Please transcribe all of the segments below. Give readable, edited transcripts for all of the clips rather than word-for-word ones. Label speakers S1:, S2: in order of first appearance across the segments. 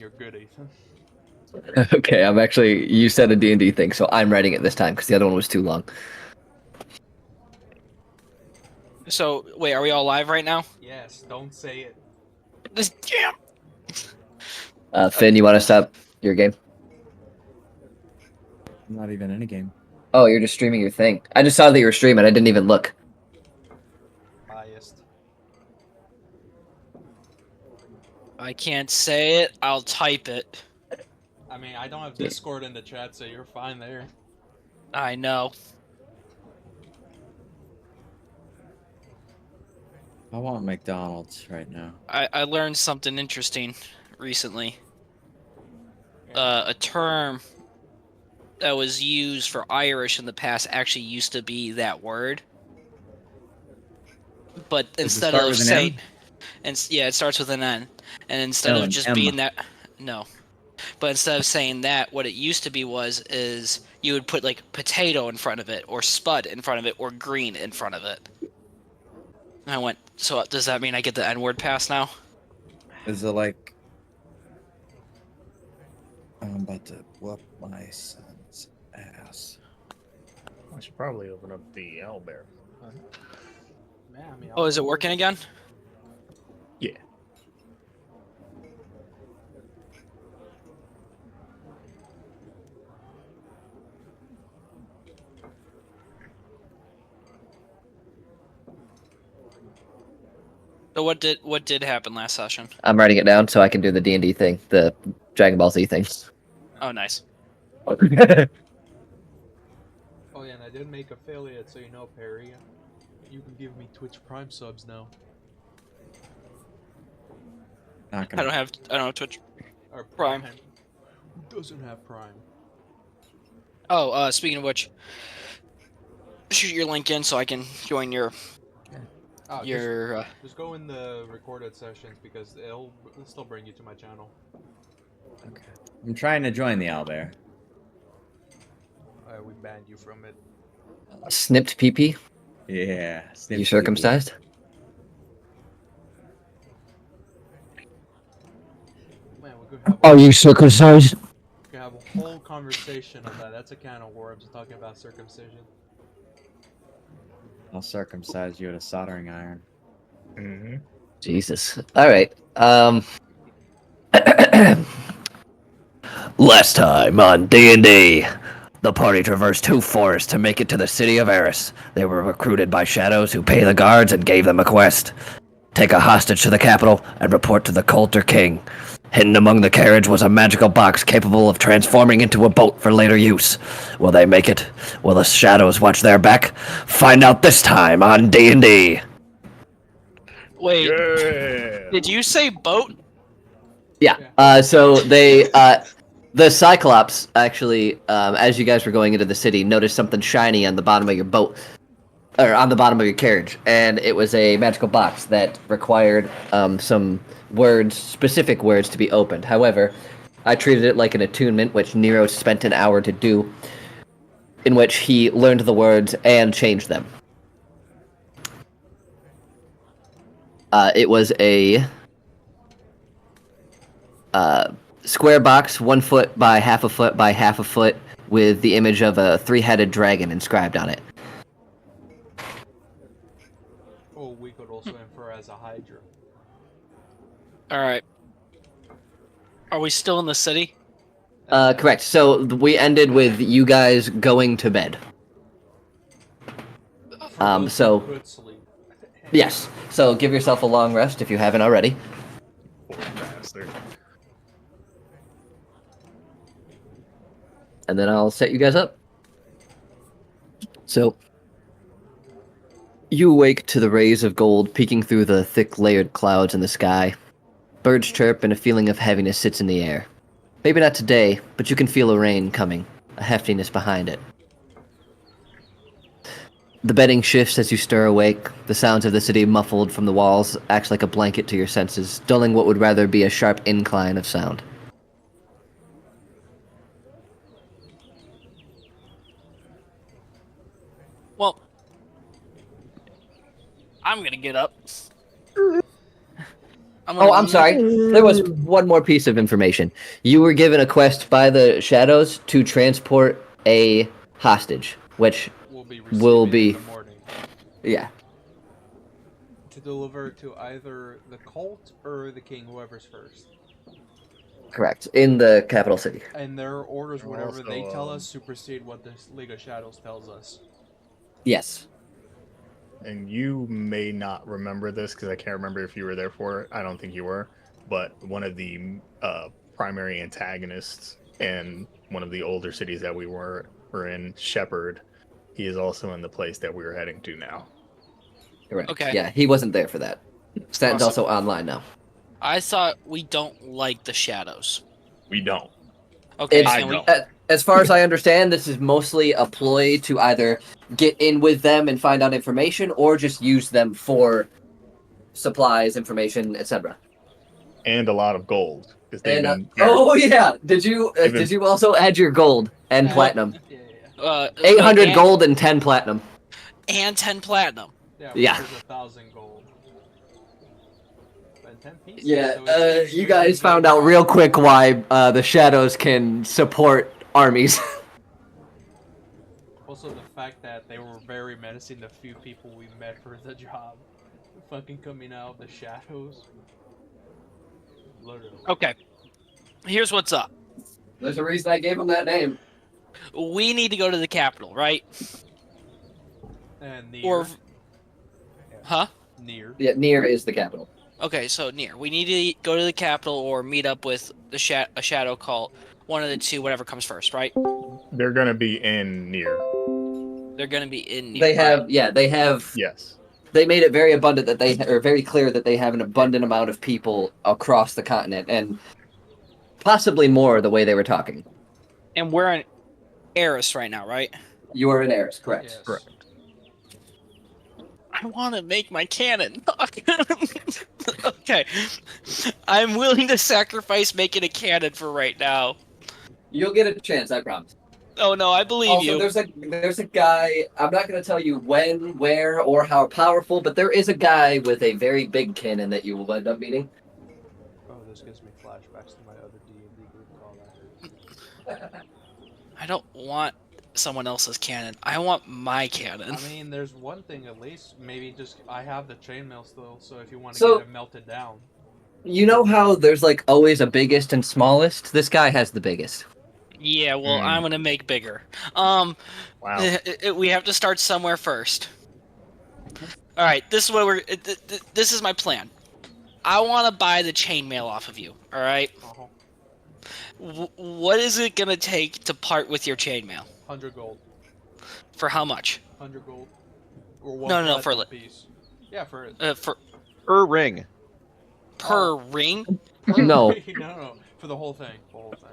S1: You're good, Ethan.
S2: Okay, I'm actually, you said a D&D thing, so I'm writing it this time because the other one was too long.
S3: So, wait, are we all live right now?
S1: Yes, don't say it.
S3: This jam.
S2: Finn, you want to stop your game?
S4: I'm not even in a game.
S2: Oh, you're just streaming your thing. I just saw that you were streaming. I didn't even look.
S1: Biased.
S3: I can't say it. I'll type it.
S1: I mean, I don't have Discord in the chat, so you're fine there.
S3: I know.
S4: I want McDonald's right now.
S3: I learned something interesting recently.
S1: Yeah.
S3: A term that was used for Irish in the past actually used to be that word. But
S4: Does it
S3: instead
S4: start
S3: of
S4: with an
S3: saying,
S4: M?
S3: yeah, it starts with an N, and instead
S4: No,
S3: of
S4: an
S3: just
S4: M.
S3: being that, no. But instead of saying that, what it used to be is you would put like potato in front of it, or spud in front of it, or green in front of it. And I went, so does that mean I get the N-word pass now?
S4: Is it like I'm about to whoop my son's ass?
S5: I should probably open up the owlbear.
S1: Man, I mean,
S3: Oh, is it working again?
S5: Yeah.
S3: So what did happen last session?
S2: I'm writing it down so I can do the D&D thing, the Dragon Ball Z thing.
S3: Oh, nice.
S1: Oh yeah, and I did make affiliate, so you know, Perry. You can give me Twitch Prime subs now.
S4: Not
S3: I
S4: gonna.
S3: don't have Twitch.
S1: Or
S3: Prime.
S1: Who doesn't have Prime?
S3: Oh, speaking of which, shoot your link in so I can join your
S1: Oh,
S3: your.
S1: just go in the recorded sessions because it'll still bring you to my channel.
S4: Okay. I'm trying to join the owlbear.
S1: We banned you from it.
S2: Snipped PP?
S4: Yeah.
S2: You circumcised?
S1: Man, we could have.
S2: Are you circumcised?
S1: We could have a whole conversation of that. That's a can of worms. Talking about circumcision.
S4: I'll circumcise you with a soldering iron.
S5: Mm-hmm.
S2: Jesus. All right. Last time on D&D, the party traversed two forests to make it to the city of Eris. They were recruited by shadows who pay the guards and gave them a quest. Take a hostage to the capital and report to the Coulter King. Hidden among the carriage was a magical box capable of transforming into a boat for later use. Will they make it? Will the shadows watch their back? Find out this time on D&D.
S3: Wait,
S5: Yeah.
S3: did you say boat?
S2: Yeah. So they, the Cyclops actually, as you guys were going into the city, noticed something shiny on the bottom of your boat, or on the bottom of your carriage, and it was a magical box that required some words, specific words, to be opened. However, I treated it like an attunement, which Nero spent an hour to do, in which he learned the words and changed them. It was a square box, 1 foot by half a foot by half a foot, with the image of a three-headed dragon inscribed on it.
S1: Oh, we could also infer as a Hydra.
S3: All right. Are we still in the city?
S2: Correct. So we ended with you guys going to bed.
S1: For those who
S2: so-
S1: could sleep.
S2: Yes. So give yourself a long rest if you haven't already.
S5: Poor bastard.
S2: And then I'll set you guys up. So, you awake to the rays of gold peeking through the thick layered clouds in the sky. Birds chirp and a feeling of heaviness sits in the air. Maybe not today, but you can feel a rain coming, a heftiness behind it. The bedding shifts as you stir awake. The sounds of the city muffled from the walls acts like a blanket to your senses, dulling what would rather be a sharp incline of sound.
S3: Well, I'm gonna get up.
S2: Oh, I'm sorry. There was one more piece of information. You were given a quest by the Shadows to transport a hostage, which,
S1: Will
S2: be-
S1: in the morning
S2: yeah,
S1: to deliver to either the cult or the king, whoever's first.
S2: correct, in the capital city.
S1: And their orders,
S5: And
S1: whatever they
S5: also,
S1: tell us, supersede what the League of Shadows tells us.
S2: Yes.
S5: And you may not remember this because I can't remember if you were there for it. I don't think you were. But one of the primary antagonists in one of the older cities that we were in, Shepherd, he is also in the place that we are heading to now.
S2: Correct.
S3: Okay.
S2: Yeah, he wasn't there for that. Stanton's
S3: Awesome.
S2: also online now.
S3: I thought we don't like the shadows.
S5: We don't.
S3: Okay,
S2: It's-
S5: I
S3: and we,
S5: don't.
S2: As far as I understand, this is mostly a ploy to either get in with them and find out information, or just use them for supplies, information, etc.
S5: And a lot of gold. 'Cause they've
S2: And
S5: been very-
S2: oh yeah, did you also add your gold and
S1: Uh,
S2: platinum?
S1: Yeah.
S2: 800
S3: and-
S2: gold and 10 platinum.
S3: and 10 platinum.
S1: Yeah.
S2: Yeah.
S1: Which is 1,000 gold. And 10 pieces.
S2: Yeah,
S1: so it's
S2: you
S1: extremely
S2: guys found
S1: big.
S2: out real quick why the shadows can support armies.
S1: Also, the fact that they were very menacing, the few people we met for the job. Fucking coming out of the shadows. Literally.
S3: Okay. Here's what's up.
S2: There's a reason I gave him that name.
S3: We need to go to the capital, right?
S1: And near.
S3: Or huh?
S1: Near.
S2: Yeah, Nier is the capital.
S3: Okay, so near. We need to go to the capital or meet up with the a shadow cult. One of the two, whatever comes first, right?
S5: They're going to be in near.
S3: They're gonna be in.
S2: They have, yeah, they have.
S5: Yes.
S2: They made it very abundant that they are very clear that they have an abundant amount of people across the continent, and possibly more the way they were talking.
S3: And we're in Eris right now, right?
S2: You are in Eris, correct?
S1: Yes.
S5: Correct.
S3: I want to make my cannon. Okay, I'm willing to sacrifice making a cannon for right now.
S2: You'll get a chance, I promise.
S3: Oh no, I believe
S2: Also,
S3: you.
S2: there's a guy. I'm not going to tell you when, where, or how powerful, but there is a guy with a very big cannon that you will end up meeting.
S1: Oh, this gives me flashbacks to my other D&D group call that.
S3: I don't want someone else's cannon. I want my cannon.
S1: I mean, there's one thing at least. Maybe just I have the chainmail still, so if you want to
S2: So-
S1: get it melted down.
S2: You know how there's like always a biggest and smallest? This guy has the biggest.
S3: Yeah, well,
S5: Hmm.
S3: I'm gonna make bigger.
S5: Wow.
S3: We have to start somewhere first. All right, this is what we're. This is my plan. I want to buy the chainmail off of you. All right.
S1: Uh-huh.
S3: What is it gonna take to part with your chainmail?
S1: 100 gold.
S3: For how much?
S1: 100 gold. Or one
S3: No, for
S1: platinum piece. Yeah, for
S3: For
S6: Ring.
S3: per ring?
S2: No.
S1: no, for the whole thing. The whole thing.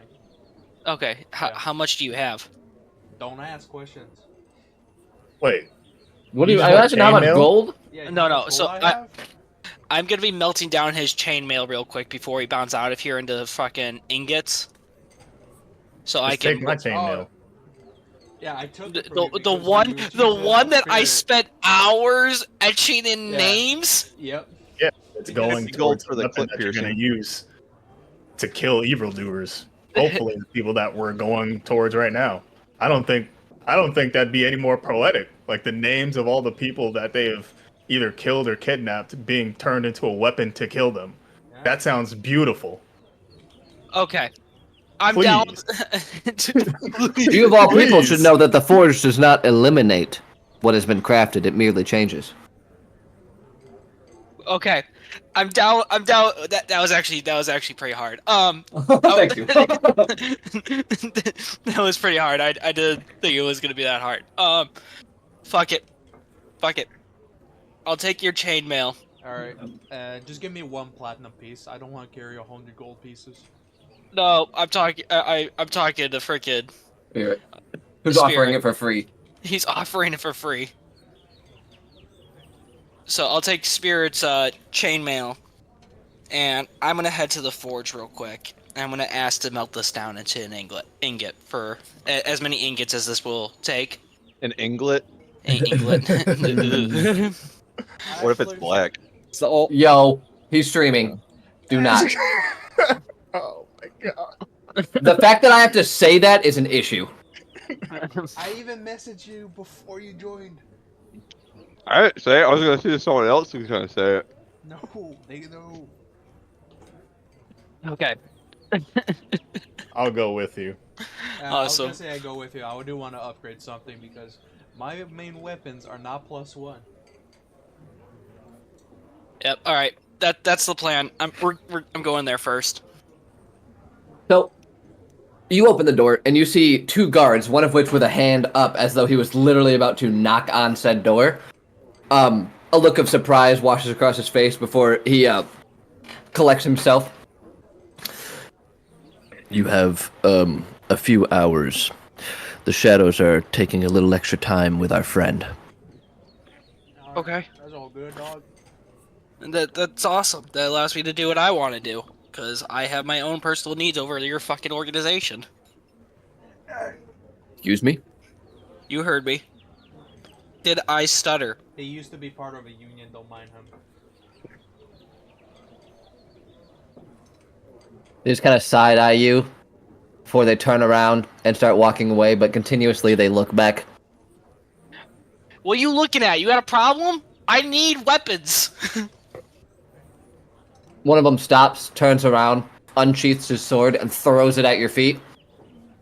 S3: Okay.
S1: Yeah.
S3: How much do you have?
S1: Don't ask questions.
S5: Wait.
S2: What
S5: do you- I imagine how much
S2: gold?
S1: Yeah, you
S3: No,
S1: know
S3: no,
S1: how much
S3: so
S1: gold
S3: I-
S1: have?
S3: I'm gonna be melting down his chainmail real quick before he bounds out of here into fucking ingots. So I
S5: Just
S3: can.
S5: take my chainmail.
S1: Yeah, I took
S3: The,
S1: it from you
S3: the
S1: because
S3: one
S1: you used
S3: the
S1: it
S3: one that I
S1: spirit.
S3: spent hours etching in
S1: Yeah.
S3: names.
S1: Yep.
S5: It's going
S6: Gold
S5: towards
S6: for
S5: the
S6: the
S5: weapon
S6: clip
S5: that you're going to
S6: piercing.
S5: use to kill evildoers. Hopefully, the people that we're going towards right now. I don't think that'd be any more poetic. Like the names of all the people that they have either killed or kidnapped being turned into a weapon to kill them.
S1: Yeah.
S5: That sounds beautiful.
S3: Okay, I'm
S5: Please.
S3: down.
S2: You of all people
S5: Please.
S2: should know that the forge does not eliminate what has been crafted, it merely changes.
S3: Okay, I'm down. I'm down. That was actually pretty hard.
S2: Thank you.
S3: That was pretty hard. I didn't think it was gonna be that hard. Fuck it. I'll take your chainmail.
S1: Alright. Just give me one platinum piece. I don't want to carry 100 gold pieces.
S3: No, I'm talking. I'm talking to frickin'.
S2: Spirit. Who's
S3: Spirit.
S2: offering it for free?
S3: He's offering it for free. So I'll take Spirit's chainmail, and I'm gonna head to the forge real quick. I'm gonna ask to melt this down into an ingot for as many ingots as this will take.
S6: An inglet?
S3: Inglet.
S6: What if it's black?
S2: So, yo, he's streaming. Do not.
S5: Oh my god.
S2: The fact that I have to say that is an issue.
S1: I even messaged you before you joined.
S6: I didn't say it. I was gonna see if someone else was gonna say it.
S1: No, they know.
S3: Okay.
S5: I'll go with you.
S1: I was gonna
S3: Awesome.
S1: say I go with you. I do want to upgrade something because my main weapons are not +1.
S3: Yep. All right. That's the plan. I'm going there first.
S2: So, you open the door and you see two guards, one of which with a hand up as though he was literally about to knock on said door. A look of surprise washes across his face before he collects himself. You have a few hours. The shadows are taking a little extra time with our friend.
S1: Alright,
S3: Okay.
S1: That's all good, dog.
S3: And that's awesome. That allows me to do what I want to do. Because I have my own personal needs over your fucking organization.
S2: Excuse me?
S3: You heard me. Did I stutter?
S1: He used to be part of a union. Don't mind him.
S2: They just kind of side-eye you before they turn around and start walking away, but continuously they look back.
S3: What are you looking at? You got a problem? I need weapons.
S2: One of them stops, turns around, unsheaths his sword, and throws it at your feet.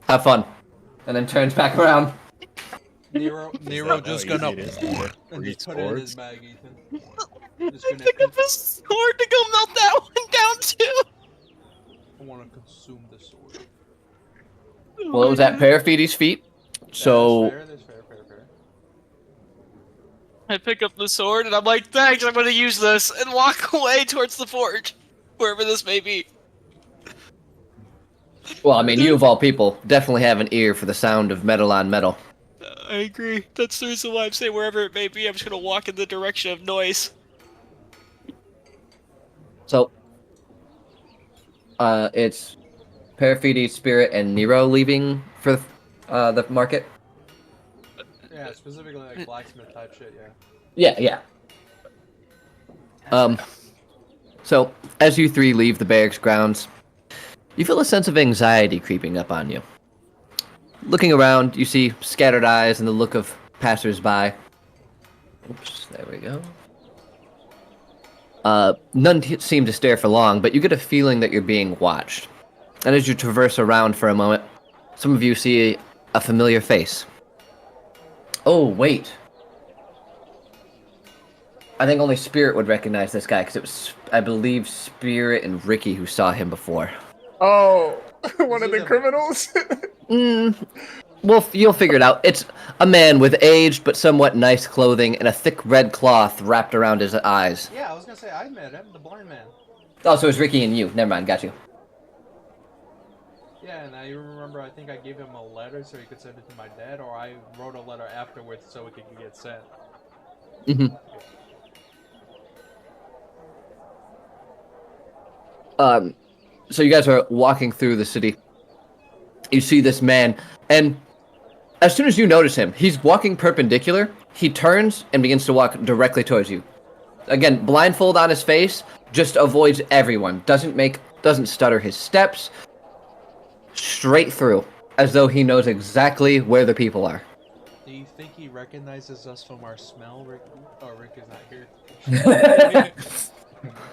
S2: Have fun. And then turns back around.
S1: Nero just
S5: How
S1: gonna
S5: easy it is to get
S1: and
S5: three
S1: just put it in his
S5: swords.
S1: bag, Ethan. Just
S3: I
S1: gonna
S3: pick up a sword to go melt that one down too.
S1: I want to consume the sword.
S2: Well, it was at Parafides' feet, so...
S1: That's fair.
S3: I pick up the sword and I'm like, thanks, I'm gonna use this, and walk away towards the forge, wherever this may be.
S2: Well, I mean, you of all people definitely have an ear for the sound of metal on metal.
S3: I agree. That's the reason why I'm saying wherever it may be, I'm just gonna walk in the direction of noise.
S2: So, it's Parafides, Spirit, and Nero leaving for the market?
S1: Yeah, specifically like blacksmith type shit. Yeah.
S2: Yeah. So, as you three leave the barracks grounds, you feel a sense of anxiety creeping up on you. Looking around, you see scattered eyes and the look of passers-by. Oops, there we go. None seem to stare for long, but you get a feeling that you're being watched. And as you traverse around for a moment, some of you see a familiar face. Oh, wait. I think only Spirit would recognize this guy, because it was, I believe, Spirit and Ricky who saw him before.
S5: Oh, one
S1: Is
S5: of
S1: it
S5: the
S1: a-
S5: criminals?
S2: Well, you'll figure it out. It's a man with aged but somewhat nice clothing and a thick red cloth wrapped around his eyes.
S1: Yeah, I was gonna say I met him, the blind man.
S2: Oh, so it's Ricky and you. Never mind, got you.
S1: Yeah, and I remember I think I gave him a letter so he could send it to my dad, or I wrote a letter afterwards so it could get sent.
S2: So you guys are walking through the city. You see this man, and as soon as you notice him, he's walking perpendicular. He turns and begins to walk directly towards you. Again, blindfold on his face, just avoids everyone. Doesn't stutter his steps. Straight through, as though he knows exactly where the people are.
S1: Do you think he recognizes us from our smell, Rick? Oh, Rick is not here.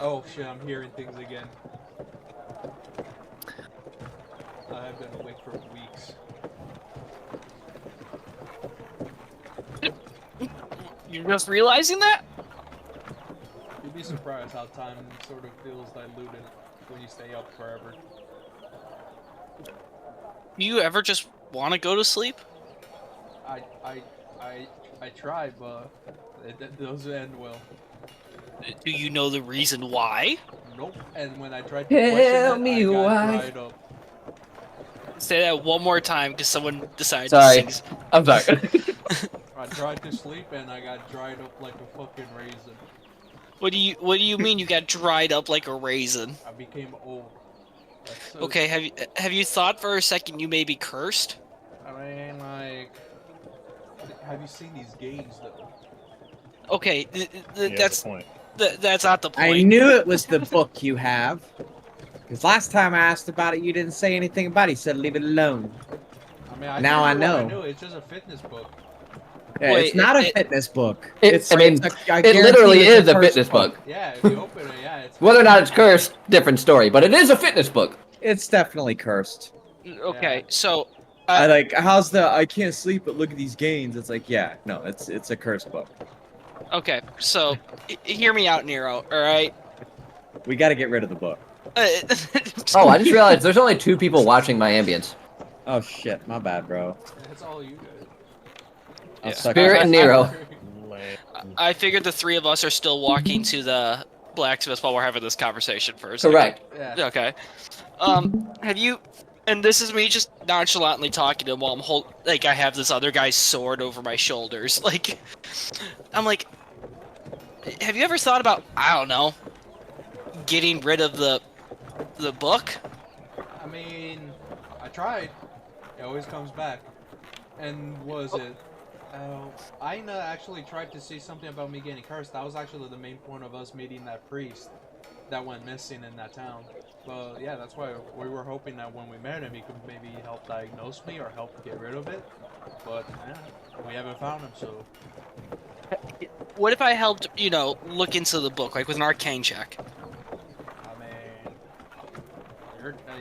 S1: Oh shit, I'm hearing things again. I've been awake for weeks.
S3: You're just realizing that?
S1: You'd be surprised how time sort of feels diluted when you stay up forever.
S3: Do you ever just want to go to sleep?
S1: I tried, but it doesn't end well.
S3: Do you know the reason why?
S1: Nope. And when I tried to question
S2: Tell
S1: it,
S2: me
S1: I got
S2: why.
S1: dried up.
S3: Say that one more time, because someone decided
S2: Sorry.
S3: to sing.
S2: I'm sorry.
S1: I tried to sleep and I got dried up like a fucking raisin.
S3: What do you mean you got dried up like a raisin?
S1: I became old. That's so,
S3: Okay, have you thought for a second you may be cursed?
S1: I mean, like, have you seen these games though?
S3: Okay,
S5: He has
S3: that's
S5: a point.
S3: That's not the point.
S7: I knew it was the book you have. Because last time I asked about it, you didn't say anything about it. You said leave it alone.
S1: I mean, I
S7: Now I
S1: told you what
S7: know.
S1: It's just a fitness book.
S7: Yeah,
S3: Wait,
S7: it's not a
S3: it-
S7: fitness book.
S2: It literally
S7: guarantee
S2: is
S7: it's
S2: a
S7: cursed
S2: fitness book.
S1: Yeah, if you open it, yeah, it's.
S2: Whether or not it's cursed, different story. But it is a fitness book.
S7: It's definitely cursed.
S3: Okay,
S1: Yeah.
S3: so
S7: I like how's the I can't sleep but look at these gains. It's like, yeah, no, it's a cursed book.
S3: okay, so hear me out, Nero. All right.
S7: We got to get rid of the book.
S2: Oh, I just realized there's only 2 people watching my ambience.
S7: Oh shit, my bad, bro.
S1: That's all you
S7: I'll
S3: Yeah.
S7: suck
S2: Spirit
S7: it.
S2: and Nero.
S3: I figured the 3 of us are still walking to the blacksmith while we're having this conversation first.
S2: Correct.
S1: Yeah.
S3: Okay. Have you? And this is me just nonchalantly talking to him while I'm like I have this other guy's sword over my shoulders. Like, I'm like, have you ever thought about, I don't know, getting rid of the book?
S1: I mean, I tried. It always comes back. And was it? Aina actually tried to say something about me getting cursed. That was actually the main point of us meeting that priest that went missing in that town. But yeah, that's why we were hoping that when we met him, he could maybe help diagnose me or help get rid of it. But yeah, we haven't found him, so.
S3: What if I helped, look into the book, like with an arcane check?
S1: I mean,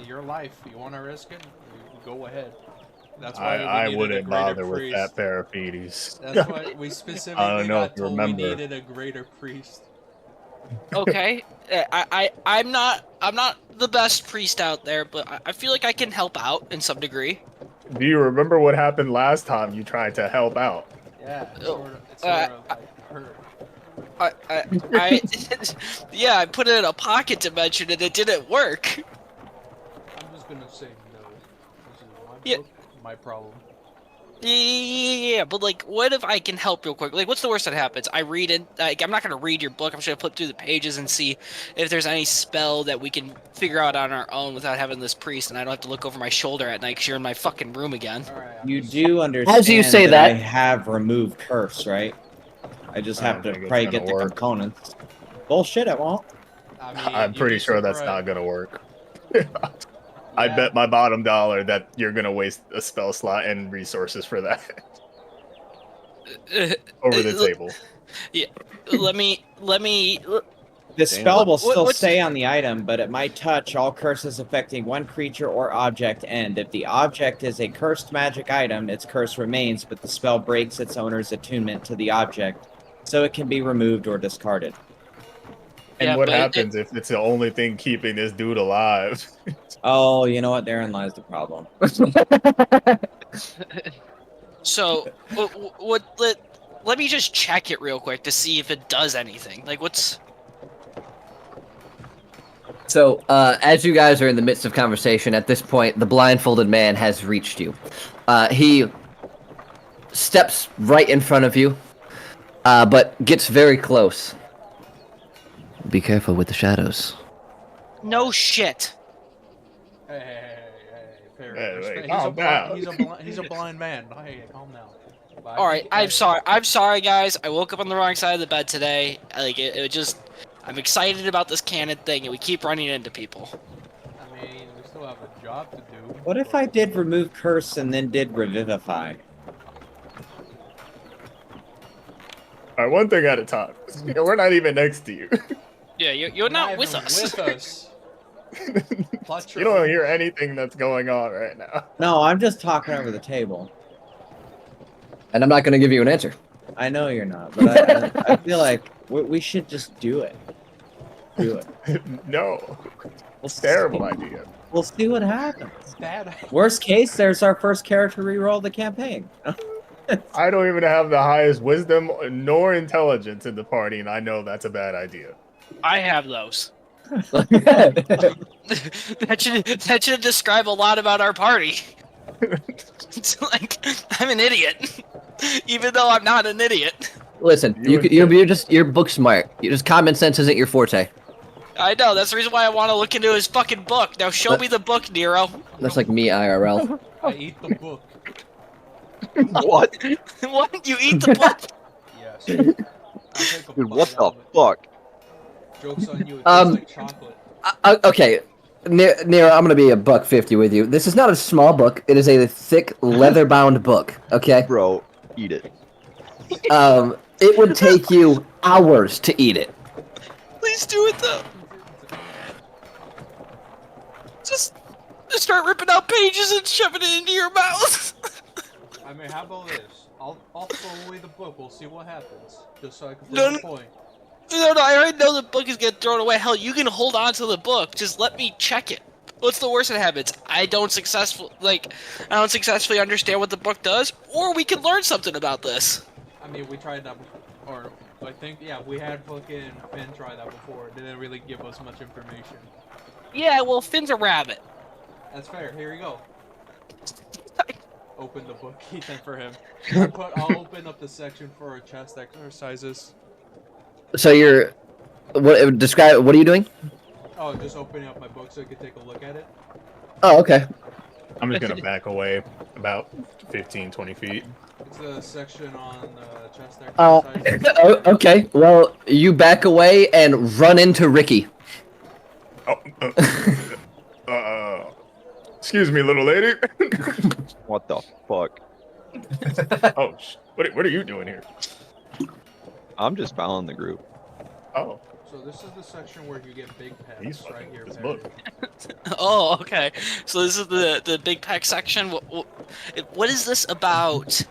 S1: your life. You want to risk it? You go ahead. That's why
S5: I
S1: we needed
S5: wouldn't
S1: a greater
S5: bother with
S1: priest.
S5: that Paraphetes.
S1: That's why we specifically
S5: I don't know
S1: got
S5: if you
S1: told we
S5: remember.
S1: needed a greater priest.
S3: Okay, I'm not the best priest out there, but I feel like I can help out in some degree.
S5: Do you remember what happened last time you tried to help out?
S1: Yeah,
S3: Oh,
S1: it's sort of like hurt.
S3: I yeah, I put it in a pocket dimension and it didn't work.
S1: I'm just gonna say no. This is my
S3: Yeah.
S1: book, my problem.
S3: Yeah, but like, what if I can help real quick? Like, what's the worst that happens? I read it. Like, I'm not gonna read your book. I'm just gonna flip through the pages and see if there's any spell that we can figure out on our own without having this priest, and I don't have to look over my shoulder at night because you're in my fucking room again.
S1: All right.
S7: You do understand
S2: As you say
S7: I
S2: that-
S7: have removed curse, right? I just
S5: I
S7: have
S5: don't
S7: to
S5: think it's
S7: probably
S5: gonna
S7: get the
S5: work.
S7: components. Bullshit, it won't.
S1: I mean,
S5: I'm
S1: you'd
S5: pretty
S1: be
S5: sure that's not
S1: surprised.
S5: gonna work. I
S1: Yeah.
S5: bet my bottom dollar that you're gonna waste a spell slot and resources for that over the table.
S3: let me.
S7: The spell will
S3: What-
S7: still
S3: what's-
S7: stay on the item, but it might touch all curses affecting one creature or object end. If the object is a cursed magic item, its curse remains, but the spell breaks its owner's attunement to the object, so it can be removed or discarded.
S5: And
S3: Yeah,
S5: what
S3: but it-
S5: happens if it's the only thing keeping this dude alive?
S7: Oh, you know what? Therein lies the problem.
S3: So, let me just check it real quick to see if it does anything. Like, what's?
S2: So, as you guys are in the midst of conversation, at this point, the blindfolded man has reached you. He steps right in front of you, but gets very close. Be careful with the shadows.
S3: No shit.
S1: Hey, fair.
S5: Hey,
S1: respect.
S5: wait,
S1: He's, a
S5: calm down.
S1: he's a blind man. Hey, calm down. But I
S3: All right,
S1: think-
S3: I'm sorry. I'm sorry, guys. I woke up on the wrong side of the bed today. Like, it just. I'm excited about this cannon thing, and we keep running into people.
S1: I mean, we still have a job to do.
S7: What if I did remove curse and then did revivify?
S5: All right, one thing at a time. We're not even next to you.
S3: Yeah, you're not with
S1: even
S3: us.
S1: With us. Clutch
S5: You
S1: your
S5: don't hear anything that's going on right now.
S7: No, I'm just talking over the table.
S2: And I'm not going to give you an answer.
S7: I know you're not, but I feel like we should just do it. Do it.
S5: No,
S7: We'll
S5: terrible idea.
S7: We'll see what happens.
S1: Bad.
S7: Worst case, there's our first character reroll of the campaign.
S5: I don't even have the highest wisdom nor intelligence in the party, and I know that's a bad idea.
S3: I have those. that should describe a lot about our party. It's like I'm an idiot, even though I'm not an idiot.
S2: Listen,
S5: You
S2: you're book smart. Just common sense isn't your forte.
S3: I know. That's the reason why I want to look into his fucking book. Now show me the book, Nero.
S2: That's like me IRL.
S1: I eat the book.
S6: What?
S3: What? You eat the book?
S1: Yes. I'll take a
S6: Dude,
S1: bite
S6: what the
S1: out of it.
S6: fuck?
S1: Joke's on you. It tastes like chocolate.
S2: Okay, Nero, I'm gonna be $1.50 with you. This is not a small book. It is a thick, leather-bound book. Okay.
S6: Bro, eat it.
S2: It would take you hours to eat it.
S3: Please do it though. Just start ripping out pages and shoving it into your mouth.
S1: I mean, how about this? I'll throw away the book. We'll see what happens. Just so I can
S3: No,
S1: prove the point.
S3: No, I already know the book is getting thrown away. Hell, you can hold on to the book. Just let me check it. What's the worst that happens? I don't successfully understand what the book does, or we can learn something about this.
S1: I mean, we tried that before. Or, I think, yeah, we had fucking Finn try that before. It didn't really give us much information.
S3: Yeah, well, Finn's a rabbit.
S1: That's fair. Here you go. Open the book, Ethan, for him. I'll open up the section for chest exercises.
S2: So you're, what are you doing?
S1: Oh, just opening up my book so you can take a look at it.
S2: Oh, okay.
S5: I'm just gonna back away about 15, 20 feet.
S1: It's a section on chest exercises.
S2: Okay. Well, you back away and run into Ricky.
S5: Oh, excuse me, little lady.
S6: What the fuck?
S5: Oh, what are you doing here?
S6: I'm just following the group.
S5: Oh,
S1: So this is the section where you get big pets
S5: he's
S1: right
S5: fucking
S1: here.
S5: with this
S1: Perry.
S5: book.
S3: Oh, okay. So this is the big pack section. What is this about?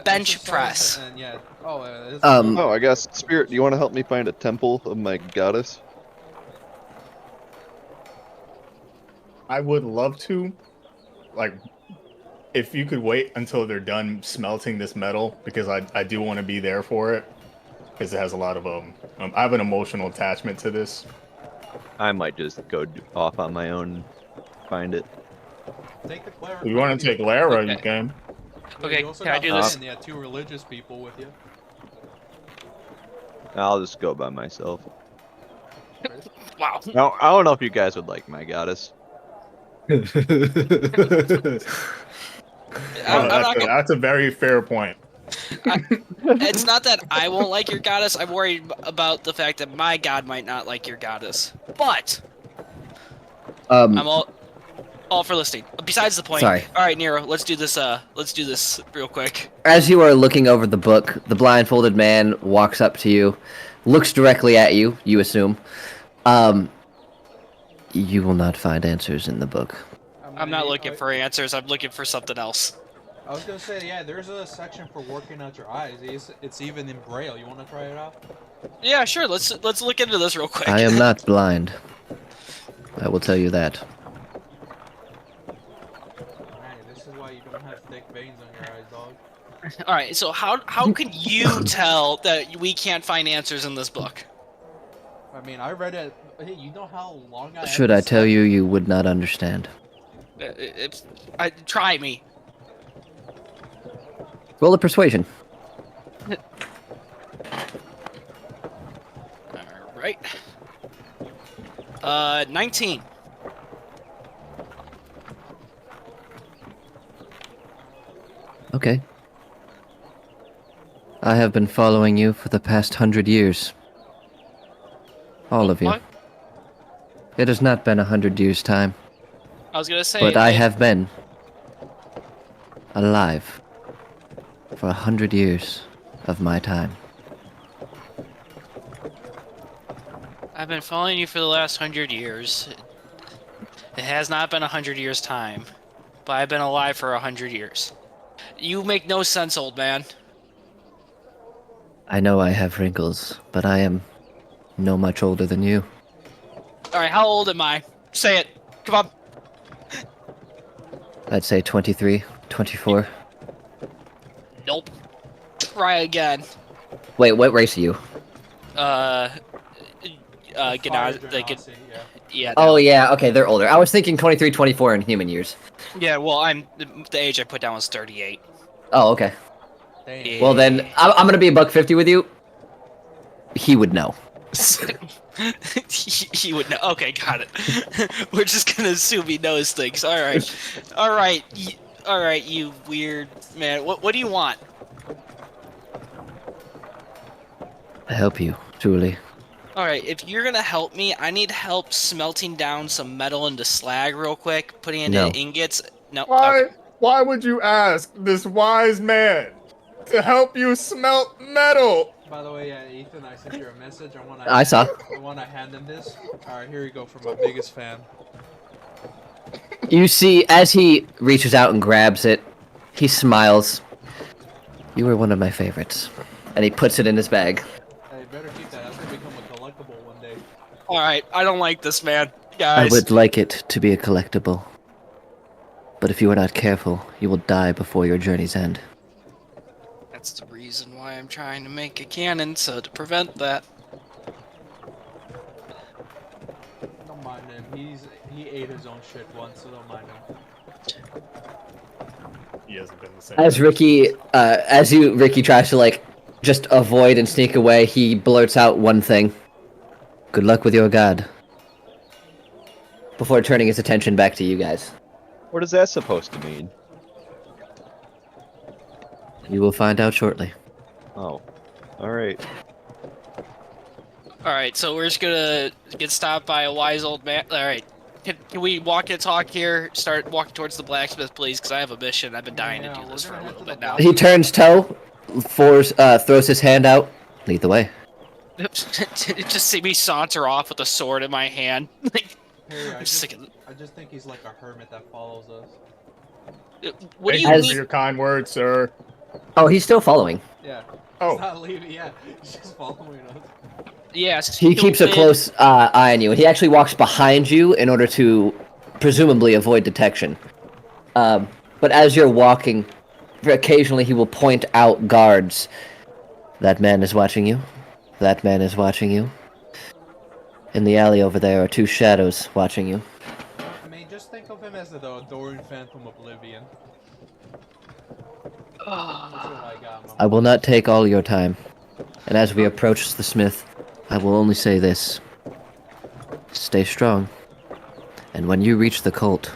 S3: Bench
S1: exercise
S3: press.
S1: And yeah. Oh, this
S6: Oh, I guess Spirit. Do you want to help me find a temple of my goddess?
S5: I would love to, like, if you could wait until they're done smelting this metal, because I do want to be there for it, because it has a lot of I have an emotional attachment to this.
S6: I might just go off on my own and find it.
S1: Take the Clara.
S5: If you want to take Lara,
S3: Okay.
S5: you can.
S3: Okay,
S1: You also
S3: can I
S1: got
S3: do this?
S1: Finn. Yeah, 2 religious people with you.
S6: I'll just go by myself.
S3: Wow.
S6: No, I don't know if you guys would like my goddess.
S3: I'm not gonna,
S5: That's a very fair point.
S3: it's not that I won't like your goddess. I'm worried about the fact that my god might not like your goddess. But I'm all for listening. Besides the point.
S2: Sorry.
S3: All right, Nero, let's do this. Let's do this real quick.
S2: As you are looking over the book, the blindfolded man walks up to you, looks directly at you, you assume. You will not find answers in the book.
S3: I'm not looking for answers. I'm looking for something else.
S1: I was gonna say, yeah, there's a section for working out your eyes. It's even in Braille. You want to try it out?
S3: Yeah, sure. Let's look into this real quick.
S2: I am not blind. I will tell you that.
S1: Alright, this is why you don't have thick veins on your eyes, dog.
S3: All right. So how can you tell that we can't find answers in this book?
S1: I mean, I read it. Hey, you know how long I.
S2: Should I tell you, you would not understand.
S3: Try me.
S2: Roll a persuasion.
S3: All right. 19.
S2: Okay. I have been following you for the past 100 years. All of you.
S3: What?
S2: It has not been 100 years' time,
S3: I was gonna say.
S2: but I have been alive for 100 years of my time.
S3: I've been following you for the last 100 years. It has not been 100 years' time, but I've been alive for 100 years. You make no sense, old man.
S2: I know I have wrinkles, but I am no much older than you.
S3: All right, how old am I? Say it. Come on.
S2: I'd say 23, 24.
S3: Nope. Try again.
S2: Wait, what race are you?
S1: Fire
S3: Like,
S1: Genasi, yeah.
S3: yeah.
S2: Oh, yeah, okay, they're older. I was thinking 23, 24 in human years.
S3: Yeah. Well, the age I put down was 38.
S2: Oh, okay.
S1: Damn.
S2: Well, then, I'm gonna be $1.50 with you. He would know.
S3: he would know. Okay, got it. We're just gonna assume he knows things. All right, all right, all right. You weird man. What do you want?
S2: I help you, truly.
S3: All right, if you're gonna help me, I need help smelting down some metal into slag real quick, putting it
S2: No.
S3: in ingots. No.
S5: Why?
S3: Okay.
S5: Why would you ask this wise man to help you smelt metal?
S1: By the way, yeah, Ethan, I sent you a message.
S2: I saw.
S1: I wanna hand him this. All right, here you go from my biggest fan.
S2: You see, as he reaches out and grabs it, he smiles. You were one of my favorites. And he puts it in his bag.
S1: Hey, better keep that. That's gonna become a collectible one day.
S3: All right, I don't like this, man.
S2: I
S3: Guys.
S2: would like it to be a collectible. But if you are not careful, you will die before your journey's end.
S3: That's the reason why I'm trying to make a cannon, so to prevent that.
S1: Don't mind him. He ate his own shit once, so don't mind him.
S5: He hasn't been the same.
S2: As Ricky tries to, like, just avoid and sneak away, he blurts out one thing. Good luck with your god. Before turning his attention back to you guys.
S6: What is that supposed to mean?
S2: You will find out shortly.
S6: Oh, all right.
S3: All right, so we're just gonna get stopped by a wise old man. All right, can we walk and talk here? Start walking towards the blacksmith, please, because I have a mission. I've been dying to do this for a little bit now.
S2: He turns toe, throws his hand out. Lead the way.
S3: Just see me saunter off with a sword in my hand. Like,
S1: Hey,
S3: I'm just like,
S1: I just think he's like a hermit that follows us.
S3: what do
S5: Thank
S3: you
S5: you
S2: As-
S5: for
S3: mean?
S5: your kind words, sir.
S2: Oh, he's still following.
S1: Yeah.
S5: Oh.
S1: He's not leaving. Yeah, he's just following us.
S3: Yes.
S2: He keeps a close eye on you, and he actually walks behind you in order to presumably avoid detection. But as you're walking, occasionally he will point out guards. That man is watching you. That man is watching you. In the alley over there are two shadows watching you.
S1: I mean, just think of him as the adoring phantom oblivion. That's what I got.
S2: I will not take all your time. And as we approach the smith, I will only say this. Stay strong. And when you reach the cult,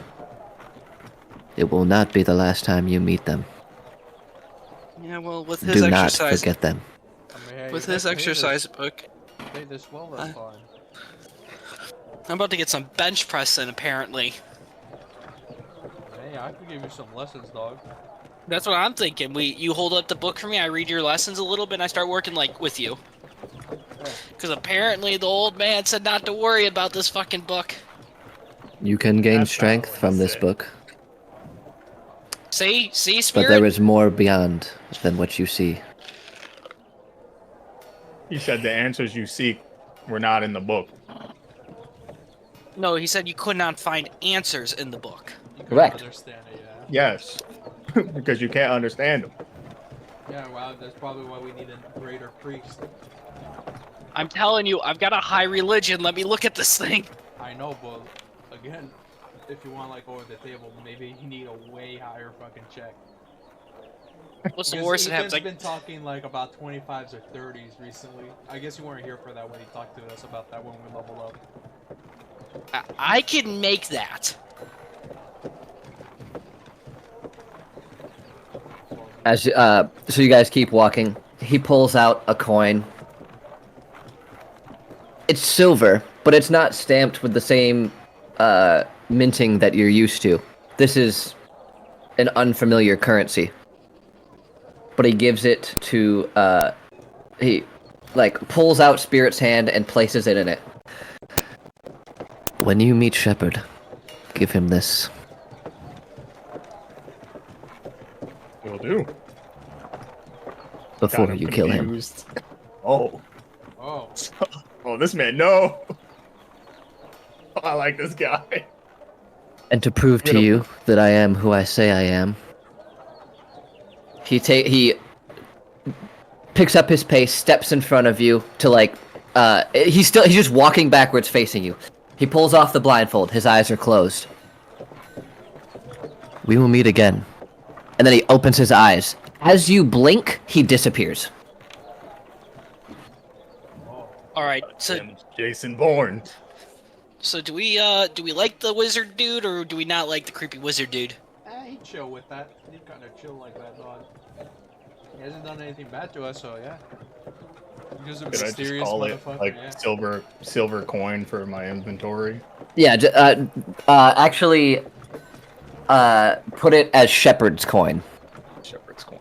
S2: it will not be the last time you meet them.
S3: Yeah, well, with his
S2: Do not
S3: exercise,
S2: forget them.
S1: I mean, hey,
S3: with
S1: you
S3: his
S1: guys
S3: exercise book,
S1: paid this well, that's fine.
S3: I'm about to get some bench pressing. Apparently,
S1: Hey, I could give you some lessons, dog.
S3: that's what I'm thinking. You hold up the book for me. I read your lessons a little bit, and I start working like with you. Because apparently the old man said not to worry about this fucking book.
S2: You can gain
S5: That's not
S2: strength
S5: what he
S2: from this
S5: said.
S2: book,
S3: See,
S2: but
S3: Spirit.
S2: there is more beyond than what you see.
S5: He said the answers you seek were not in the book.
S3: No, he said you could not find answers in the book.
S1: You couldn't
S2: Correct.
S1: understand it, yeah.
S5: Yes, because you can't understand them.
S1: Yeah, well, that's probably why we need a greater priest.
S3: I'm telling you, I've got a high religion. Let me look at this thing.
S1: I know, but again, if you want like over the table, maybe you need a way higher fucking check.
S3: What's the
S1: Because
S3: worst that
S1: Ethan's
S3: happens?
S1: been talking like about 25s or 30s recently. I guess you weren't here for that when he talked to us about that when we leveled up.
S3: I can make that.
S2: As so you guys keep walking. He pulls out a coin. It's silver, but it's not stamped with the same minting that you're used to. This is an unfamiliar currency. But he gives it to he like pulls out Spirit's hand and places it in it. When you meet Shepard, give him this.
S5: Will do.
S2: Before
S5: God, I'm
S2: you kill him.
S5: confused. Oh.
S1: Oh,
S5: Oh, this man, no. Oh, I like this guy.
S2: And to prove to you that I am who I say I am, he picks up his pace, steps in front of you to like he's just walking backwards facing you. He pulls off the blindfold, his eyes are closed. We will meet again. And then he opens his eyes. As you blink, he disappears.
S3: All right. So,
S5: And Jason Bourne.
S3: so do we like the wizard dude or do we not like the creepy wizard dude?
S1: he chill with that. He kind of chill like that, dog. He hasn't done anything bad to us, so yeah. Just a
S5: Could I just
S1: mysterious
S5: call it
S1: motherfucker.
S5: like
S1: Yeah.
S5: silver coin for my inventory?
S2: Yeah, actually, put it as shepherd's coin.
S5: Shepherd's coin.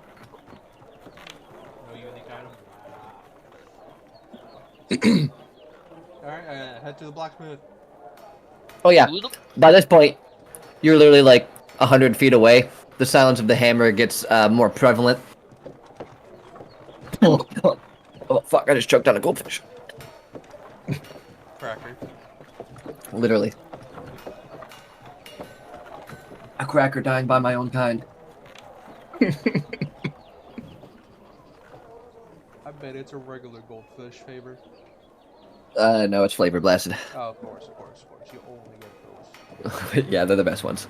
S1: No unique item. Alright, head to the blacksmith.
S2: Oh yeah. By this point, you're literally like 100 feet away. The sounds of the hammer gets more prevalent. Oh fuck! I just choked on a goldfish.
S1: Cracker.
S2: Literally. A cracker dying by my own kind.
S1: I bet it's a regular goldfish favor.
S2: No, it's flavor blasted.
S1: Oh, of course. You only get those.
S2: Yeah, they're the best ones.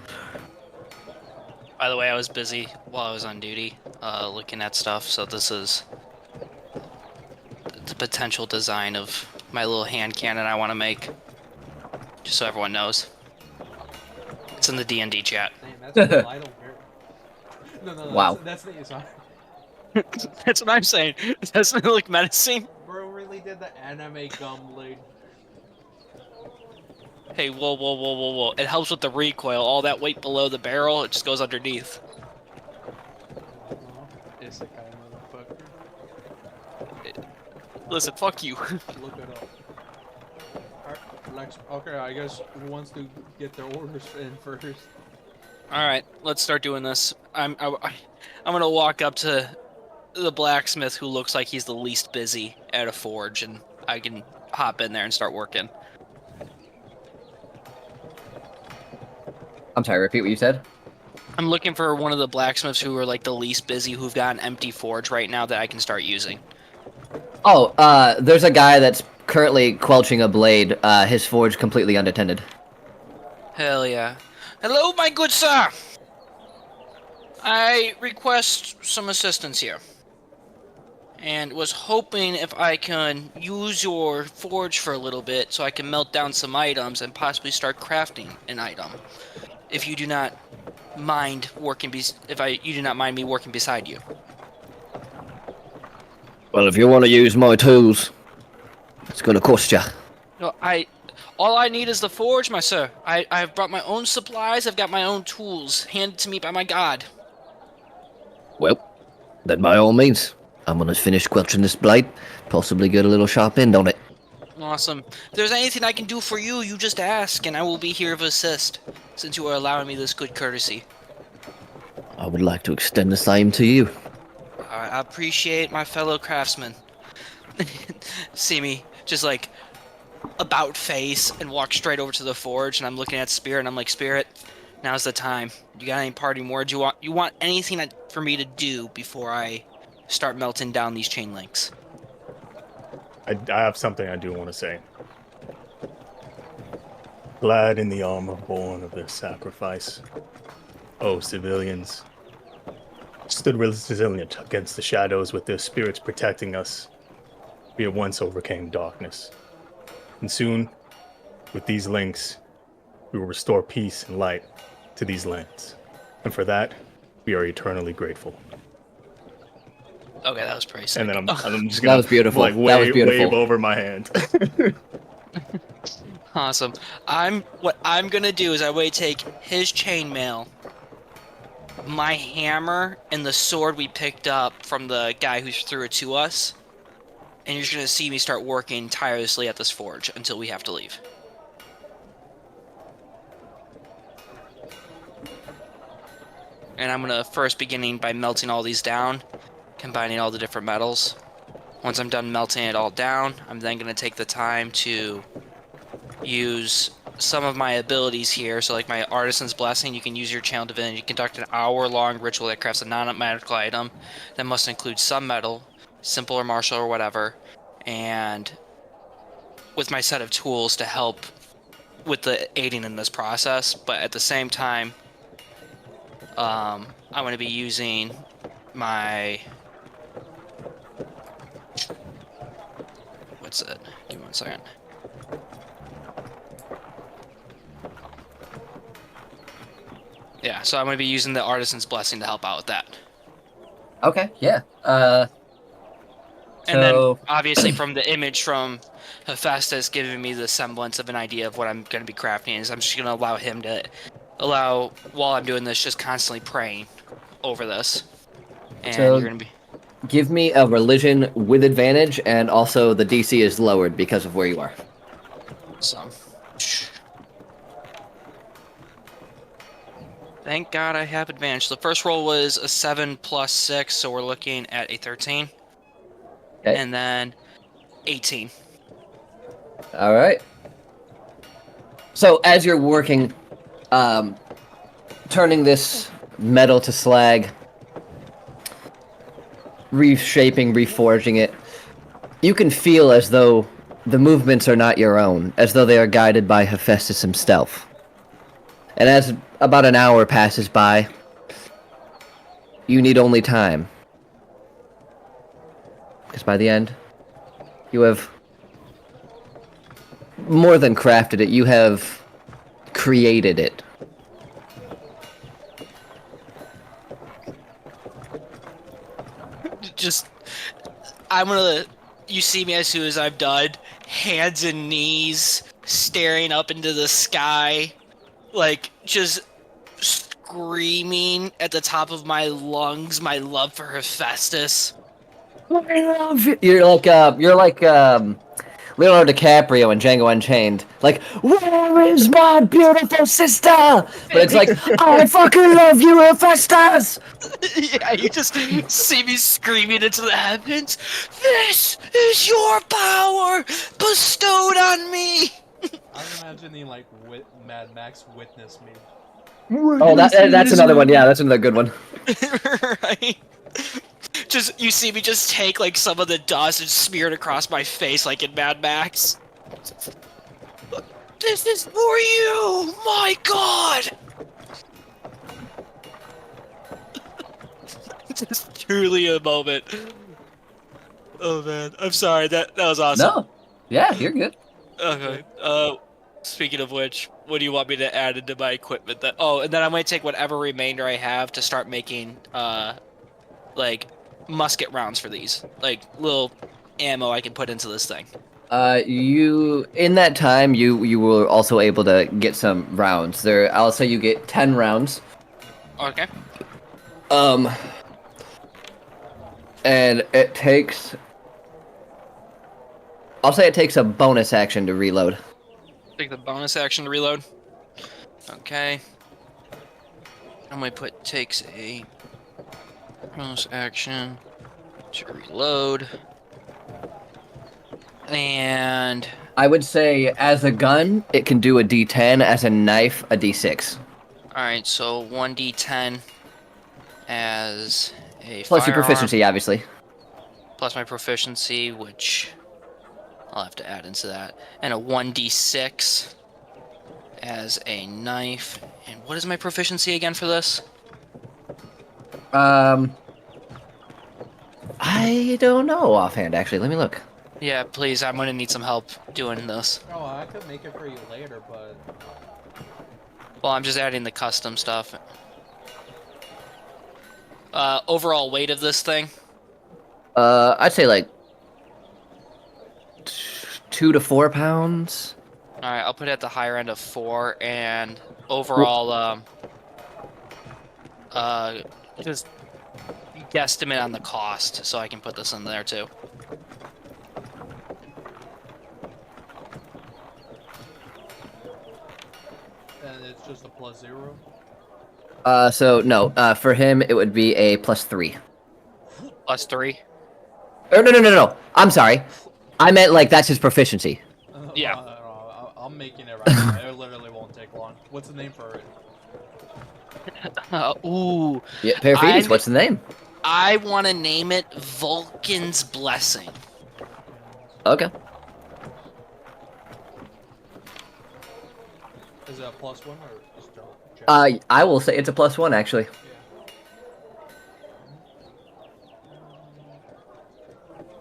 S3: By the way, I was busy while I was on duty, looking at stuff. So this is the potential design of my little hand cannon I want to make. Just so everyone knows. It's in the D&D chat.
S1: Damn, that's cool. I don't care. No.
S2: Wow.
S1: That's the sorry.
S3: That's what I'm saying. Doesn't it look menacing?
S1: Bro really did the anime gum lead.
S3: Hey, whoa. It helps with the recoil. All that weight below the barrel, it just goes underneath.
S1: Isekai motherfucker.
S3: Listen, fuck you.
S1: Look it up. Alright, okay, I guess who wants to get their orders in first?
S3: Alright, let's start doing this. I'm gonna walk up to the blacksmith who looks like he's the least busy at a forge, and I can hop in there and start working.
S2: I'm sorry, repeat what you said?
S3: I'm looking for one of the blacksmiths who are like the least busy, who've got an empty forge right now that I can start using.
S2: Oh, there's a guy that's currently quelching a blade, his forge completely unattended.
S3: Hell yeah. Hello, my good sir! I request some assistance here. And was hoping if I can use your forge for a little bit so I can melt down some items and possibly start crafting an item. If you do not mind working you do not mind me working beside you.
S2: Well, if you want to use my tools, it's gonna cost you.
S3: No, all I need is the forge, my sir. I've brought my own supplies, I've got my own tools, handed to me by my god.
S2: Well, then by all means, I'm gonna finish quelching this blade, possibly get a little sharp end on it.
S3: Awesome. If there's anything I can do for you, you just ask, and I will be here to assist, since you are allowing me this good courtesy.
S2: I would like to extend the same to you.
S3: I appreciate my fellow craftsmen. See me just like about face and walk straight over to the forge, and I'm looking at Spirit, and I'm like, Spirit, now's the time. You got any parting words? You want anything for me to do before I start melting down these chain links?
S5: I have something I do want to say. Glad in the armor born of their sacrifice. Oh, civilians. Stood resilient against the shadows with their spirits protecting us. We at once overcame darkness. And soon, with these links, we will restore peace and light to these lands. And for that, we are eternally grateful.
S3: Okay, that was pretty sick.
S5: And then I'm just gonna
S2: That was beautiful.
S5: like
S2: That was
S5: wave,
S2: beautiful.
S5: wave over my hand.
S3: Awesome. What I'm gonna do is I'm gonna take his chainmail, my hammer, and the sword we picked up from the guy who threw it to us, and you're just gonna see me start working tirelessly at this forge until we have to leave. And I'm gonna first beginning by melting all these down, combining all the different metals. Once I'm done melting it all down, I'm then gonna take the time to use some of my abilities here. So like my Artisan's Blessing, you can use your channel divinity to conduct an hour-long ritual that crafts a non-magical item that must include some metal, simple or martial or whatever, and with my set of tools to help with the aiding in this process. But at the same time, I'm going to be using my... What's it? Give me 1 second. Yeah, so I'm going to be using the Artisan's Blessing to help out with that.
S2: Okay, yeah.
S3: And then,
S2: So-
S3: obviously, from the image from Hephaestus giving me the semblance of an idea of what I'm going to be crafting, is I'm just going to allow him to while I'm doing this, just constantly praying over this. And
S2: So-
S3: you're going to be...
S2: Give me a religion with advantage, and also the DC is lowered because of where you are.
S3: So... Thank God I have advantage. The first roll was a 7 plus 6, so we're looking at a 13.
S2: Okay.
S3: And then 18.
S2: All right. So as you're working, turning this metal to slag, reshaping, reforging it, you can feel as though the movements are not your own, as though they are guided by Hephaestus himself. And as about an hour passes by, you need only time. Because by the end, you have more than crafted it, you have created it.
S3: Just... I'm gonna... You see me as soon as I'm done, hands and knees, staring up into the sky, like, just screaming at the top of my lungs my love for Hephaestus.
S2: I love it. You're like Leonardo DiCaprio in Django Unchained. Like, where is my beautiful sister? But it's like, I fucking love you, Hephaestus!
S3: Yeah, you just see me screaming into the heavens. This is your power bestowed on me.
S1: I'm imagining like Mad Max Witness Me.
S2: Oh, that's another one. Yeah, that's another good one.
S3: Right? Just you see me just take like some of the dust and smear it across my face like in Mad Max. This is for you, my god! Just truly a moment. Oh man, I'm sorry. That was awesome.
S2: No. Yeah, you're good.
S3: Okay. Speaking of which, what do you want me to add into my equipment? And then I'm gonna take whatever remainder I have to start making, like, musket rounds for these, like little ammo I can put into this thing.
S2: You in that time you were also able to get some rounds. I'll say you get 10 rounds.
S3: Okay.
S2: And it takes. I'll say it takes a bonus action to reload.
S3: Take the bonus action to reload. Okay. I'm gonna put takes a bonus action to reload. And
S2: I would say as a gun, it can do a D10. As a knife, a D6.
S3: alright, so 1d10 as a
S2: Plus your
S3: firearm,
S2: proficiency, obviously.
S3: plus my proficiency, which I'll have to add into that, and a 1d6 as a knife. And what is my proficiency again for this?
S2: I don't know offhand. Actually, let me look.
S3: Yeah, please, I'm gonna need some help doing this.
S1: Oh, I could make it for you later, but
S3: Well, I'm just adding the custom stuff. Overall weight of this thing?
S2: I'd say like 2 to 4 pounds.
S3: Alright, I'll put it at the higher end of 4, and overall, just guesstimate on the cost, so I can put this in there too.
S1: and it's just a +0.
S2: So no. For him, it would be a +3.
S3: Plus 3?
S2: Or no. I'm sorry. I meant like that's his proficiency.
S3: Yeah.
S1: I'm making it right now. It literally won't take long. What's the name for it?
S3: Ooh.
S2: Yeah, Periphetes,
S3: I'm-
S2: what's the name?
S3: I want to name it Vulcan's Blessing.
S2: Okay.
S1: Is it a +1 or just general?
S2: I will say it's a +1 actually.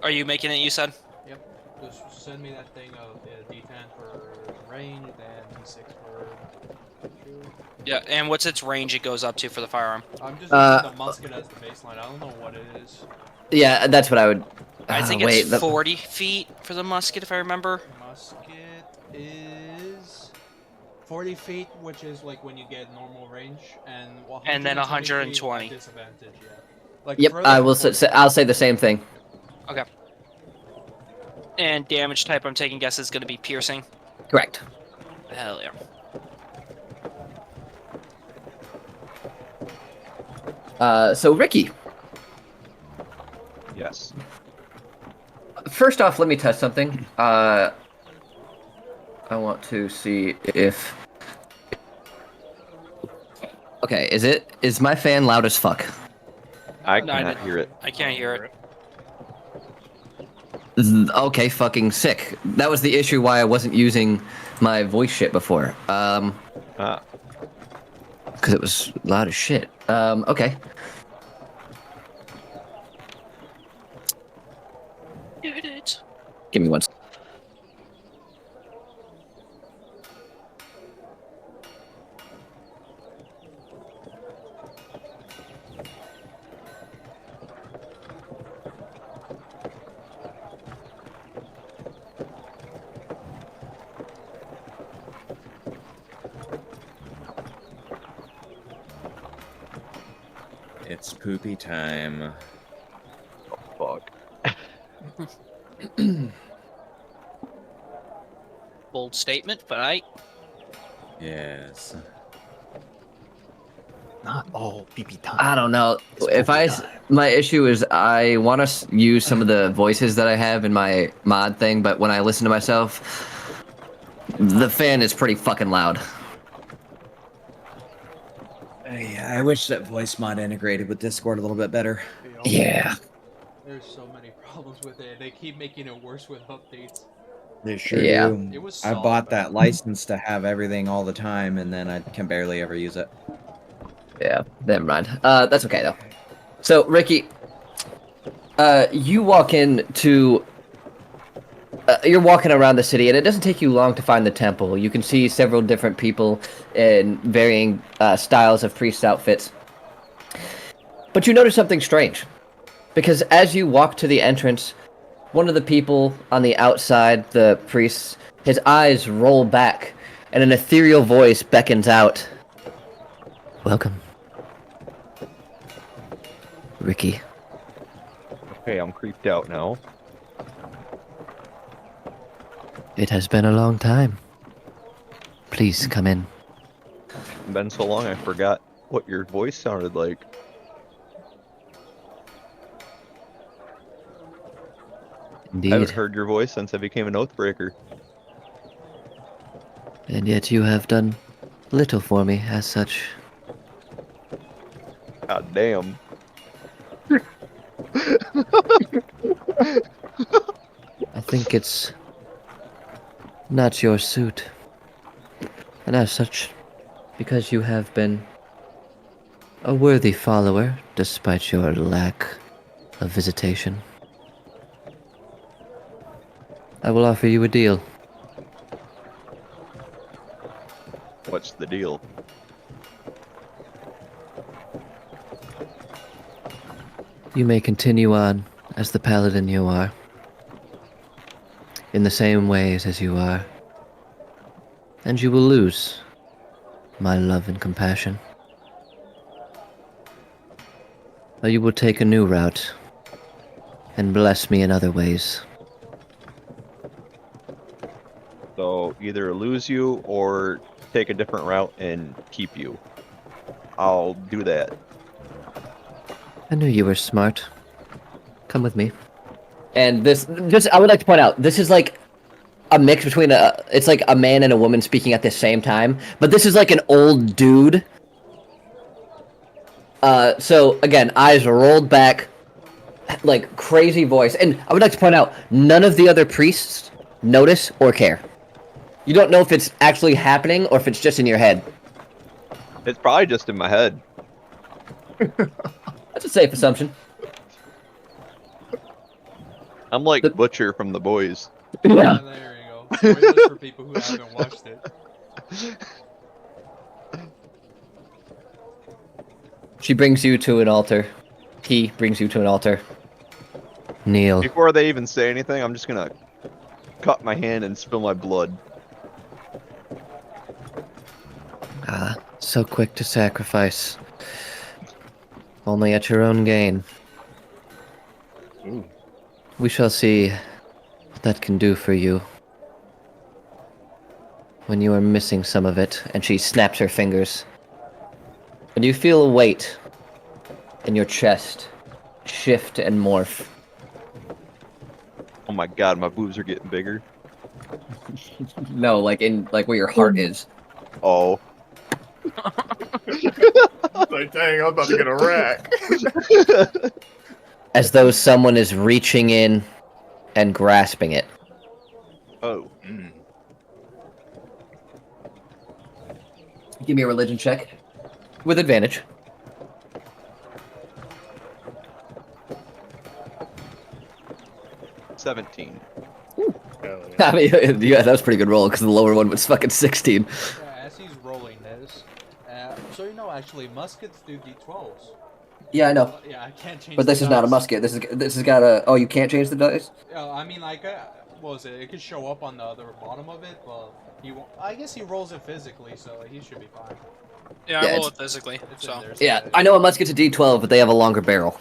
S3: Are you making it, you said?
S1: Yep. Just send me that thing of D10 for range, then D6 for shield.
S3: Yeah, and what's its range it goes up to for the firearm?
S1: I'm just using the musket as the baseline. I don't know what it is.
S2: Yeah, that's what I would
S3: I think
S2: wait,
S3: it's 40 feet for the musket, if I remember.
S1: Musket is 40 feet, which is like when you get normal range, and
S3: And then
S1: 120 feet
S3: 120.
S1: at disadvantage. Yeah. Like
S2: Yep,
S1: further
S2: I
S1: from
S2: will
S1: 40.
S2: say, I'll say the same thing.
S3: Okay. And damage type, I'm taking guess is going to be piercing.
S2: Correct.
S3: Hell yeah.
S2: So Ricky,
S6: Yes.
S2: first off, let me test something. I want to see if. Okay, is my fan loud as fuck?
S6: I
S3: No, I
S6: cannot
S3: didn't-
S6: hear it.
S3: I can't hear it.
S2: Okay, fucking sick. That was the issue why I wasn't using my voice shit before.
S6: Ah,
S2: Because it was loud as shit. Okay. Give me one.
S7: It's poopy time.
S6: fuck.
S3: Bold statement, but I.
S7: Yes.
S5: Not all BB time.
S2: I don't know.
S5: It's
S2: If
S5: poopy
S2: I,
S5: time.
S2: my issue is I want to use some of the voices that I have in my mod thing, but when I listen to myself, the fan is pretty fucking loud.
S7: Yeah, I wish that voice mod integrated with Discord a little bit better.
S2: Yeah.
S1: There's so many problems with it. They keep making it worse with updates.
S7: They sure
S2: Yeah.
S7: do.
S1: It was
S7: I
S1: solid
S7: bought
S1: back
S7: that license to have everything all the time, and then I can barely ever use it.
S2: Yeah. Never mind. That's okay though. So Ricky, you walk into. You're walking around the city, and it doesn't take you long to find the temple. You can see several different people in varying styles of priest outfits. But you notice something strange. Because as you walk to the entrance, one of the people on the outside, the priest, his eyes roll back, and an ethereal voice beckons out. Welcome, Ricky.
S6: Okay, I'm creeped out now.
S2: It has been a long time. Please come in.
S6: It's been so long I forgot what your voice sounded like. I
S2: Indeed.
S6: haven't heard your voice since I became an Oathbreaker.
S2: And yet you have done little for me as such.
S6: God damn.
S2: I think it's not your suit. And as such, because you have been a worthy follower despite your lack of visitation, I will offer you a deal.
S6: What's the deal?
S2: You may continue on as the paladin you are, in the same ways as you are, and you will lose my love and compassion. Or you will take a new route and bless me in other ways.
S6: So either lose you or take a different route and keep you. I'll do that.
S2: I knew you were smart. Come with me. And this, just, I would like to point out, this is like a mix between it's like a man and a woman speaking at the same time, but this is like an old dude. So again, eyes rolled back, like crazy voice. And I would like to point out, none of the other priests notice or care. You don't know if it's actually happening or if it's just in your head.
S6: It's probably just in my head.
S2: That's a safe assumption.
S6: I'm like
S2: The-
S6: Butcher from The Boys.
S2: Yeah.
S1: There you go. Spoilers for people who haven't watched it.
S2: She brings you to an altar. He brings you to an altar. Kneel.
S6: Before they even say anything, I'm just gonna cut my hand and spill my blood.
S2: Ah, so quick to sacrifice. Only at your own gain.
S5: Ooh.
S2: We shall see what that can do for you. When you are missing some of it, and she snaps her fingers. And you feel a weight in your chest shift and morph.
S6: Oh my god, my boobs are getting bigger.
S2: No, like where your heart is.
S6: Oh.
S5: Like, dang, I'm about to get a rack.
S2: As though someone is reaching in and grasping it.
S6: Oh.
S5: Mm.
S2: Give me a religion check. With advantage.
S6: 17.
S5: Hell yeah.
S2: I mean, yeah, that was a pretty good roll, because the lower one was fucking 16.
S1: Yeah, as he's rolling this, so you know, actually, muskets do D12s.
S2: Yeah, I know.
S1: Yeah, I can't change.
S2: But this
S1: the
S2: is not a
S1: dice.
S2: musket. This has got a... Oh, you can't change the dice?
S1: Yeah, I mean, like, what was it? It could show up on the other bottom of it, but he won't. I guess he rolls it physically, so he should be fine.
S3: Yeah,
S2: Yeah,
S3: I roll
S2: it's-
S3: it physically.
S1: It's in
S3: So
S1: there,
S2: Yeah, I know a musket's a D12, but they have a longer barrel.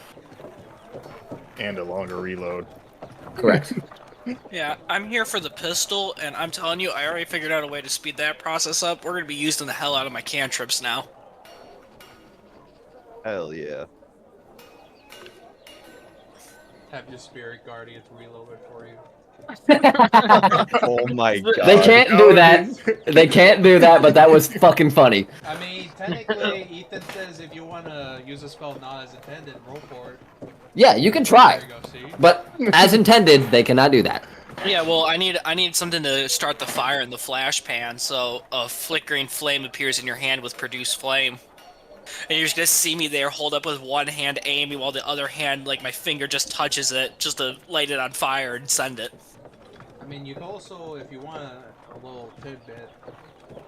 S5: And a longer reload.
S2: Correct.
S3: yeah, I'm here for the pistol, and I'm telling you, I already figured out a way to speed that process up. We're gonna be using the hell out of my cantrips now.
S6: Hell yeah.
S1: Have your spirit guardians reload it for you.
S6: Oh my god.
S2: They can't do that. They can't do that, but that was fucking funny.
S1: I mean, technically, Ethan says if you want to use a spell not as intended, roll for it.
S2: Yeah, you can try.
S1: There you go, see?
S2: But as intended, they cannot do that.
S3: Yeah, well, I need something to start the fire in the flash pan, so a flickering flame appears in your hand with produce flame. And you're just gonna see me there, hold up with one hand aiming, while the other hand, like, my finger just touches it, just to light it on fire and send it.
S1: I mean, you could also, if you want a little tidbit,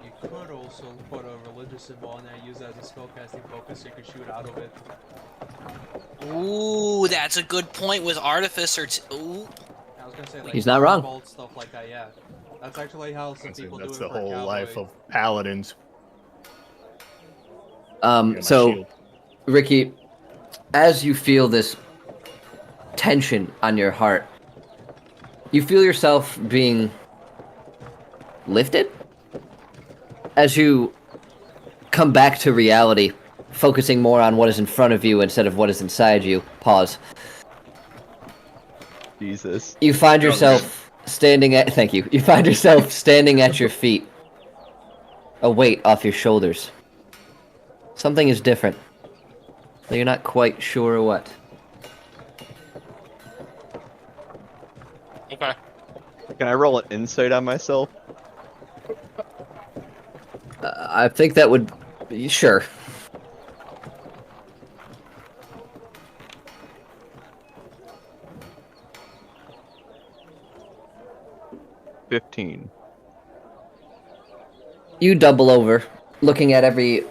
S1: you could also put a religious symbol on there, use that as a spellcasting focus, so you could shoot out of it.
S3: Ooh, that's a good point with Artificer. Ooh.
S1: I was gonna say, like,
S2: He's not wrong.
S1: bolt stuff like that. Yeah, that's actually how some people
S5: That's
S1: do it
S5: the
S1: for
S5: whole
S1: cowboy.
S5: life of paladins. Get my
S2: So,
S5: shield.
S2: Ricky, as you feel this tension on your heart, you feel yourself being lifted? As you come back to reality, focusing more on what is in front of you instead of what is inside you. Pause.
S6: Jesus.
S2: You find yourself standing at... Thank you. You find yourself standing at your feet. A weight off your shoulders. Something is different. But you're not quite sure what.
S3: Okay.
S6: Can I roll an insight on myself?
S2: I think that would... Sure.
S6: $15.
S2: You double over, looking at every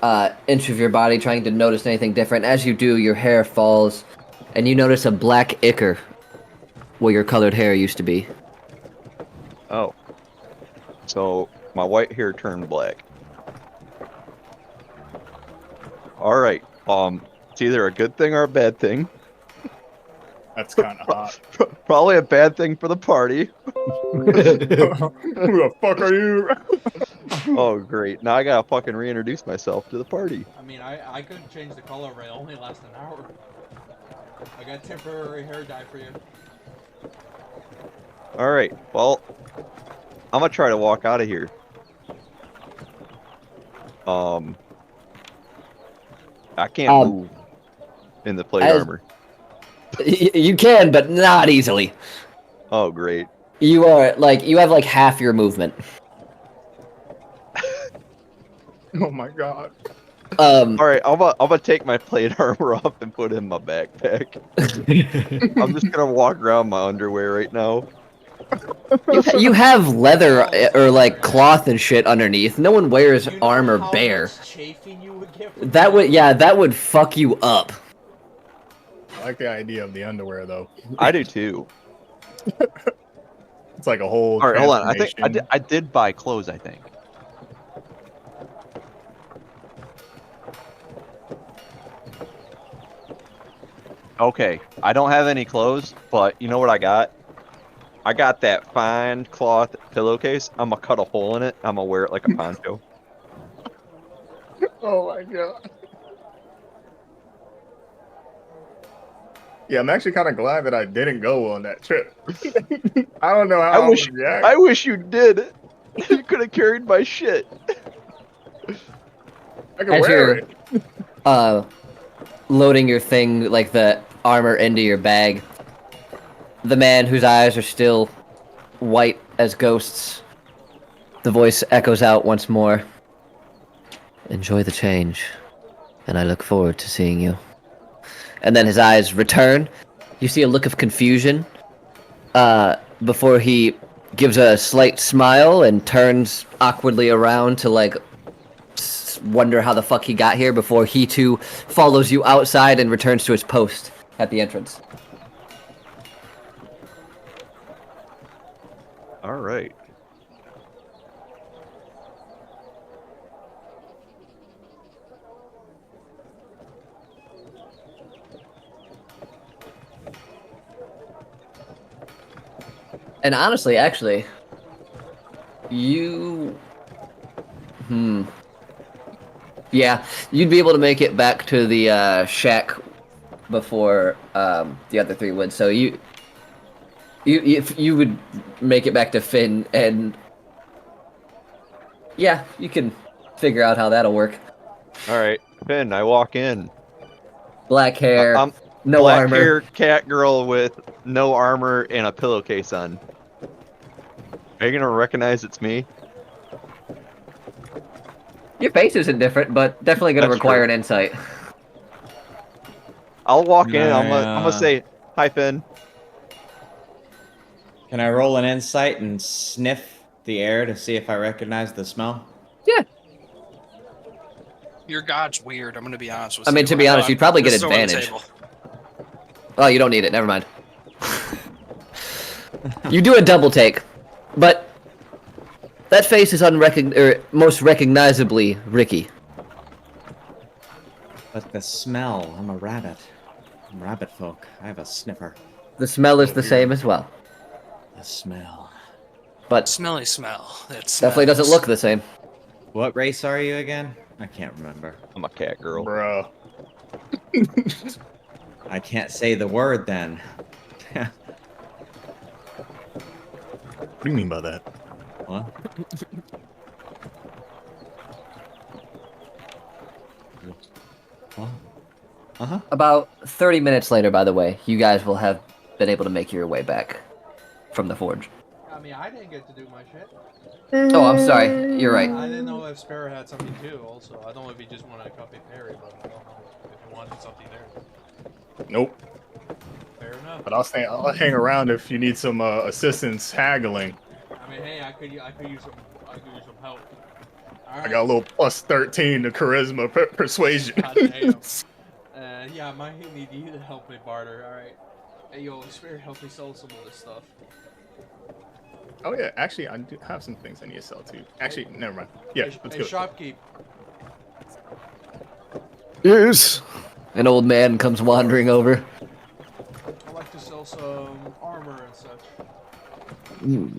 S2: inch of your body, trying to notice anything different. As you do, your hair falls, and you notice a black ichor where your colored hair used to be.
S6: Oh. So, my white hair turned black. Alright. It's either a good thing or a bad thing.
S5: That's kind of hot.
S6: Probably a bad thing for the party.
S5: Who the fuck are you?
S6: Oh, great. Now I gotta fucking reintroduce myself to the party.
S1: I mean, I could change the color, but it only lasts an hour. I got temporary hair dye for you.
S6: Alright, well, I'm gonna try to walk out of here. I can't move in the plate
S2: as-
S6: armor.
S2: You can, but not easily.
S6: Oh, great.
S2: You are, like, you have, like, half your movement.
S5: Oh my god.
S6: Alright, I'm gonna take my plate armor off and put it in my backpack. I'm just gonna walk around my underwear right now.
S2: You have leather or, like, cloth and shit underneath. No one wears
S1: Do you know
S2: armor
S1: how
S2: bare.
S1: much chafing you would get from
S2: That would, yeah, that would fuck you up.
S5: like the idea of the underwear though.
S6: I do too.
S5: It's like a whole.
S6: All right, hold on. I think
S5: transformation.
S6: I did buy clothes. I think. Okay, I don't have any clothes, but you know what I got? I got that fine cloth pillowcase. I'm gonna cut a hole in it. I'm gonna wear it like a poncho.
S5: Oh my god. Yeah, I'm actually kind of glad that I didn't go on that trip. I don't know how I
S6: wish
S5: would react.
S6: I wish you did. You could have carried my shit.
S5: I could
S2: As
S5: wear
S2: you're
S5: it.
S2: loading your thing, like the armor, into your bag, the man whose eyes are still white as ghosts, the voice echoes out once more. Enjoy the change, and I look forward to seeing you. And then his eyes return. You see a look of confusion before he gives a slight smile and turns awkwardly around to like wonder how the fuck he got here before he too follows you outside and returns to his post at the entrance.
S6: All right.
S2: And honestly, actually, you... Yeah, you'd be able to make it back to the shack before the other three would. So you would make it back to Finn, and yeah, you can figure out how that'll work.
S6: All right, Finn. I walk in.
S2: Black hair,
S6: I'm
S2: no
S6: black
S2: armor.
S6: hair cat girl with no armor and a pillowcase on. Are you gonna recognize it's me?
S2: Your face isn't different, but definitely going to
S6: That's
S2: require
S6: true.
S2: an insight.
S6: I'll walk in. I'm
S7: Nah.
S6: gonna say hi, Finn.
S7: Can I roll an insight and sniff the air to see if I recognize the smell?
S2: Yeah.
S3: Your god's weird. I'm gonna be honest with
S2: I
S3: you.
S2: mean, to be honest, you'd probably get
S3: This is over the
S2: advantage.
S3: table.
S2: Oh, you don't need it. Never mind. You do a double take, but that face is most recognizably Ricky.
S7: But the smell, I'm a rabbit. I'm rabbit folk. I have a sniffer.
S2: The smell is the same as well,
S7: The smell.
S2: but
S3: Smelly smell. That
S2: definitely doesn't
S3: smells.
S2: look the same.
S7: What race are you again? I can't remember.
S6: I'm a cat girl.
S5: Bruh.
S7: I can't say the word then.
S5: What do you mean by that?
S7: What? What? Uh-huh.
S2: About 30 minutes later, by the way, you guys will have been able to make your way back from the forge.
S1: I mean, I didn't get to do my shit.
S2: Oh, I'm sorry. You're right.
S1: I didn't know if Sparrow had something too. Also, I don't know if he just wanted to copy Perry, but I don't know if he wanted something there.
S5: Nope.
S1: Fair enough.
S5: But I'll hang around if you need some assistance haggling.
S1: I mean, hey, I could use some help. All
S5: I got a little plus 13 to charisma persuasion.
S1: God damn. Yeah, I might need you to help me barter. All right. Hey, yo, Spirit, help me sell some of this stuff.
S5: Oh yeah, actually I do have some things I need to sell too. Actually, never mind. Yeah,
S1: Hey,
S5: let's
S1: hey,
S5: go.
S1: shopkeep.
S2: Yes. An old man comes wandering over.
S1: I'd like to sell some armor and such.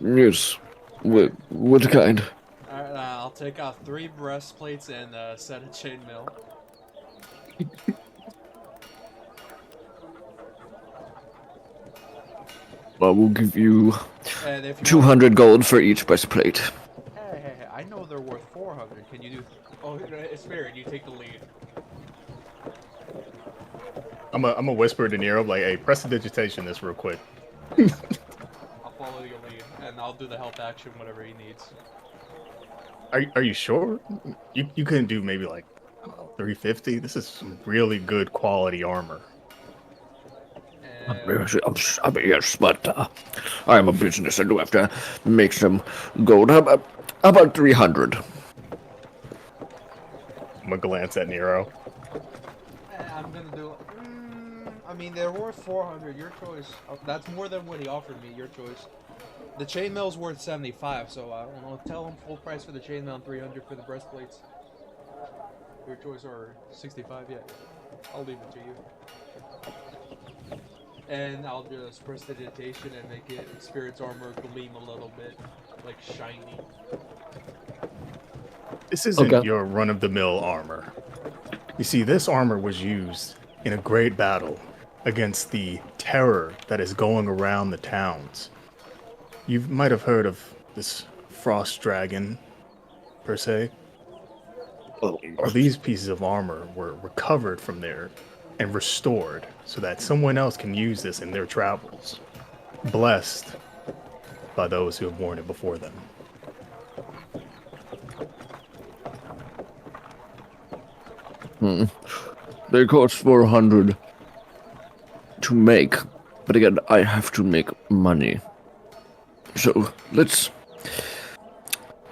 S2: Yes. What kind?
S1: All right, I'll take out 3 breastplates and a set of chainmail.
S2: I will give you
S1: And if you
S2: 200 gold for each breastplate.
S1: Hey, I know they're worth 400. Can you do? Oh, Spirit, you take the lead.
S5: I'm a whisper to Nero like, hey, prestidigitation this real quick.
S1: I'll follow your lead, and I'll do the help action, whatever he needs.
S5: Are you sure? You couldn't do maybe like, I don't know, 350? This is some really good quality armor.
S1: And
S8: Yes, but I am a business. I do have to make some gold. How about 300?
S5: I'm gonna glance at Nero.
S1: I'm gonna do. I mean, they're worth 400. Your choice. That's more than what he offered me. Your choice. The chainmail's worth 75, so I don't know. Tell him full price for the chainmail and 300 for the breastplates. Your choice, or 65. Yeah, I'll leave it to you. And I'll just prestidigitation and make it Spirit's armor gleam a little bit, like shiny.
S5: This isn't
S8: Okay.
S5: your run-of-the-mill armor. You see, this armor was used in a great battle against the terror that is going around the towns. You might have heard of this frost dragon, per se. Well, these pieces of armor were recovered from there and restored so that someone else can use this in their travels. Blessed by those who have worn it before them.
S8: They cost 400 to make, but again, I have to make money. So let's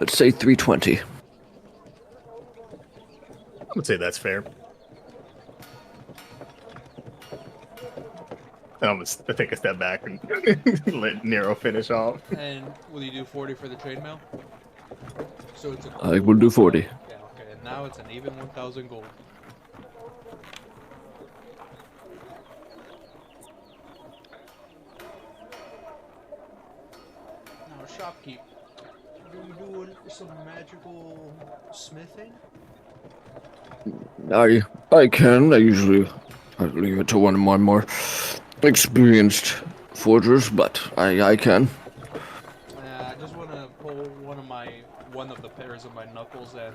S8: say 320.
S5: I would say that's fair. I'm gonna take a step back and let Nero finish off.
S1: And will you do 40 for the chainmail? So it's a
S8: I will do 40.
S1: Yeah, okay. And now it's an even 1,000 gold. Now, shopkeep. Do you do some magical smithing?
S8: I can. I usually leave it to one of my more experienced forgers, but I can.
S1: I just want to pull one of the pairs of my knuckles and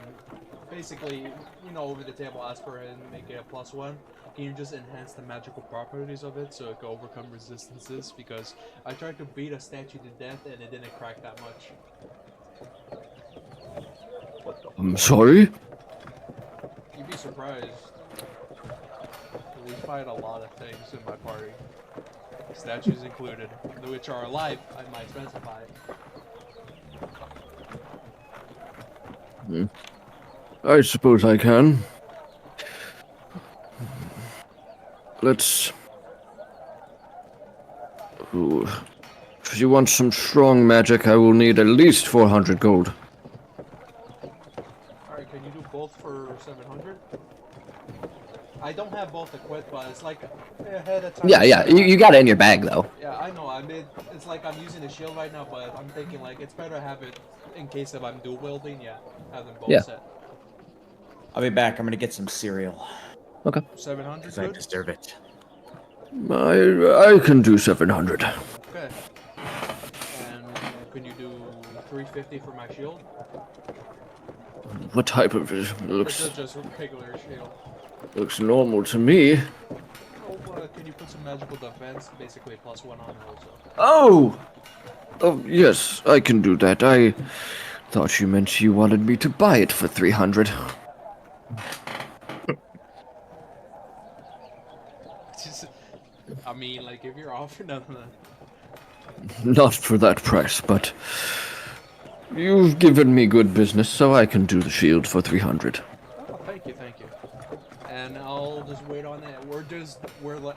S1: basically, over the table ask for it and make it a +1. Can you just enhance the magical properties of it so it can overcome resistances? Because I tried to beat a statue to death and it didn't crack that much.
S8: I'm sorry?
S1: You'd be surprised. We fight a lot of things in my party. Statues included, which are alive at my specify.
S8: I suppose I can. Let's... Ooh. If you want some strong magic, I will need at least 400 gold.
S1: Alright, can you do both for 700? I don't have both equipped, but it's like ahead of time.
S2: Yeah, you got it in your bag though.
S1: Yeah, I know. It's like I'm using a shield right now, but I'm thinking like it's better to have it in case if I'm dual wielding. Yeah, have them both set.
S7: I'll be back. I'm gonna get some cereal.
S1: 700
S7: Because I
S1: good?
S7: deserve it.
S8: I can do 700.
S1: Okay. And can you do 350 for my shield?
S8: What type of it?
S1: Or
S8: Looks
S1: just a regular shield?
S8: looks normal to me.
S1: Oh, can you put some magical defense? Basically +1 on it also.
S8: Oh, yes, I can do that. I thought you meant you wanted me to buy it for 300.
S1: I mean, like, if you're offering nothing.
S8: Not for that price, but you've given me good business, so I can do the shield for 300.
S1: Oh, thank you. And I'll just wait on it.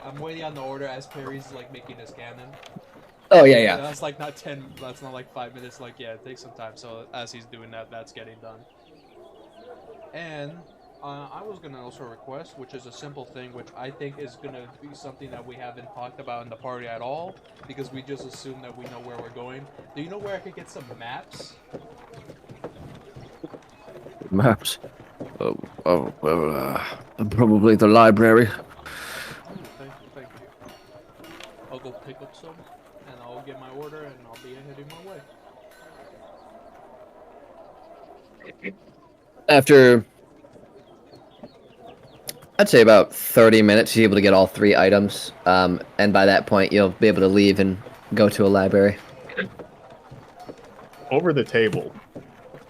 S1: I'm waiting on the order as Perry's like making his cannon.
S2: Oh yeah.
S1: That's like not 10. That's not like 5 minutes. Like it takes some time. So as he's doing that, that's getting done. And I was gonna also request, which is a simple thing, which I think is gonna be something that we haven't talked about in the party at all, because we just assume that we know where we're going. Do you know where I could get some maps?
S8: Maps? Probably the library.
S1: Thank you. I'll go pick up some, and I'll get my order, and I'll be heading my way.
S2: After, I'd say about 30 minutes, you're able to get all 3 items, and by that point, you'll be able to leave and go to a library.
S5: Over the table.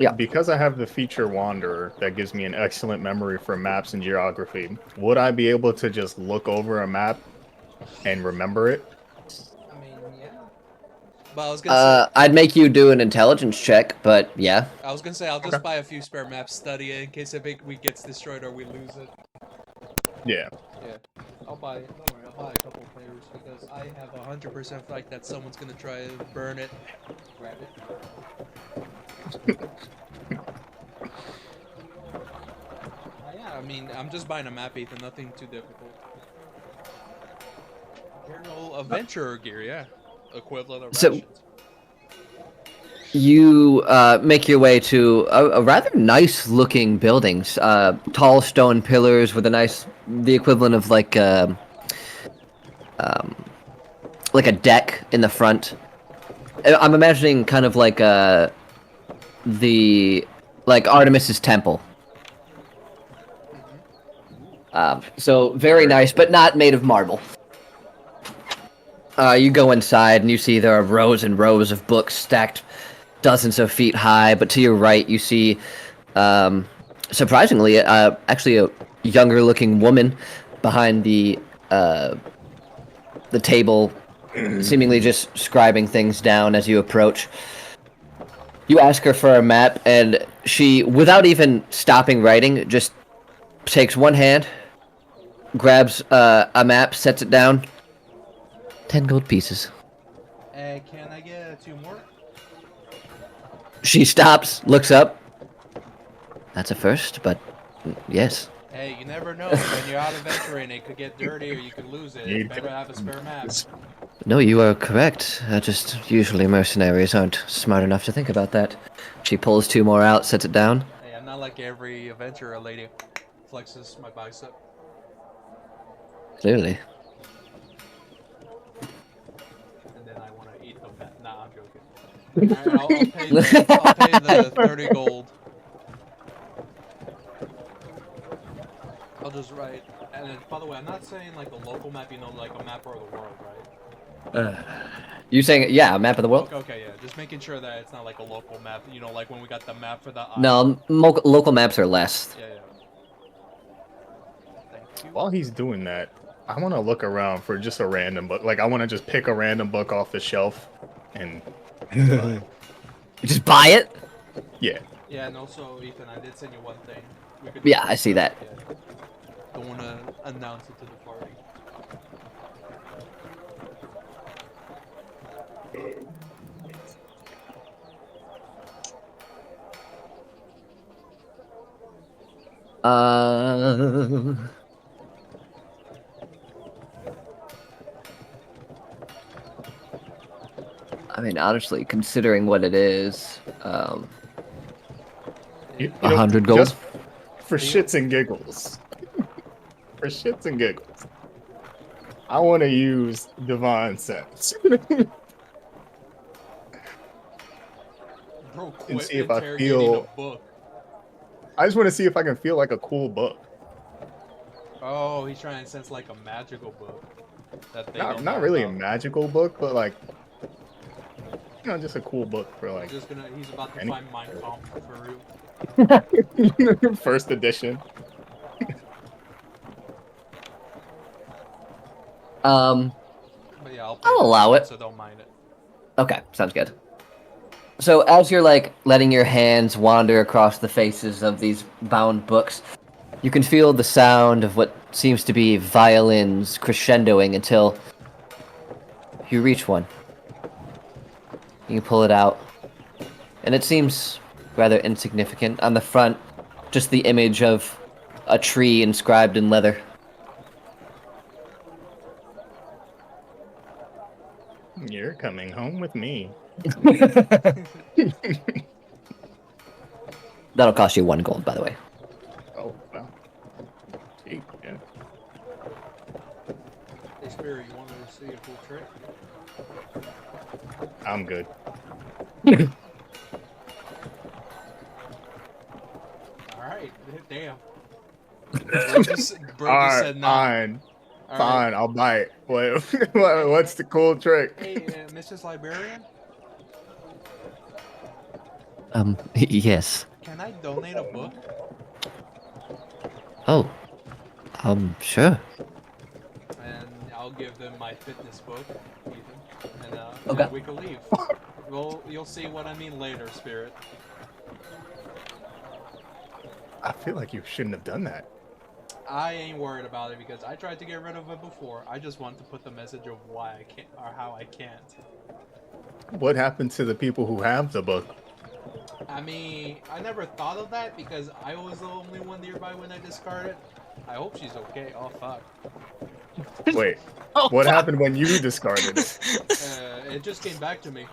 S2: Yeah.
S5: Because I have the feature Wanderer that gives me an excellent memory for maps and geography, would I be able to just look over a map and remember it?
S1: I mean, yeah. But I was gonna say,
S2: I'd make you do an intelligence check, but yeah.
S1: I'll just buy a few spare maps, study it in case if we gets destroyed or we lose it.
S5: Yeah.
S1: Yeah, I'll buy it. Don't worry, I'll buy a couple players because I have 100% like that someone's gonna try to burn it, grab it. Yeah, I mean, I'm just buying a map, Ethan. Nothing too difficult. General adventurer gear, yeah, equivalent of
S2: So-
S1: rations.
S2: You make your way to a rather nice looking buildings. Tall stone pillars with the equivalent of like a deck in the front. I'm imagining kind of like like Artemis's temple. So very nice, but not made of marble. You go inside and you see there are rows and rows of books stacked dozens of feet high, but to your right you see, surprisingly, actually a younger looking woman behind the table, seemingly just scribing things down as you approach. You ask her for a map, and she, without even stopping writing, just takes one hand, grabs a map, sets it down. 10 gold pieces.
S1: Can I get 2 more?
S2: She stops, looks up. That's a first, but yes.
S1: Hey, you never know. When you're out adventuring, it could get dirty or you could lose it.
S5: You
S1: It's better to have a spare map.
S2: No, you are correct. Just usually mercenaries aren't smart enough to think about that. She pulls 2 more out, sets it down.
S1: Hey, I'm not like every adventurer lady flexes my bicep.
S2: Clearly.
S1: And then I want to eat the map. Nah, I'm joking. Alright, I'll pay the 30 gold. I'll just write. And then, by the way, I'm not saying like a local map, you know, like a map of the world, right?
S2: You saying, yeah, a map of the world?
S1: Okay, yeah. Just making sure that it's not like a local map, you know, like when we got the map for the island.
S2: No, local maps are less.
S1: Yeah, yeah. Thank you.
S5: While he's doing that, I want to look around for just a random book. Like, I want to just pick a random book off the shelf and.
S2: You just buy it?
S5: Yeah.
S1: Yeah, and also, Ethan, I did send you one thing. We could
S2: Yeah, I see that.
S1: Yeah. Don't want to announce it to the party.
S2: I mean, honestly, considering what it is,
S5: You know,
S2: 100 gold?
S5: just for shits and giggles. For shits and giggles. I want to use divine sense.
S1: Bro,
S5: And
S1: quit
S5: see if I
S1: interrogating
S5: feel-
S1: a book.
S5: I just want to see if I can feel like a cool book.
S1: Oh, he's trying to sense like a magical book. That they
S5: Not,
S1: don't
S5: not
S1: know
S5: really a
S1: about.
S5: magical book, but like, you know, just a cool book for like
S1: He's about to
S5: Any-
S1: find Mein Kampf for real.
S5: first edition.
S1: But yeah,
S2: I'll
S1: the
S2: allow
S1: gold,
S2: it.
S1: So don't mind it.
S2: Okay, sounds good. So as you're like letting your hands wander across the faces of these bound books, you can feel the sound of what seems to be violins crescendoing until you reach one. You pull it out, and it seems rather insignificant. On the front, just the image of a tree inscribed in leather.
S5: You're coming home with me.
S2: That'll cost you 1 gold, by the way.
S5: Oh, well. Gee, yeah.
S1: Hey, Spirit, you want to see a cool trick?
S5: I'm good.
S1: Alright, damn. Bro just
S5: Alright,
S1: said no.
S5: fine.
S1: All
S5: Fine,
S1: right.
S5: I'll bite. What's the cool trick?
S1: Hey, Mrs. Librarian,
S2: Yes.
S1: can I donate a book?
S2: Oh. Sure.
S1: And I'll give them my fitness book, Ethan. And
S2: Okay.
S1: we can leave. You'll see what I mean later, Spirit.
S5: I feel like you shouldn't have done that.
S1: I ain't worried about it because I tried to get rid of it before. I just want to put the message of why I can't or how I can't.
S5: What happened to the people who have the book?
S1: I mean, I never thought of that because I was the only one nearby when I discarded. I hope she's okay. Oh fuck.
S5: Wait,
S3: Oh,
S5: what
S3: fuck.
S5: happened when you discarded it?
S1: It just came back to me.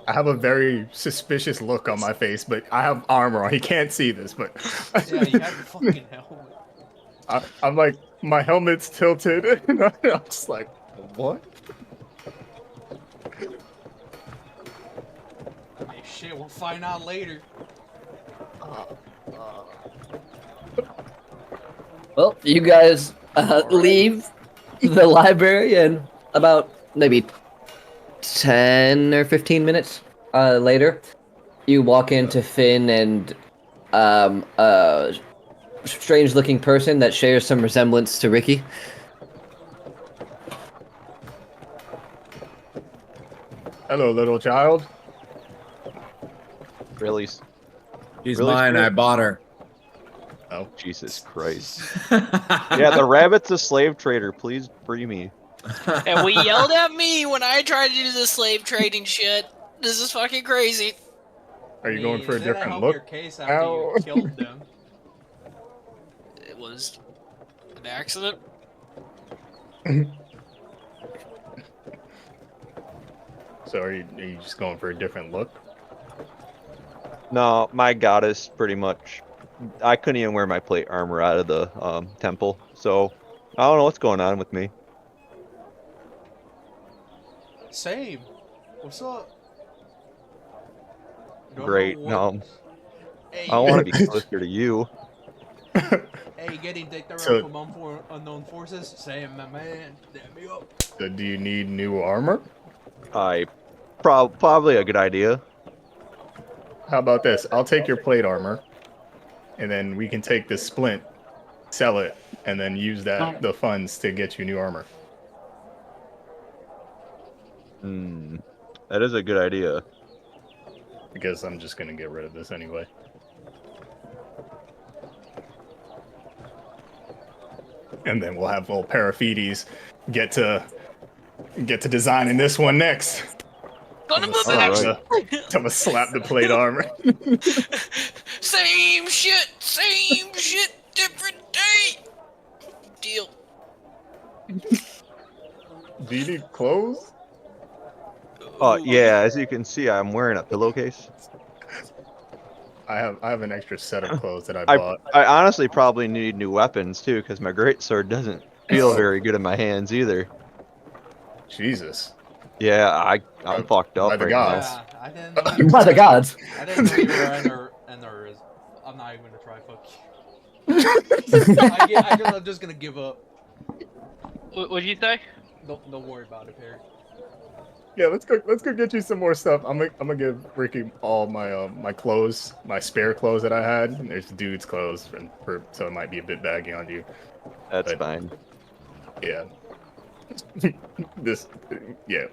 S5: I have a very suspicious look on my face, but I have armor on. He can't see this, but
S1: Yeah, you have the fucking helmet.
S5: I'm like, my helmet's tilted, and I'm just like, what?
S1: I mean, shit, we'll find out later.
S2: Well, you guys leave the library, and about maybe 10 or 15 minutes later, you walk into Finn and a strange-looking person that shares some resemblance to Ricky.
S5: Hello, little child.
S6: Really?
S4: She's
S6: Really,
S4: mine.
S6: Spirit?
S4: I bought her.
S6: Oh, Jesus Christ. Yeah, the rabbit's a slave trader. Please free me.
S3: And we yelled at me when I tried to do the slave trading shit. This is fucking crazy.
S5: Are you going for a
S1: it didn't
S5: different
S1: help
S5: look?
S1: your case after
S5: Ow.
S1: you killed them.
S3: It was an accident.
S5: So are you just going for a different look?
S6: No, my goddess pretty much. I couldn't even wear my plate armor out of the temple, so I don't know what's going on with me.
S1: Same. What's up? Don't
S6: Great.
S1: know what-
S6: No,
S1: Hey,
S6: I want to be closer to you.
S1: hey, getting dicked around
S5: So-
S1: from unknown forces. Same, my man. Damn me up.
S5: So do you need new armor?
S6: Probably a good idea.
S5: How about this? I'll take your plate armor, and then we can take this splint, sell it, and then use the funds to get you new armor.
S6: That is a good idea.
S5: Because I'm just gonna get rid of this anyway. And then we'll have old Paraphetes get to designing this one next.
S3: Son
S5: I'm
S3: of a
S5: gonna
S6: Alright.
S3: bitch!
S5: I'm gonna slap the plate armor.
S3: Same shit, different day. Deal.
S5: Do you need clothes?
S6: Yeah, as you can see, I'm wearing a pillowcase.
S5: I have an extra set of clothes that I
S6: I
S5: bought.
S6: honestly probably need new weapons too, because my greatsword doesn't feel very good in my hands either.
S5: Jesus.
S6: Yeah, I'm fucked
S5: by
S6: up
S5: the
S6: right
S5: gods.
S6: now.
S1: Yeah, I didn't know you
S2: By the gods.
S1: I didn't know you were under. I'm not even gonna try. Fuck you. I'm just gonna give up.
S3: What'd you say?
S1: Don't worry about it, Perry.
S5: Yeah, let's go get you some more stuff. I'm gonna give Ricky all my my clothes, my spare clothes that I had. And there's dude's clothes, so it might be a bit baggy on you.
S6: That's
S5: But-
S6: fine.
S5: Yeah. Yeah.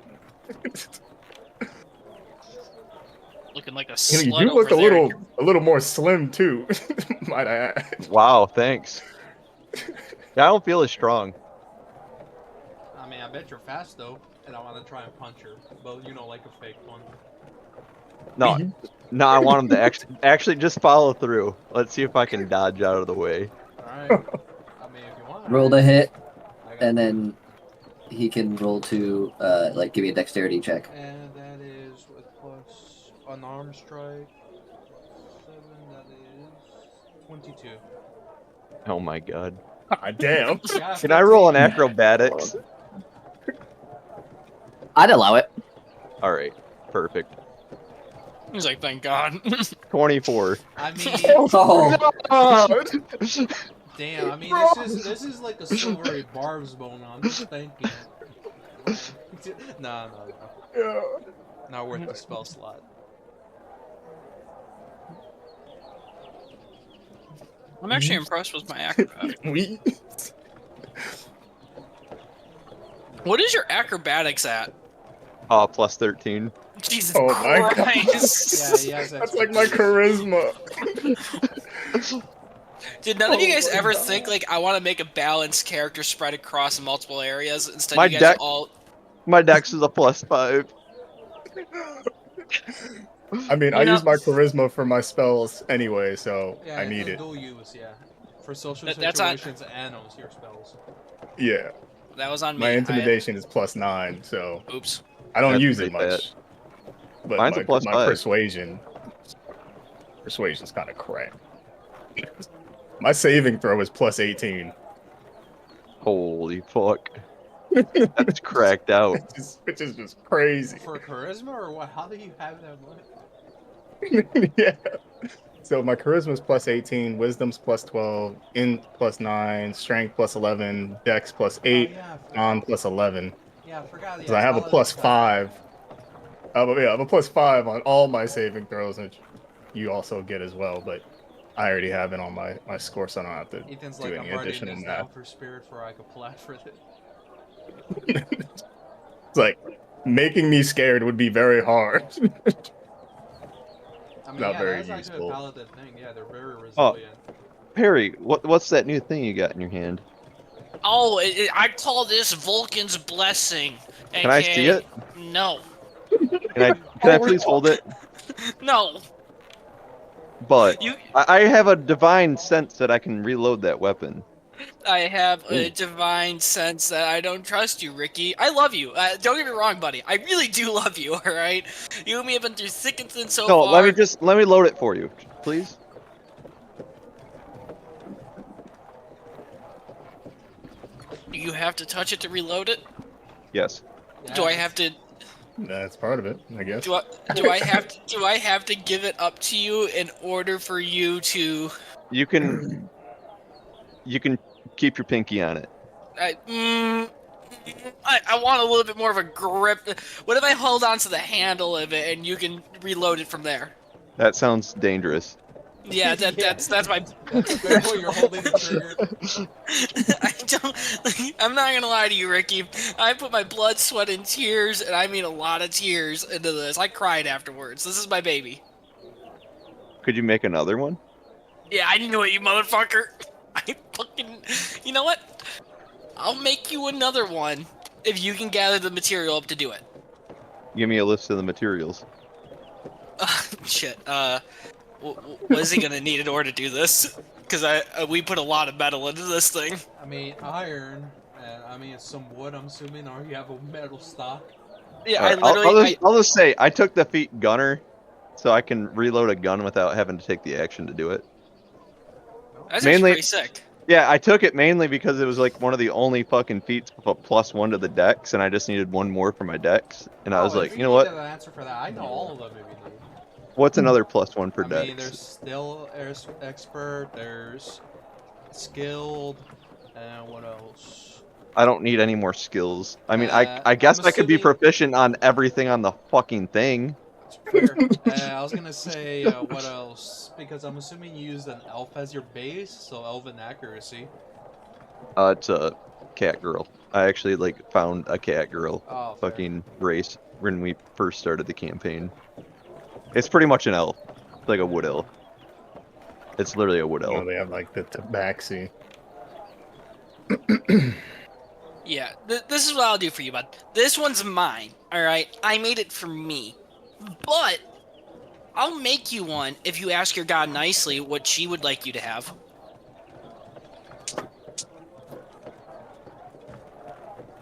S3: Looking like a
S5: You
S3: slut
S5: know, you do look
S3: over there.
S5: a little more slim too, might I add.
S6: Wow, thanks. Yeah, I don't feel as strong.
S1: I mean, I bet you're fast though, and I want to try and punch her, but like a fake one.
S6: No, I want him to actually just follow through. Let's see if I can dodge out of the way.
S1: All right. I mean, if you want.
S2: Roll to hit,
S1: I got
S2: and then he can roll to give you a dexterity check.
S1: And that is with plus unarmed strike. 7. That is 22.
S6: Oh my god.
S5: Ah, damn.
S1: Yeah,
S6: Can I roll an
S1: 15.
S6: acrobatics?
S2: I'd allow it.
S6: Alright, perfect.
S3: He's like, thank God.
S6: 24.
S1: I mean,
S2: Oh,
S1: damn. I mean, this is like a silvery barbs bone. I'm just thinking. No.
S5: Yeah.
S1: Not worth the spell slot.
S3: I'm actually impressed with my acrobatic.
S5: We.
S3: What is your acrobatics at?
S6: Plus 13.
S3: Jesus
S5: Oh my God.
S3: Christ.
S1: Yeah, he has
S5: That's like my
S1: expertise.
S5: charisma.
S3: Did none of you
S5: Oh
S3: guys
S5: my
S3: ever
S5: God.
S3: think like I want to make a balanced character spread across multiple areas instead?
S6: My
S3: You guys
S6: deck-
S3: all.
S6: My dex is a +5.
S5: I mean, I
S3: You know,
S5: use my charisma for my spells anyway, so
S1: Yeah,
S5: I need
S1: the
S5: it.
S1: dual use, yeah. For social
S3: That's on.
S1: situations and on your spells.
S5: Yeah,
S3: That was on
S5: my
S3: me.
S5: intimidation is +9, so
S3: Oops.
S5: I don't
S6: That's
S5: use it
S6: pretty bad.
S5: much. But
S6: Mine's a
S5: my
S6: +5.
S5: persuasion's kind of crap. My saving throw is +18.
S6: Holy fuck. That's cracked out.
S5: Which is just crazy.
S1: For charisma or what? How do you have that much?
S5: Yeah. So my charisma's +18, wisdom's +12, int +9, strength +11, dex +8,
S1: Oh yeah, I
S5: con
S1: forgot.
S5: +11.
S1: Yeah, I forgot.
S5: Because
S1: Yeah,
S5: I have a
S1: paladins have-
S5: +5. Yeah, I have a +5 on all my saving throws, which you also get as well. But I already have it on my score, so I don't have to
S1: Ethan's
S5: do
S1: like,
S5: any
S1: I'm writing
S5: additional
S1: this
S5: math.
S1: down for spirit for I could plot for it.
S5: It's like making me scared would be very hard.
S1: I mean,
S5: Not
S1: yeah,
S5: very
S1: that's actually
S5: useful.
S1: a paladin thing. Yeah, they're very
S6: Oh.
S1: resilient.
S6: Perry, what's that new thing you got in your hand?
S3: Oh, I call this Vulcan's blessing.
S6: Can I see it?
S3: No.
S6: Can I please hold it?
S3: No.
S6: But
S3: You.
S6: I have a divine sense that I can reload that weapon.
S3: I have a
S6: Ooh.
S3: divine sense that I don't trust you, Ricky. I love you. Don't get me wrong, buddy. I really do love you. All right. You and me have been through thick and thin so
S6: No,
S3: far.
S6: let me load it for you, please.
S3: Do you have to touch it to reload it?
S6: Yes.
S3: Do I
S1: Yeah,
S3: have to?
S5: That's part of it, I guess.
S3: Do I have to give it up to you in order for you to?
S6: You can keep your pinky on it.
S3: I want a little bit more of a grip. What if I hold on to the handle of it and you can reload it from there?
S6: That sounds dangerous.
S3: Yeah, that's my.
S1: Especially when you're holding the trigger.
S3: I'm not gonna lie to you, Ricky. I put my blood, sweat, and tears, and I mean a lot of tears into this. I cried afterwards. This is my baby.
S6: Could you make another one?
S3: Yeah, I knew it, you motherfucker. I fucking. You know what? I'll make you another one if you can gather the material up to do it.
S6: Give me a list of the materials.
S3: Shit. What is he gonna need in order to do this? Because we put a lot of metal into this thing.
S1: I mean, iron, and I mean, some wood, I'm assuming, or you have a metal stock.
S3: Yeah,
S6: Alright,
S3: I literally.
S6: I'll just say I took the feat gunner, so I can reload a gun without having to take the action to do it.
S3: That's
S6: mainly-
S3: actually pretty sick.
S6: Yeah, I took it mainly because it was like one of the only fucking feats with a +1 to the dex, and I just needed one more for my dex. And I was
S1: Oh,
S6: like,
S1: if
S6: you know what?
S1: need an answer for that, I know all of them if you need.
S6: What's another +1 per
S1: I
S6: dex?
S1: mean, there's still expert, there's skilled, and what else?
S6: I don't need any more skills. I mean,
S1: Uh,
S6: I guess
S1: I'm
S6: I could be
S1: assuming-
S6: proficient on everything on the fucking thing.
S1: Fair. I was gonna say, what else? Because I'm assuming you used an elf as your base, so elven accuracy.
S6: It's a cat girl. I actually like found a cat girl
S1: Oh, fair.
S6: fucking race when we first started the campaign. It's pretty much an elf, it's like a wood elf. It's literally a wood
S5: You know,
S6: elf.
S5: they have like the tabaxi.
S3: Yeah, this is what I'll do for you, bud. This one's mine, alright? I made it for me. But, I'll make you one if you ask your god nicely what she would like you to have.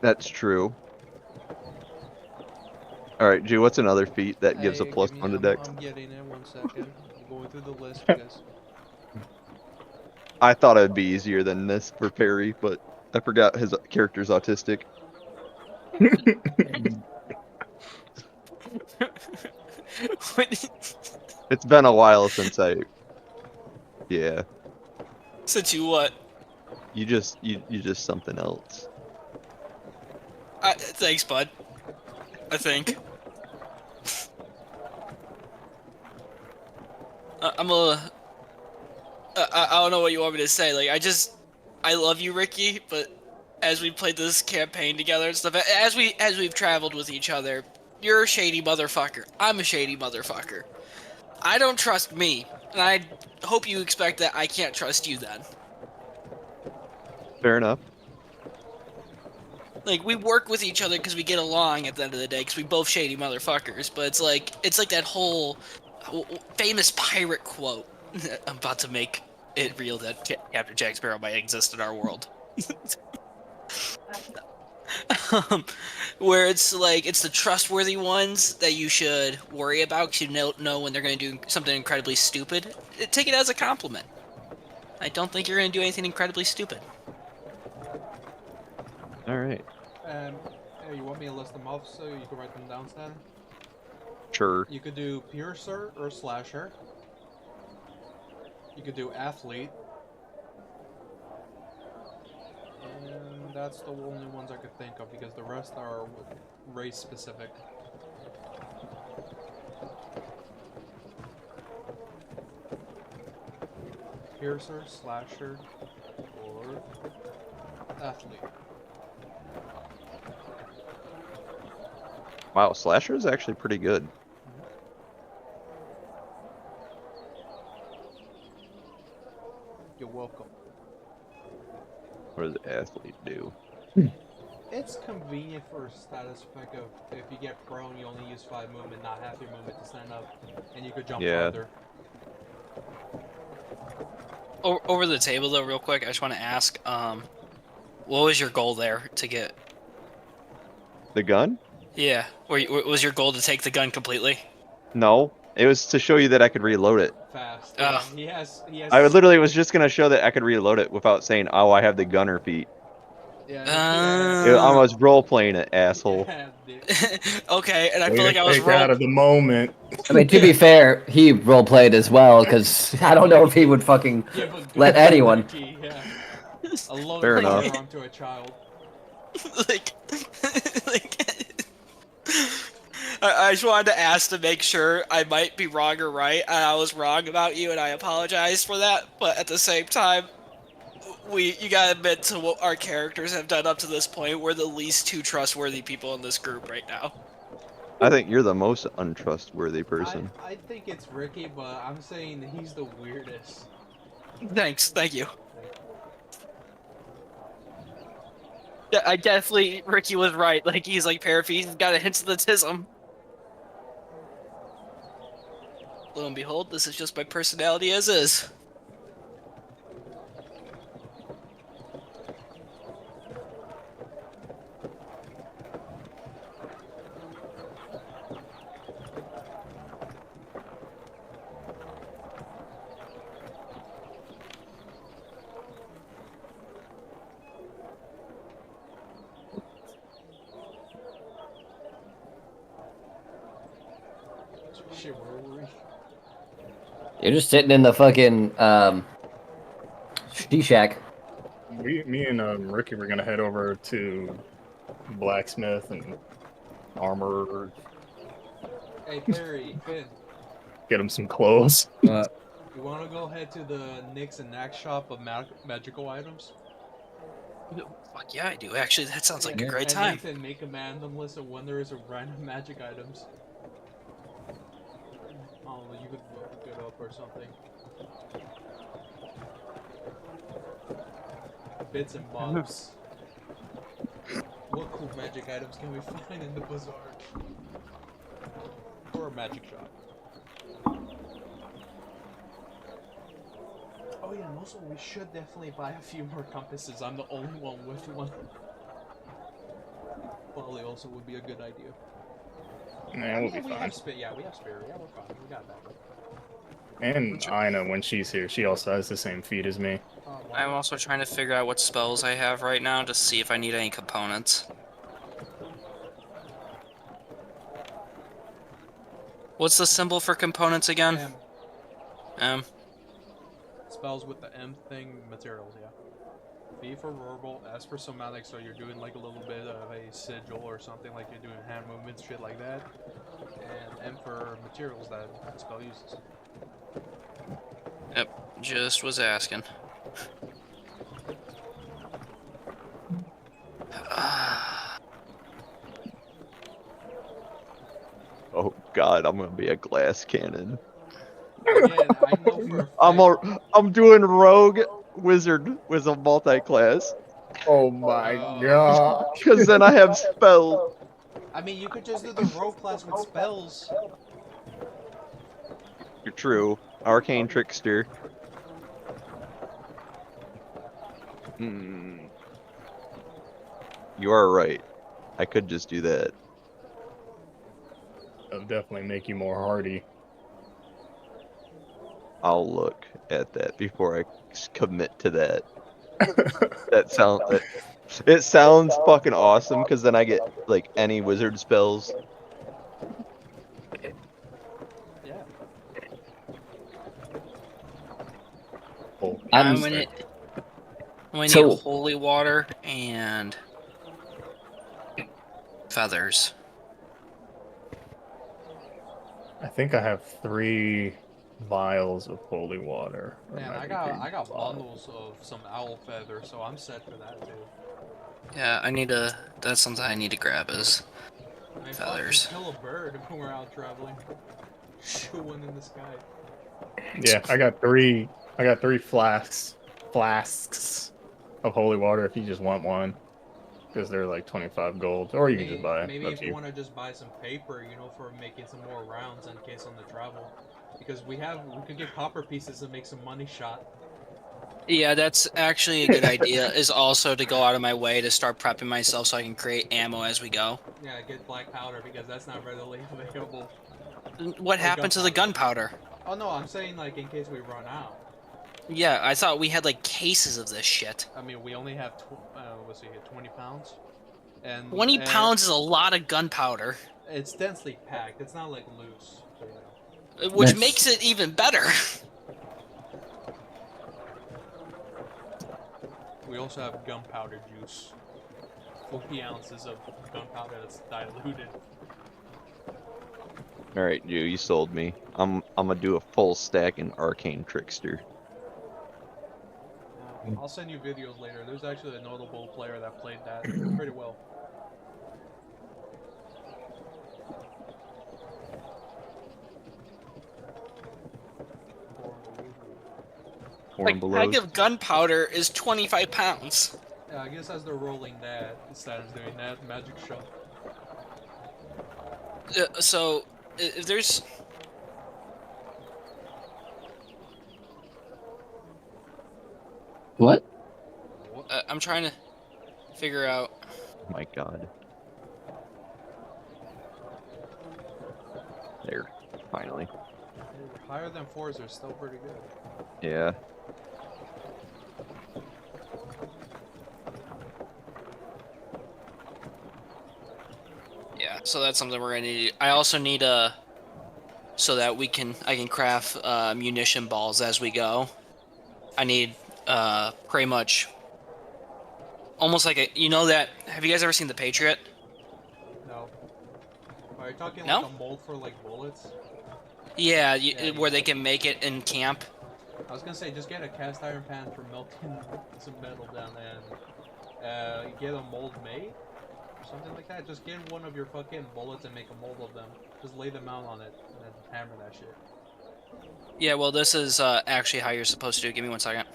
S6: That's true. All right, G. What's another feat that gives a
S1: Hey,
S6: +1
S1: give
S6: to
S1: me-
S6: dex?
S1: I'm getting it, 1 second. I'm going through the list because...
S6: I thought it'd be easier than this for Perry, but I forgot his character's autistic. It's been a while since I. Yeah,
S3: Since you what?
S6: you just something else.
S3: Thanks, bud. I think. I'm a. I don't know what you want me to say. Like, I love you, Ricky. But as we played this campaign together and stuff, as we've traveled with each other, You're a shady motherfucker. I'm a shady motherfucker. I don't trust me, and I hope you expect that I can't trust you then.
S6: Fair enough.
S3: Like, we work with each other because we get along at the end of the day, because we both shady motherfuckers, but it's like that whole famous pirate quote. I'm about to make it real that Captain Jack Sparrow might exist in our world. Where it's like, it's the trustworthy ones that you should worry about because you know when they're going to do something incredibly stupid. Take it as a compliment. I don't think you're going to do anything incredibly stupid.
S6: All right.
S1: Hey, you want me to list them off so you can write them down, Stan?
S6: Sure.
S1: You could do piercer or slasher. You could do athlete. And that's the only ones I could think of because the rest are race specific. Piercer, slasher, or athlete.
S6: Wow, slasher is actually pretty good.
S1: You're welcome.
S6: What does athlete do?
S1: It's convenient for status effect of if you get prone, you only use 5 movement, not half your movement to stand up, and you could jump
S6: Yeah.
S1: farther.
S3: Over the table, though, real quick, I just want to ask, what was your goal there to get?
S6: The gun?
S3: Yeah, was your goal to take the gun completely?
S6: No. It was to show you that I could reload it.
S1: Fast.
S3: Oh.
S1: He has.
S6: I literally was just gonna show that I could reload it without saying, "Oh, I have the gunner feat." I was role playing it, asshole.
S1: Yeah, dude.
S3: Okay, and I
S5: Way
S3: feel like
S5: to
S3: I was
S5: take out of the moment.
S2: I mean, to be fair, he roleplayed as well, because I don't know if he would fucking
S1: Give a gun
S2: let
S1: to
S2: anyone.
S1: Ricky, yeah. A loaded
S6: Fair enough.
S1: firearm to a child.
S3: like, I just wanted to ask to make sure I might be wrong or right, and I was wrong about you, and I apologize for that. But at the same time, you gotta admit to what our characters have done up to this point. We're the least two trustworthy people in this group right now.
S6: I think you're the most untrustworthy person.
S1: I think it's Ricky, but I'm saying he's the weirdest.
S3: Thanks, thank you. Yeah, I definitely, Ricky was right. Like, he's like Parafeed, he's got a hint of the tism. Lo and behold, this is just my personality as is.
S1: Shit, where were we?
S2: You're just sitting in the fucking ski shack.
S5: Me and Ricky were gonna head over to blacksmith and armor,
S1: Hey Perry, Finn,
S5: get him some clothes.
S1: you want to go head to the Nix and Nax shop of magical items?
S3: Fuck yeah, I do. Actually, that sounds like a
S1: And-
S3: great
S1: and
S3: time.
S1: Nathan, make a random list of wonders of random magic items. Oh, you could look it up or something. Bits and bobs. What cool magic items can we find in the bazaar? Or a magic shop? Oh yeah, and also we should definitely buy a few more compasses. I'm the only one with one. Probably also would be a good idea.
S5: Yeah, we'll be
S1: we
S5: fine.
S1: have spare. Yeah, we have spare. Yeah, we're fine. We got that.
S5: And Ina, when she's here, she also has the same feat as me.
S3: I'm also trying to figure out what spells I have right now to see if I need any components. What's the symbol for components again?
S1: M. Spells with the M thing, materials, yeah. B for verbal, S for somatic, so you're doing like a little bit of a sigil or something, like you're doing hand movements, shit like that. And M for materials that the spell uses.
S3: Yep, just was asking.
S6: God, I'm gonna be a glass cannon.
S1: Again, I know for a fact.
S6: I'm doing rogue wizard with a multi-class.
S5: Oh my
S1: Oh.
S5: god.
S6: Because then I have spells.
S1: I mean, you could just do the rogue class with spells.
S6: You're true. Arcane trickster. Hmm. You are right. I could just do that.
S5: That'll definitely make you more hardy.
S6: I'll look at that before I commit to that. It sounds fucking awesome because then I get like any wizard spells.
S1: Yeah.
S5: Oh,
S3: I'm
S5: sick.
S3: gonna
S2: So-
S3: need holy water and feathers.
S5: I think I have 3 vials of holy water. or
S1: Man, I
S5: magic
S1: got
S5: vials.
S1: bundles of some owl feather, so I'm set for that too.
S3: Yeah, that's something I need to grab is
S1: I mean,
S3: feathers.
S1: fuck, just kill a bird when we're out traveling. Shoot one in the sky.
S5: Yeah, I got 3 flasks of holy water if you just want one. Because they're like 25 gold. Or you can just buy it.
S1: Maybe
S5: Up
S1: if
S5: to
S1: you
S5: you.
S1: want to just buy some paper, you know, for making some more rounds in case on the travel. Because we could get copper pieces and make some money shot.
S3: Yeah, that's actually a good idea, is also to go out of my way to start prepping myself so I can create ammo as we go.
S1: Yeah, get black powder because that's not readily available.
S3: What happened to the gunpowder?
S1: Oh no, I'm saying like in case we run out.
S3: Yeah, I thought we had like cases of this shit.
S1: I mean, we only have, let's see here, 20 pounds. And
S3: 20 pounds is a lot of gunpowder,
S1: It's densely packed. It's not like loose. So, you know.
S3: which
S2: That's-
S3: makes it even better.
S1: We also have gunpowder juice. 40 ounces of gunpowder that's diluted.
S6: All right, you sold me. I'm gonna do a full stack in arcane trickster.
S1: I'll send you videos later. There's actually a notable player that played that pretty well.
S3: Like,
S6: Horn
S3: pack
S6: below.
S3: of gunpowder is 25 pounds.
S1: Yeah, I guess as they're rolling that, Saturn's doing that magic shot.
S3: So, if there's...
S2: What?
S3: I'm trying to figure out...
S6: Oh my god. There, finally.
S1: Higher than 4s are still pretty good.
S6: Yeah.
S3: Yeah, so that's something we're gonna need. I also need so that I can craft munition balls as we go. I need pretty much almost like that. Have you guys ever seen The Patriot?
S1: No. Are you talking
S3: No?
S1: like a mold for like bullets?
S3: Yeah,
S1: Yeah,
S3: where they can make it in camp.
S1: I was gonna say, just get a cast iron pan for melting some metal down and get a mold made? Or something like that. Just get one of your fucking bullets and make a mold of them. Just lay them out on it and then hammer that shit.
S3: Yeah, well, this is actually how you're supposed to do it. Give me 1 second.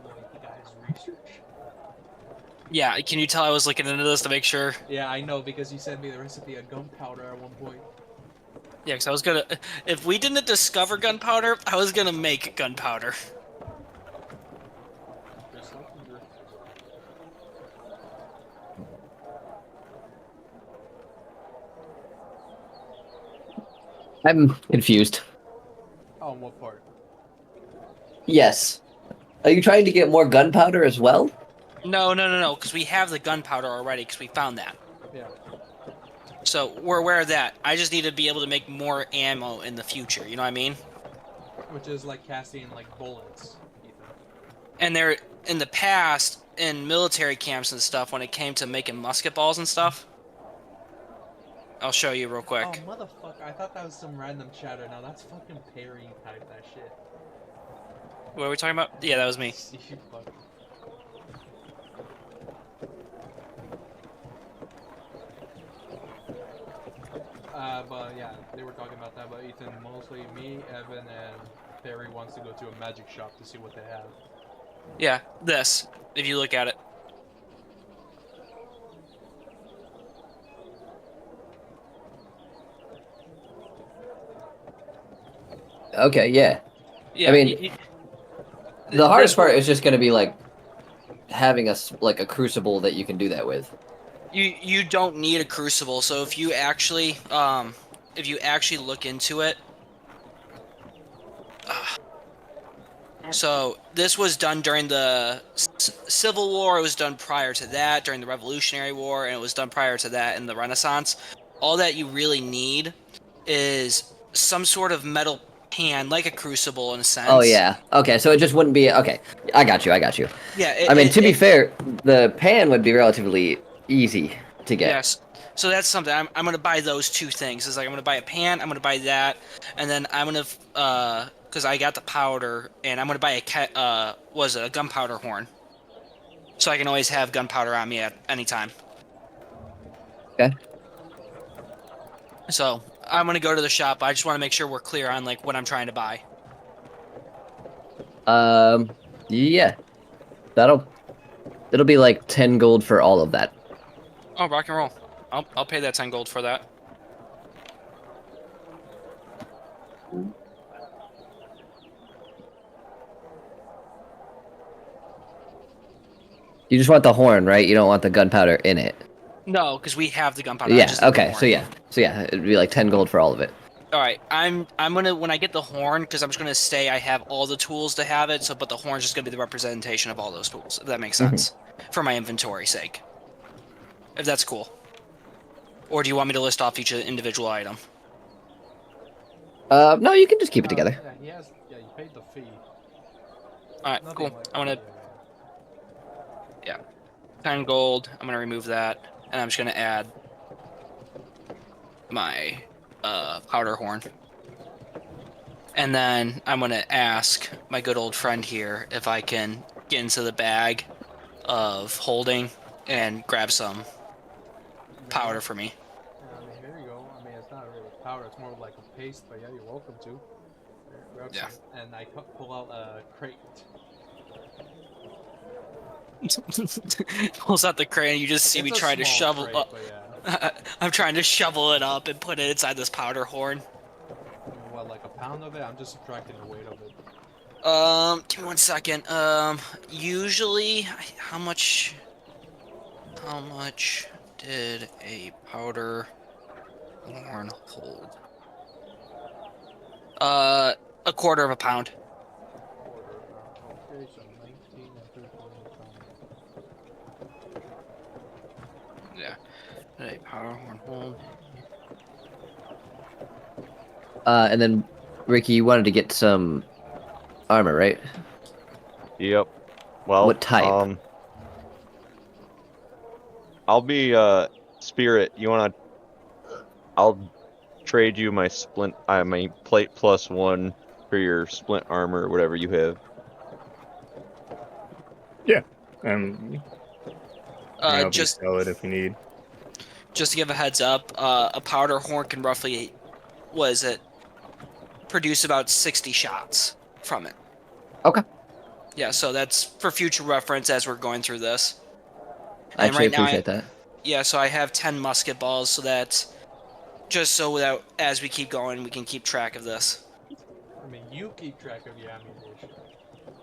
S1: Like, guys, research.
S3: Yeah, can you tell I was looking into this to make sure?
S1: Yeah, I know, because you sent me the recipe of gunpowder at one point.
S3: Yeah, because I was gonna... If we didn't discover gunpowder, I was gonna make gunpowder.
S1: There's something there.
S2: I'm confused.
S1: Oh, what part?
S2: Yes. Are you trying to get more gunpowder as well?
S3: No, because we have the gunpowder already, because we found that.
S1: Yeah.
S3: So, we're aware of that. I just need to be able to make more ammo in the future, you know what I mean?
S1: Which is like casting like bullets, Ethan.
S3: And there, in the past, in military camps and stuff, when it came to making musket balls and stuff, I'll show you real quick.
S1: Oh, motherfucker. I thought that was some random chatter. Now that's fucking Perry type that shit.
S3: What are we talking about? Yeah, that was me.
S1: You fuck. But yeah, they were talking about that. But Ethan, mostly me, Evan, and Barry wants to go to a magic shop to see what they have.
S3: Yeah, this. If you look at it.
S2: Okay, yeah.
S3: Yeah.
S2: mean, The hardest
S3: this
S2: part
S3: one-
S2: is just going to be like having like a crucible that you can do that with.
S3: You don't need a crucible. So if you actually look into it. So this was done during the Civil War. It was done prior to that during the Revolutionary War, and it was done prior to that in the Renaissance. All that you really need is some sort of metal pan, like a crucible in a sense.
S2: Oh yeah. Okay, so it just wouldn't be okay. I got you.
S3: Yeah.
S2: I mean, to be fair, the pan would be relatively easy to get.
S3: Yes. So that's something I'm gonna buy those two things. It's like I'm gonna buy a pan, I'm gonna buy that, and then I'm gonna because I got the powder, and I'm gonna buy a gunpowder horn, so I can always have gunpowder on me at any time.
S2: Okay.
S3: So I'm gonna go to the shop. I just want to make sure we're clear on like what I'm trying to buy.
S2: Yeah. It'll be like 10 gold for all of that.
S3: Oh, rock and roll. I'll pay that 10 gold for that.
S2: You just want the horn, right? You don't want the gunpowder in it.
S3: No, because we have the gunpowder. I
S2: Yeah.
S3: just need the
S2: Okay.
S3: horn.
S2: So yeah, it'd be like 10 gold for all of it.
S3: All right, I'm gonna when I get the horn, because I'm just gonna say I have all the tools to have it. So, but the horn's just gonna be the representation of all those tools, if that makes sense, for my inventory sake. If that's cool. Or do you want me to list off each individual item?
S2: No, you can just keep it together.
S1: Yeah, you paid the fee.
S3: All right,
S1: Nothing
S3: cool.
S1: like
S3: I'm gonna
S1: that.
S3: 10 gold. I'm gonna remove that, and I'm just gonna add my powder horn. And then I'm gonna ask my good old friend here if I can get into the bag of holding and grab some powder for me.
S1: Yeah, I mean, here you go. I mean, it's not really powder. It's more like a paste, but yeah, you're welcome to. Here, grab
S3: Yeah.
S1: some. And I pull out a crate.
S3: Pulls out the crane. You just see me
S1: It's a
S3: trying to
S1: small
S3: shovel
S1: crate,
S3: up.
S1: but yeah.
S3: I'm trying to shovel it up and put it inside this powder horn.
S1: What, like a pound of it? I'm just subtracting the weight of it.
S3: Give me 1 second. Usually, how much did a powder horn hold? A quarter of a pound.
S1: Okay, so 19 and 13 pounds.
S3: Yeah. Did a powder horn hold?
S2: And then, Ricky, you wanted to get some armor, right?
S6: Yep. Well,
S2: What type?
S6: I'll be Spirit. You wanna? I'll trade you my my plate +1 for your splint armor or whatever you have.
S5: And I'll
S3: Just
S5: sell it if you need.
S3: Just to give a heads up, a powder horn can roughly, produce about 60 shots from it.
S2: Okay.
S3: Yeah, so that's for future reference as we're going through this.
S2: I
S3: And
S2: actually
S3: right now
S2: appreciate that.
S3: Yeah, so I have 10 musket balls, so that just so as we keep going, we can keep track of this.
S1: I mean, you keep track of your ammunition.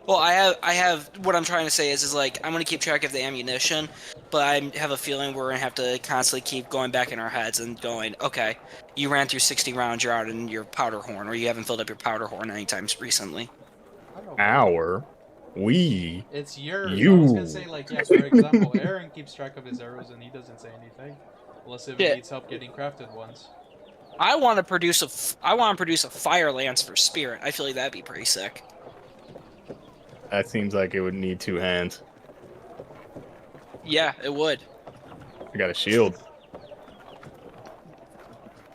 S3: Well, I have what I'm trying to say is like I'm gonna keep track of the ammunition, but I have a feeling we're gonna have to constantly keep going back in our heads and going, okay, you ran through 60 rounds, you're out in your powder horn, or you haven't filled up your powder horn anytime recently.
S1: I don't know. It's yours. I was gonna say, like, yeah, for example, Aaron keeps track of his arrows and he doesn't say anything. Unless if he
S3: Yeah.
S1: needs help getting crafted ones.
S3: I want to produce a fire lance for Spirit. I feel like that'd be pretty sick.
S5: That seems like it would need 2 hands.
S3: Yeah, it would.
S5: I got a shield.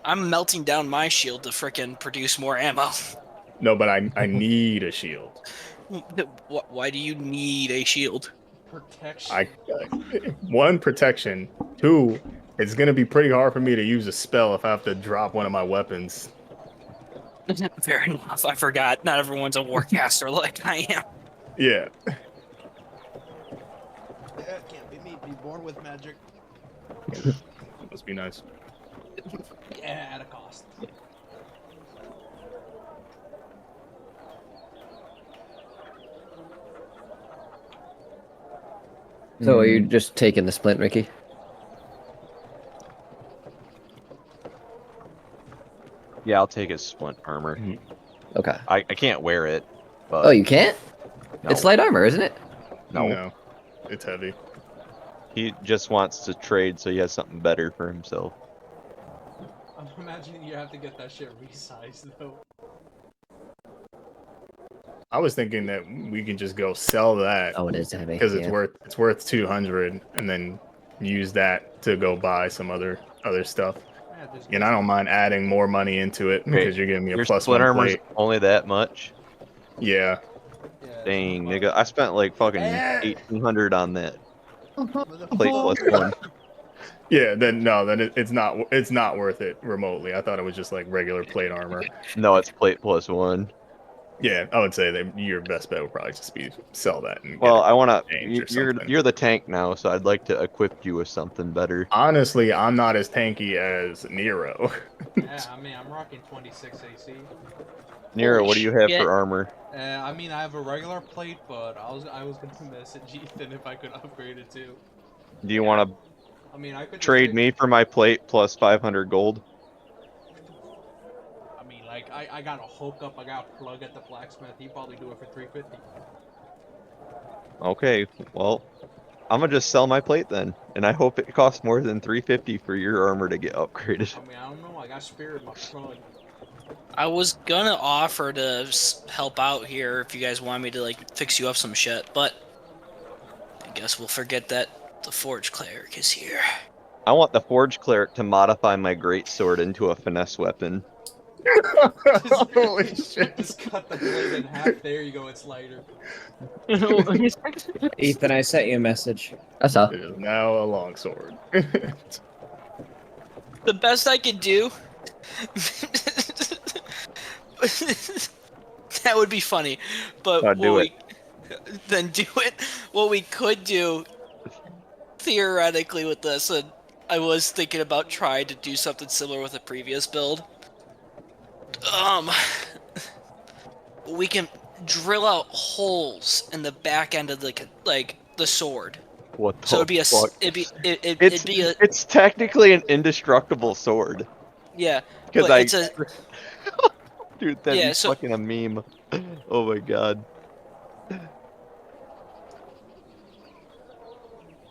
S3: I'm melting down my shield to frickin' produce more ammo.
S5: No, but I need a shield.
S3: Why do you need a shield?
S1: Protection.
S5: 1, protection. 2, It's gonna be pretty hard for me to use a spell if I have to drop one of my weapons.
S3: Fair enough. I forgot. Not everyone's a warcaster like I am.
S5: Yeah.
S1: Yeah, can't be me. Be born with magic.
S5: Must be nice.
S1: Yeah, at a cost.
S2: So are you just taking the splint, Ricky?
S6: Yeah, I'll take his splint armor.
S2: Okay.
S6: I can't wear it, but
S2: Oh, you can't?
S6: no,
S2: It's light armor, isn't it?
S6: no.
S5: It's heavy.
S6: He just wants to trade so he has something better for himself.
S1: I'm imagining you have to get that shit resized though.
S5: I was thinking that we can just go sell that
S2: Oh, it is heavy.
S5: because
S2: yeah.
S5: it's worth 200, and then use that to go buy some other stuff.
S1: Yeah, just
S5: And I don't mind adding more money into it because you're giving me a
S6: Your
S5: plus
S6: split
S5: one
S6: armor's
S5: plate.
S6: only that much?
S5: Yeah.
S1: Yeah,
S6: Dang,
S1: but-
S6: nigga. I spent like fucking
S1: Eh.
S6: 1800 on that.
S1: but the
S6: Plate plus one.
S5: Yeah, then it's not worth it remotely. I thought it was just like regular plate armor.
S6: No, it's plate plus one.
S5: Yeah, I would say that your best bet would probably just be sell that and
S6: Well,
S5: get
S6: I wanna.
S5: exchange or something.
S6: You're the tank now, so I'd like to equip you with something better.
S5: Honestly, I'm not as tanky as Nero.
S1: Yeah, I mean, I'm rocking 26 AC.
S6: Nero,
S3: Holy
S6: what do you have
S3: shit.
S6: for armor?
S1: I mean, I have a regular plate, but I was gonna message Ethan if I could upgrade it too.
S6: Do you want to
S1: I mean, I could just
S6: trade
S1: take-
S6: me for my plate plus 500 gold?
S1: I mean, like, I got a hookup, I got a plug at the blacksmith. He probably do it for 350.
S6: Okay, well, I'm gonna just sell my plate then, and I hope it costs more than 350 for your armor to get upgraded.
S1: I mean, I don't know. I got spirit in my plug.
S3: I was gonna offer to help out here if you guys want me to like fix you up some shit, but I guess we'll forget that the Forge Cleric is here.
S6: I want the Forge Cleric to modify my greatsword into a finesse weapon.
S5: Holy shit.
S1: Just cut the blade in half. There you go. It's lighter.
S7: Ethan, I sent you a message.
S2: That's all.
S5: It is now a longsword.
S3: The best I could do. That would be funny, but
S6: Do it.
S3: Then do it. What we could do, theoretically, with this, and I was thinking about trying to do something similar with a previous build. We can drill out holes in the back end of the the sword.
S6: What the
S3: So it'd be a
S6: fuck?
S3: it'd be a
S6: It's technically an indestructible sword.
S3: yeah.
S6: Because
S3: But it's a
S6: Dude, that'd
S3: Yeah,
S6: be
S3: so-
S6: fucking a meme. Oh my god.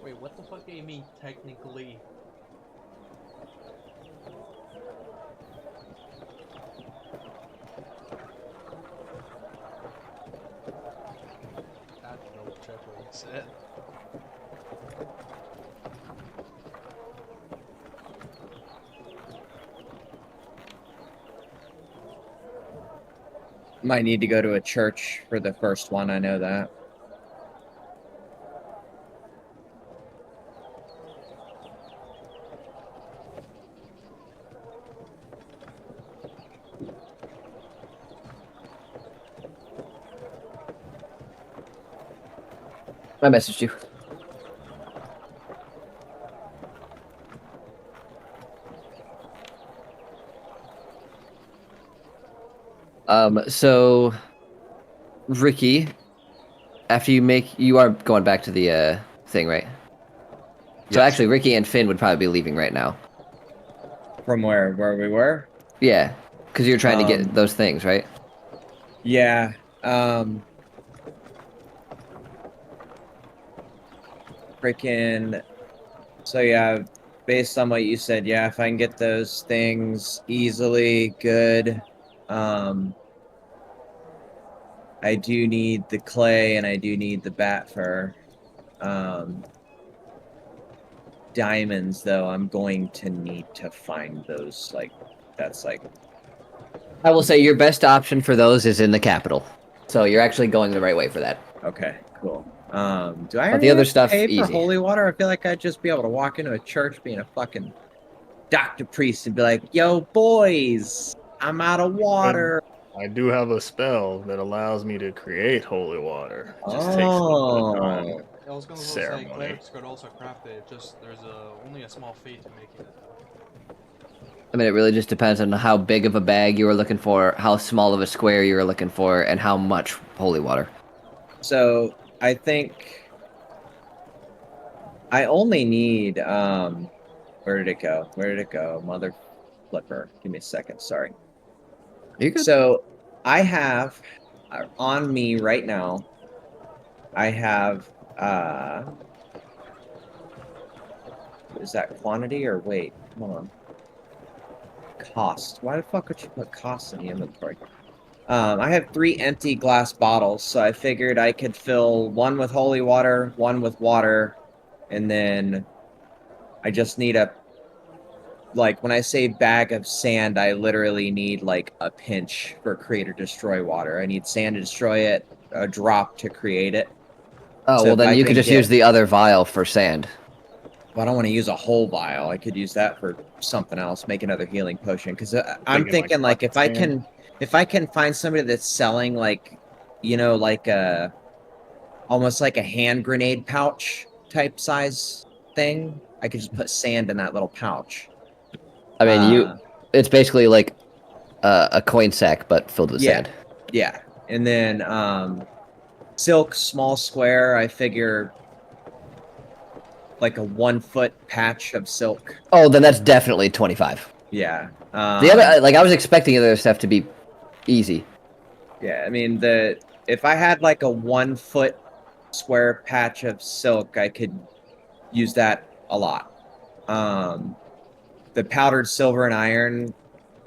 S1: Wait, what the fuck do you mean technically? I don't check what you said.
S7: Might need to go to a church for the first one, I know that.
S2: I messaged you. So, Ricky, after you are going back to the thing, right? So
S6: Yes.
S2: actually, Ricky and Finn would probably be leaving right now.
S7: From where we were?
S2: Yeah, because you're trying to get
S7: Um,
S2: those things, right?
S7: Yeah. Freaking. So yeah, based on what you said, yeah, if I can get those things easily, good. I do need the clay and I do need the bat fur. Diamonds, though, I'm going to need to find those. That's
S2: I will say your best option for those is in the capital. So you're actually going the right way for that.
S7: okay, cool. Do I
S2: But the other stuff,
S7: pay for
S2: easy.
S7: holy water? I feel like I'd just be able to walk into a church being a fucking doctor priest and be like, "Yo, boys, I'm out of water."
S5: I do have a spell that allows me to create holy water. It just takes a little bit of time.
S1: I was gonna say
S5: Ceremony.
S1: clerics could also craft it. Just there's only a small fee to making it.
S2: I mean, it really just depends on how big of a bag you were looking for, how small of a square you were looking for, and how much holy water.
S7: So I think I only need where did it go? Where did it go? Mother flipper. Give me a second. Sorry.
S2: You could.
S7: So I have on me right now. I have is that quantity or wait? Hold on. Cost. Why the fuck would you put cost in the inventory? I have 3 empty glass bottles, so I figured I could fill one with holy water, one with water, and then I just need a, like, when I say bag of sand, I literally need, like, a pinch for create or destroy water. I need sand to destroy it, a drop to create it.
S2: Oh,
S7: So
S2: well,
S7: if
S2: then
S7: I
S2: you could
S7: can
S2: just
S7: get-
S2: use the other vial for sand.
S7: Well, I don't want to use a whole vial. I could use that for something else, make another healing potion. Because I'm thinking, like, if I can find somebody that's selling, like, you know, like a almost like a hand grenade pouch type size thing, I could just put sand in that little pouch.
S2: I mean, it's basically like a coin sack, but filled with
S7: Yeah.
S2: sand.
S7: Yeah, and then silk, small square. I figure like a 1 foot patch of silk.
S2: Oh, then that's definitely 25.
S7: Yeah.
S2: The other, like, I was expecting the other stuff to be easy.
S7: Yeah, I mean if I had like a 1 foot square patch of silk, I could use that a lot. The powdered silver and iron,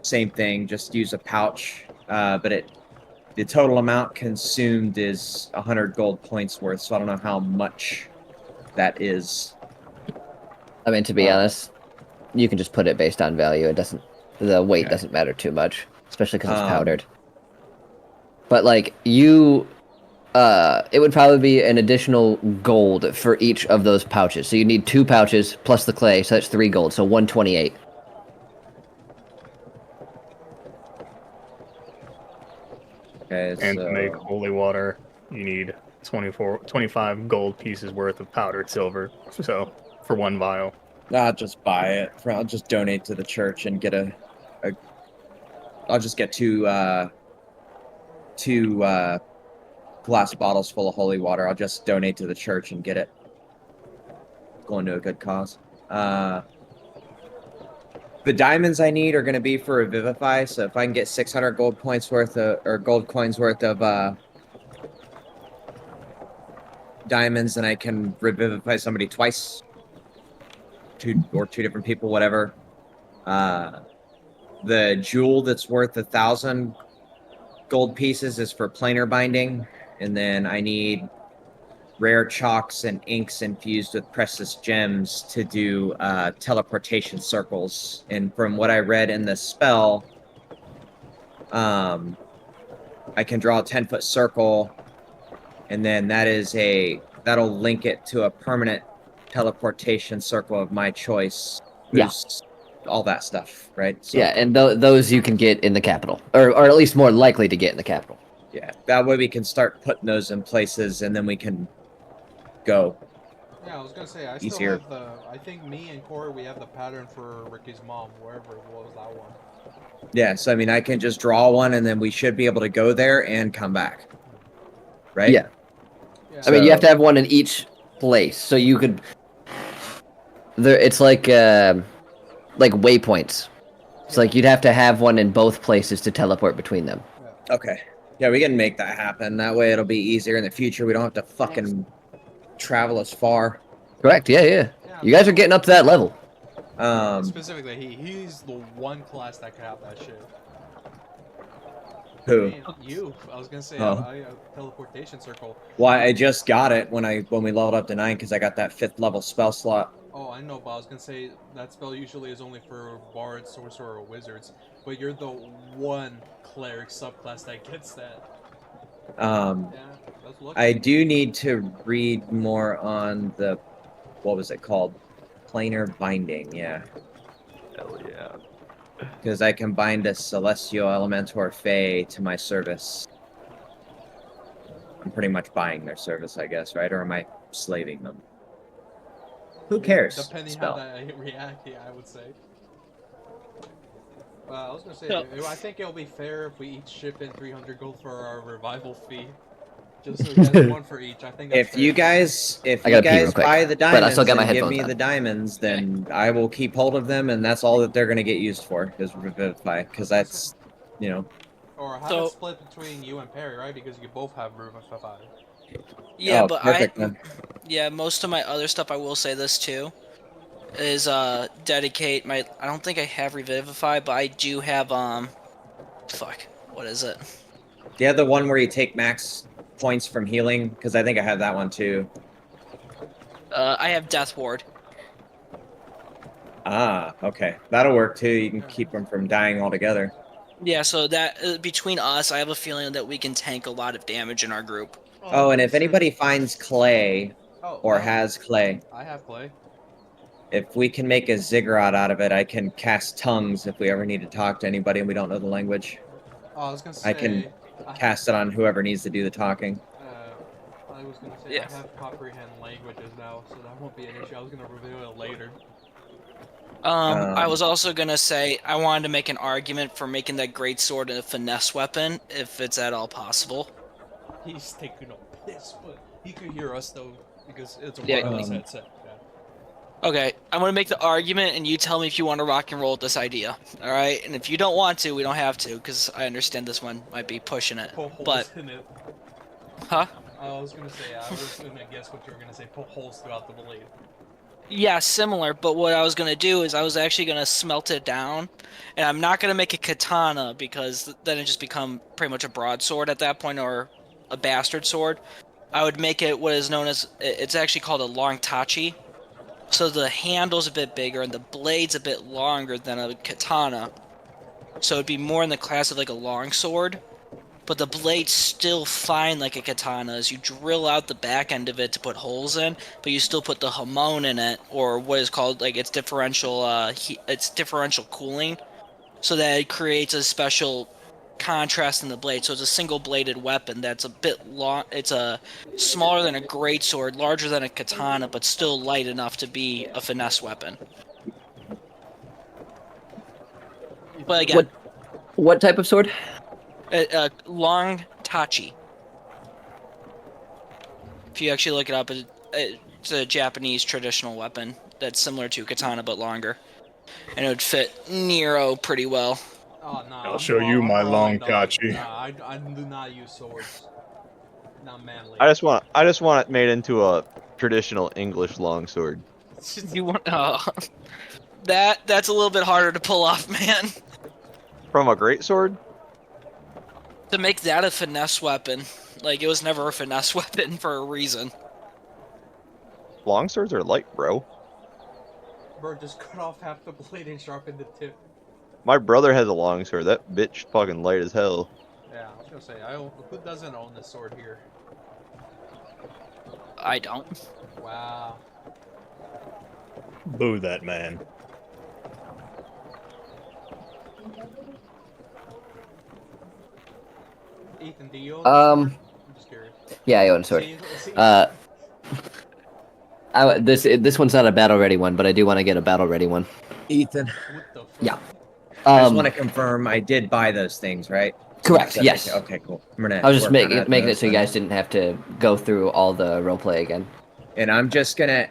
S7: same thing, just use a pouch. But the total amount consumed is 100 gold points worth, so I don't know how much that is.
S2: I mean, to be honest, you can just put it based on value. It doesn't, the weight
S7: Okay.
S2: doesn't matter too much, especially because it's powdered. But like it would probably be an additional gold for each of those pouches. So you need 2 pouches plus the clay, so that's 3 gold, so 128.
S7: Okay,
S5: And
S7: so
S5: to make holy water, you need 25 gold pieces worth of powdered silver. So for 1 vial.
S7: I'll just buy it. I'll just donate to the church and get I'll just get two glass bottles full of holy water. I'll just donate to the church and get it. Going to a good cause. The diamonds I need are going to be for Revivify, so if I can get 600 gold points worth of, or gold coins worth of diamonds, then I can revivify somebody twice. 2 different people, whatever. The jewel that's worth 1,000 gold pieces is for planar binding, and then I need rare chalks and inks infused with precious gems to do teleportation circles. And from what I read in the spell, I can draw a 10-foot circle, and then that'll link it to a permanent teleportation circle of my choice.
S2: Yeah.
S7: All that stuff, right? So,
S2: Yeah, and those you can get in the capital, or at least more likely to get in the capital.
S7: yeah, that way we can start putting those in places, and then we can go.
S1: Yeah, I was gonna say I
S7: Easier.
S1: still have the. I think me and Corey we have the pattern for Ricky's mom, wherever it was that one.
S7: Yeah, so I mean, I can just draw one, and then we should be able to go there and come back, right?
S2: Yeah.
S1: Yeah.
S2: I mean, you have to have one in each place, so you could. It's like waypoints. It's like you'd have to have one in both places to teleport between them.
S7: Okay. Yeah, we can make that happen. That way it'll be easier in the future. We don't have to fucking travel as far.
S2: Correct. Yeah. You guys are getting up to that level.
S1: Specifically, he's the one class that could have that shit.
S7: Who?
S1: Me, you. I was gonna say
S7: Oh.
S1: teleportation circle.
S7: Well, I just got it when we leveled up to 9 because I got that 5th level spell slot.
S1: Oh, I know, but I was gonna say that spell usually is only for bards, sorcerer, or wizards. But you're the one cleric subclass that gets that.
S7: Yeah,
S1: Let's look.
S7: I do need to read more on the, what was it called? Planar binding, yeah.
S6: Hell yeah.
S7: Because I can bind a Celestial Elementor Fae to my service. I'm pretty much buying their service, I guess, right? Or am I slaving them? Who cares?
S1: Depending
S7: Spell.
S1: how they react, yeah, I would say. I was gonna say,
S3: So-
S1: I think it'll be fair if we each ship in 300 gold for our revival fee. Just so we get one for each. I think that's
S7: If
S1: fair.
S7: you guys,
S2: I gotta pee real quick,
S7: buy the
S2: but I
S7: diamonds
S2: still got my
S7: and give
S2: headphones
S7: me
S2: on.
S7: the diamonds, then I will keep hold of them, and that's all that they're gonna get used for is Revivify, because that's, you know.
S1: Or have
S3: So-
S1: it split between you and Perry, right? Because you both have Revivify.
S3: Yeah,
S7: Oh,
S3: but
S7: perfect, then.
S3: yeah, most of my other stuff, I will say this too, is dedicate my. I don't think I have Revivify, but I do have fuck, what is it?
S7: Do you have the one where you take max points from healing? Because I think I have that one too.
S3: I have Death Ward.
S7: Ah, okay, that'll work too. You can keep them from dying altogether.
S3: Yeah, so that between us, I have a feeling that we can tank a lot of damage in our group.
S7: Oh, and if anybody finds clay or
S1: well,
S7: has clay,
S1: I have clay.
S7: if we can make a ziggurat out of it, I can cast tongues if we ever need to talk to anybody and we don't know the language.
S1: Oh, I was gonna say.
S7: I can cast it on whoever needs to do the talking.
S1: I was gonna say
S3: Yeah.
S1: I have comprehend languages now, so that won't be an issue. I was gonna reveal it later.
S3: I was also gonna say I wanted to make an argument for making that great sword a finesse weapon, if it's at all possible.
S1: He's taking a piss, but he could hear us though because it's a
S3: Yeah,
S1: wireless headset. Yeah.
S3: Okay, I'm gonna make the argument, and you tell me if you want to rock and roll with this idea. All right, and if you don't want to, we don't have to, because I understand this one might be pushing it.
S1: Pull holes
S3: But
S1: in it.
S3: huh?
S1: I was gonna say I was gonna guess what you were gonna say. Pull holes throughout the blade.
S3: Yeah, similar. But what I was gonna do is I was actually gonna smelt it down, and I'm not gonna make a katana because then it just become pretty much a broadsword at that point, or a bastard sword. I would make it what is known as, it's actually called a long tachi. So the handle's a bit bigger and the blade's a bit longer than a katana. So it'd be more in the class of like a long sword. But the blade's still fine like a katana, as you drill out the back end of it to put holes in, but you still put the hamon in it, or what is called like its differential its differential cooling, so that it creates a special contrast in the blade. So it's a single bladed weapon that's a bit long. It's a smaller than a greatsword, larger than a katana, but still light enough to be a finesse weapon. But again,
S2: What type of sword?
S3: a long tachi. If you actually look it up, it's a Japanese traditional weapon that's similar to katana but longer, and it would fit Nero pretty well.
S1: Oh no.
S5: I'll show you my long tachi.
S1: Nah, I do not use swords. Not manly.
S6: I just want it made into a traditional English longsword.
S3: You want? That's a little bit harder to pull off, man.
S6: From a greatsword?
S3: To make that a finesse weapon, like it was never a finesse weapon for a reason.
S6: Longswords are light, bro.
S1: Bro, just cut off half the blade and sharpen the tip.
S6: My brother has a longsword. That bitch fucking light as hell.
S1: Yeah, I was gonna say, who doesn't own this sword here?
S3: I don't.
S1: Wow.
S5: Boo that man.
S1: Ethan, do you own
S2: Um,
S1: this sword? I'm just curious.
S2: Yeah, I own a sword.
S1: See,
S2: This one's not a battle ready one, but I do want to get a battle ready one.
S7: Ethan,
S1: what the fuck?
S2: Yeah.
S7: I just want to confirm I did buy those things, right?
S2: Correct.
S7: Said
S2: Yes.
S7: Okay, cool. I'm gonna
S2: I was just
S7: work
S2: making
S7: on
S2: making it
S7: those
S2: so you
S7: then.
S2: guys didn't have to go through all the roleplay again.
S7: And I'm just gonna,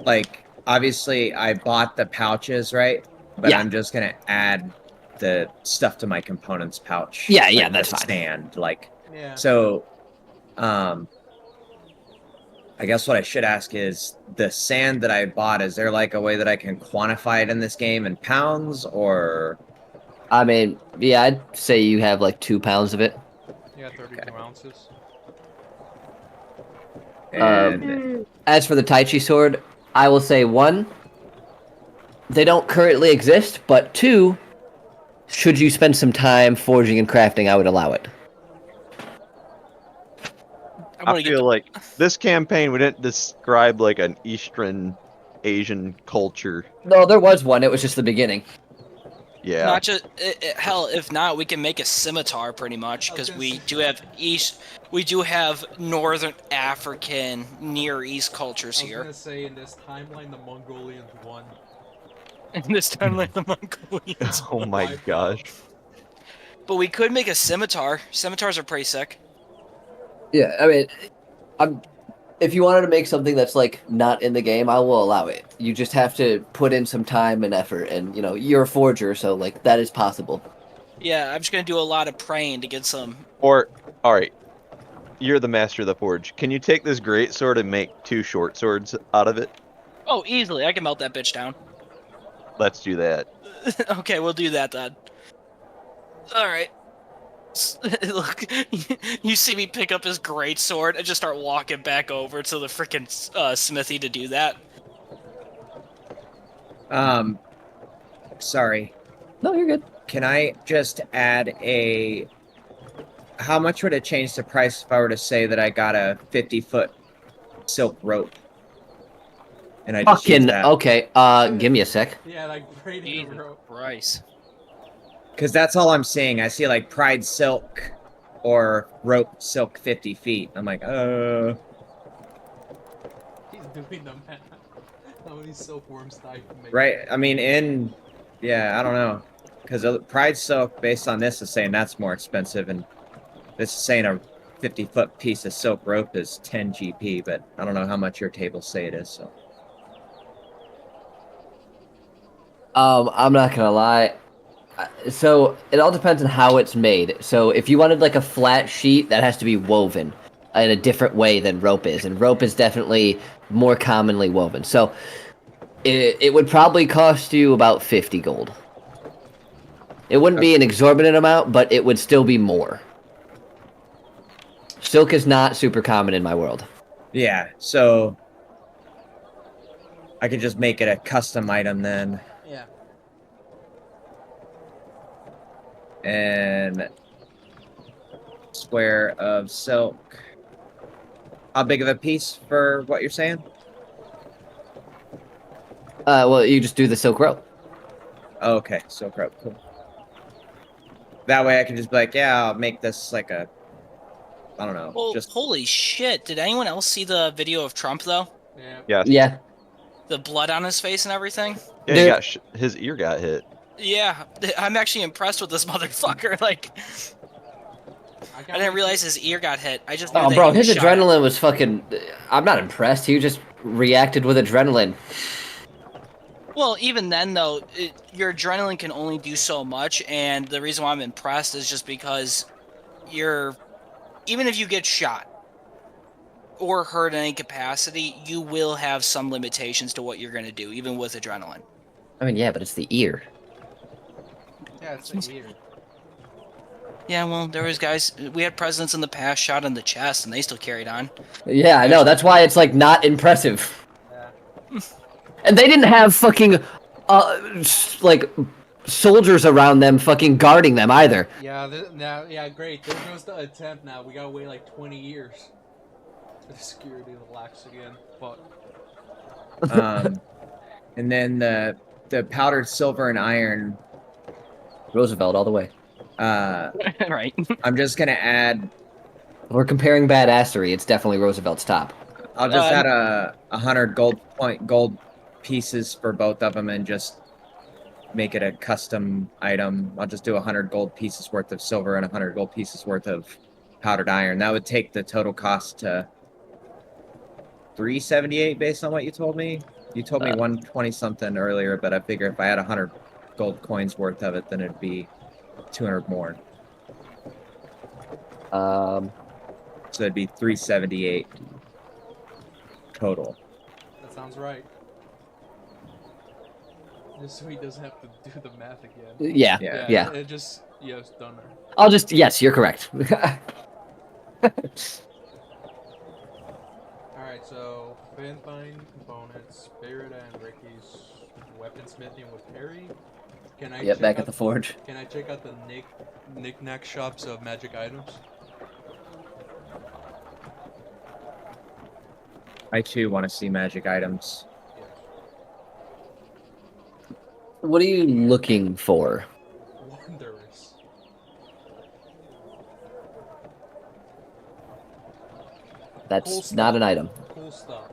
S7: like, obviously I bought the pouches, right? But
S2: Yeah.
S7: I'm just gonna add the stuff to my components pouch.
S2: Yeah,
S7: like
S2: yeah, that's
S7: the
S2: fine.
S7: Sand, like,
S1: Yeah.
S7: so, I guess what I should ask is the sand that I bought. Is there like a way that I can quantify it in this game in pounds, or?
S2: I mean, yeah, I'd say you have like 2 pounds of it.
S1: Yeah, 32 ounces.
S7: And
S2: As for the Tai Chi sword, I will say 1, they don't currently exist, but 2, should you spend some time forging and crafting, I would allow it.
S3: I'm
S6: I
S3: gonna get
S6: feel
S3: the,
S6: like this campaign we didn't describe like an Eastern Asian culture.
S2: No, there was one. It was just the beginning.
S6: Yeah.
S3: not just hell. If not, we can make a scimitar pretty much
S1: I was
S3: because
S1: gonna
S3: we
S1: say-
S3: do have Northern African, Near East cultures
S1: I was
S3: here.
S1: gonna say in this timeline the Mongolians won.
S3: And this time, like the Mongolians.
S6: Oh my
S1: Wiped
S6: gosh.
S1: out.
S3: But we could make a scimitar. Scimitars are pretty sick.
S2: Yeah, I mean, if you wanted to make something that's like not in the game, I will allow it. You just have to put in some time and effort, and you know you're a forger, so like that is possible.
S3: Yeah, I'm just gonna do a lot of praying to get some.
S6: Or, all right, you're the master of the forge. Can you take this great sword and make 2 short swords out of it?
S3: Oh, easily. I can melt that bitch down.
S6: Let's do that.
S3: Okay, we'll do that then. All right. Look, you see me pick up his great sword and just start walking back over to the freaking smithy to do that.
S7: Sorry.
S2: No, you're good.
S7: Can I just add a? How much would it change the price if I were to say that I got a 50-foot silk rope? And I just use
S2: Fucking
S7: that.
S2: okay. Give me a sec.
S1: Yeah, like braiding
S3: Jesus
S1: the rope.
S3: Christ.
S7: Because that's all I'm seeing. I see like Pride Silk or Rope Silk 50 feet. I'm like,
S1: He's doing the math. How many silkworms die from making
S7: right. I mean, yeah, I don't know. Because Pride Silk, based on this, is saying that's more expensive. And this is saying a 50-foot piece of silk rope is 10 GP. But I don't know how much your tables say it is. So.
S2: I'm not gonna lie. So it all depends on how it's made. So if you wanted like a flat sheet, that has to be woven in a different way than rope is, and rope is definitely more commonly woven. So it would probably cost you about 50 gold. It wouldn't be an exorbitant amount, but it would still be more. Silk is not super common in my world.
S7: Yeah, so I could just make it a custom item then.
S1: Yeah.
S7: And square of silk. How big of a piece for what you're saying?
S2: Well, you just do the silk rope.
S7: Oh, okay, silk rope, cool. That way I can just be like, yeah, I'll make this like a, I don't know,
S3: Well,
S7: just
S3: holy shit. Did anyone else see the video of Trump, though?
S1: Yeah.
S6: Yeah.
S2: Yeah.
S3: The blood on his face and everything?
S6: Yeah, he got his ear got hit.
S3: Yeah, I'm actually impressed with this motherfucker. Like, I didn't realize his ear got hit. I just knew
S2: Oh,
S3: that
S2: bro,
S3: he was
S2: his
S3: shot.
S2: adrenaline was fucking. I'm not impressed. He just reacted with adrenaline.
S3: Well, even then, though, your adrenaline can only do so much, and the reason why I'm impressed is just because even if you get shot or hurt in any capacity, you will have some limitations to what you're going to do, even with adrenaline.
S2: I mean, yeah, but it's the ear.
S1: Yeah, it's a ear.
S3: Yeah, well, there was guys, we had presidents in the past shot in the chest, and they still carried on.
S2: Yeah, I know. That's why it's like not impressive.
S1: Yeah.
S2: And they didn't have fucking, like, soldiers around them fucking guarding them either.
S1: Yeah, now, yeah, great. There goes the attempt now. We gotta wait like 20 years. The security relax again. Fuck.
S7: and then the powdered silver and iron.
S2: Roosevelt all the way.
S3: Right.
S7: I'm just gonna add.
S2: If we're comparing badassery, it's definitely Roosevelt's top.
S7: I'll just add 100 gold pieces for both of them and just make it a custom item. I'll just do 100 gold pieces worth of silver and 100 gold pieces worth of powdered iron. That would take the total cost to 378 based on what you told me. You told me 120 something earlier, but I figure if I had 100 gold coins worth of it, then it'd be 200 more. So it'd be 378 total.
S1: That sounds right. Just so he doesn't have to do the math again.
S2: Yeah,
S7: Yeah.
S2: yeah.
S1: It just, yes, done.
S2: I'll just, yes, you're correct.
S1: Alright, so Fanfine components, Barrett and Ricky's weaponsmithing with Perry. Can I
S2: Yep,
S1: check
S2: back
S1: out,
S2: at the forge.
S1: Can I check out the knick-knack shops of magic items?
S7: I too want to see magic items.
S2: What are you looking for?
S1: Wondrous.
S2: That's
S1: Cool
S2: not
S1: stuff.
S2: an item.
S1: Cool stuff.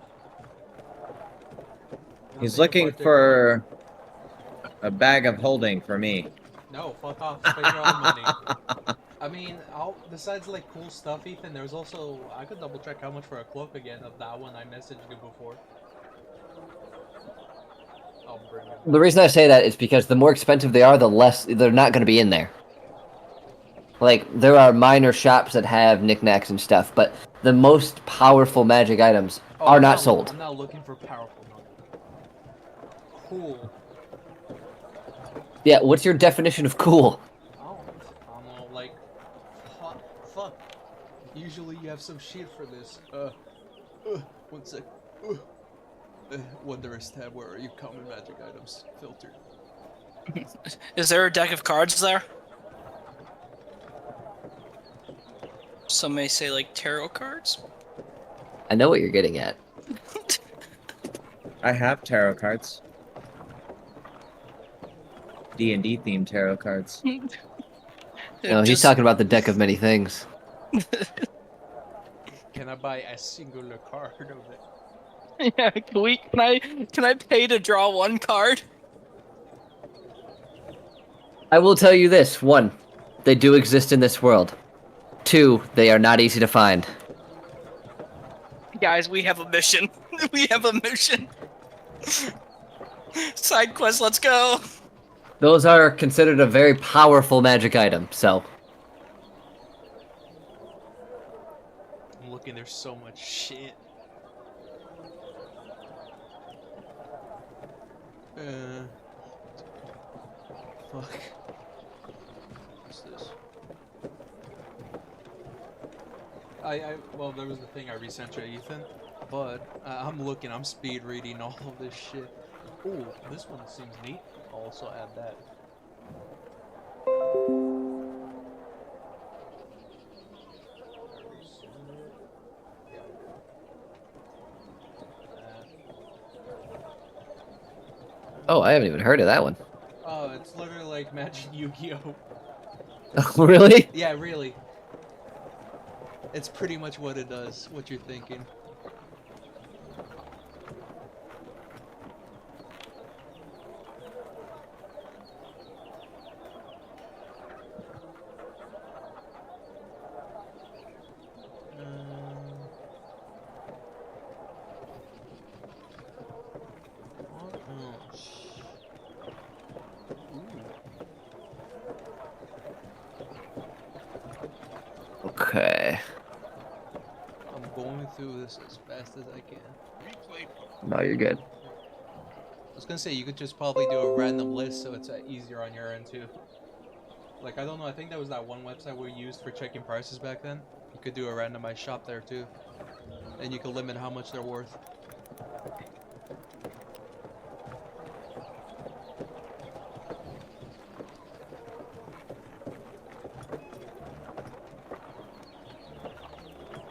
S7: He's
S1: Nothing in
S7: looking
S1: particular.
S7: for a bag of holding for me.
S1: No, fuck off. Spend your own money. I mean, besides like cool stuff, Ethan, there's also I could double check how much for a cloak again of that one I messaged you before. I'll bring it.
S2: The reason I say that is because the more expensive they are, the less they're not going to be in there. Like, there are minor shops that have knickknacks and stuff, but the most powerful magic items
S1: Oh,
S2: are
S1: I'm
S2: not sold.
S1: I'm not looking for powerful money. Cool.
S2: Yeah, what's your definition of cool?
S1: I don't know, like, fuck. Usually you have some shit for this. 1 sec. Wondrous tab, where are you? Common magic items. Filter.
S3: Is there a deck of cards there? Some may say like tarot cards.
S2: I know what you're getting at.
S7: I have tarot cards. D&D themed tarot cards.
S2: No, he's talking about the deck of many things.
S1: Can I buy a singular card of it?
S3: Yeah, can I pay to draw one card?
S2: I will tell you this. 1, they do exist in this world. 2, they are not easy to find.
S3: Guys, we have a mission. We have a mission. Side quest, let's go.
S2: Those are considered a very powerful magic item, so...
S1: I'm looking, there's so much shit. Fuck. What's this? Well, there was the thing I resent you, Ethan, but I'm looking, I'm speed reading all of this shit. Ooh, this one seems neat. I'll also add that.
S2: Oh, I haven't even heard of that one.
S1: Oh, it's literally like Magic Yu-Gi-Oh!
S2: Oh, really?
S1: Yeah, really. It's pretty much what it does, what you're thinking. What else?
S2: Okay.
S1: I'm going through this as fast as I can.
S2: No, you're good.
S1: I was gonna say, you could just probably do a random list so it's easier on your end too. Like, I don't know, I think that was that one website we used for checking prices back then. You could do a randomized shop there too. And you could limit how much they're worth.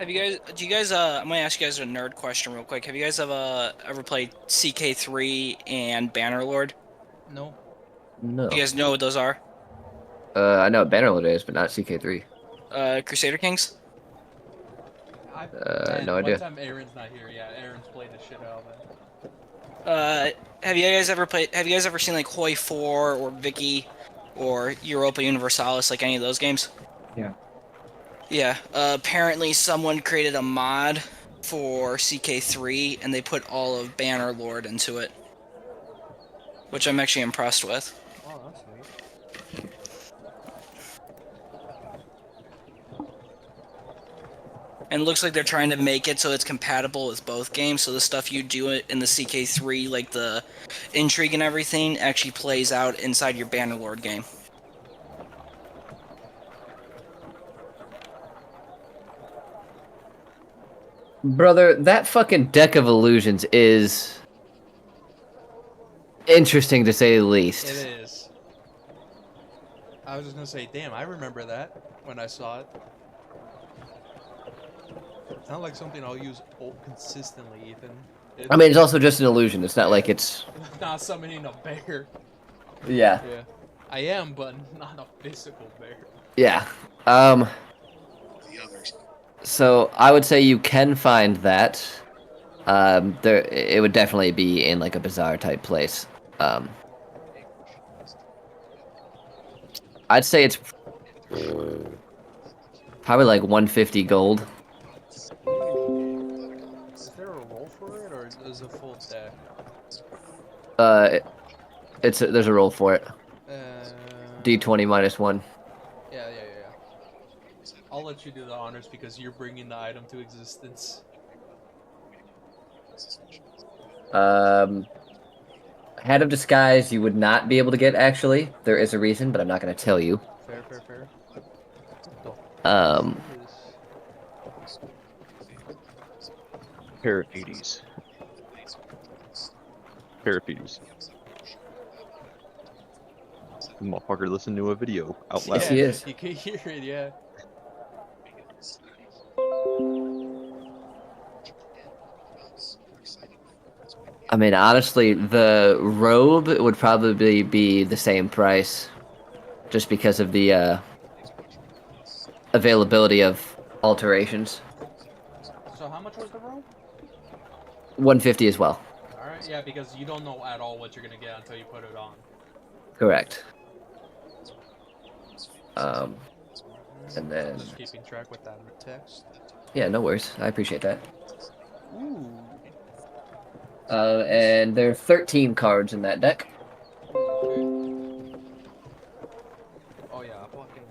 S3: Do you guys, I'm gonna ask you guys a nerd question real quick. Have you guys ever played CK3 and Bannerlord?
S1: No?
S2: No.
S3: Do you guys know what those are?
S2: I know what Bannerlord is, but not CK3.
S3: Crusader Kings?
S2: No idea.
S1: One time Aaron's not here, yeah, Aaron's played the shit out of it.
S3: Have you guys ever seen like Hoi 4 or Vicky or Europa Universalis, like any of those games?
S7: Yeah.
S3: Yeah, apparently someone created a mod for CK3 and they put all of Bannerlord into it, which I'm actually impressed with.
S1: Oh, that's neat.
S3: And it looks like they're trying to make it so it's compatible with both games, so the stuff you do in the CK3, like the intrigue and everything, actually plays out inside your Bannerlord game.
S2: Brother, that fucking deck of illusions is interesting to say the least.
S1: It is. I was just gonna say, damn, I remember that when I saw it. It's not like something I'll use consistently, Ethan.
S2: I mean, it's also just an illusion. It's not like it's.
S1: Not summoning a bear.
S2: Yeah.
S1: Yeah. I am, but not a physical bear.
S2: Yeah. So I would say you can find that. There, it would definitely be in like a bazaar type place. I'd say it's probably like 150 gold.
S1: Is there a roll for it, or is it a full deck?
S2: There's a roll for it. D20 -1.
S1: Yeah. I'll let you do the honors because you're bringing the item to existence.
S2: Head of Disguise you would not be able to get, actually. There is a reason, but I'm not going to tell you.
S1: Fair.
S6: Parapetes. Parapetes. The motherfucker listened to a video out loud.
S2: Yes, he is.
S1: You can hear it, yeah.
S2: I mean, honestly, the robe would probably be the same price. Just because of the availability of alterations.
S1: So how much was the robe?
S2: 150 as well.
S1: Alright, yeah, because you don't know at all what you're gonna get until you put it on.
S2: Correct. And then...
S1: Just keeping track with that text.
S2: Yeah, no worries. I appreciate that.
S1: Ooh.
S2: And there are 13 cards in that deck.
S1: Okay. Oh yeah, fucking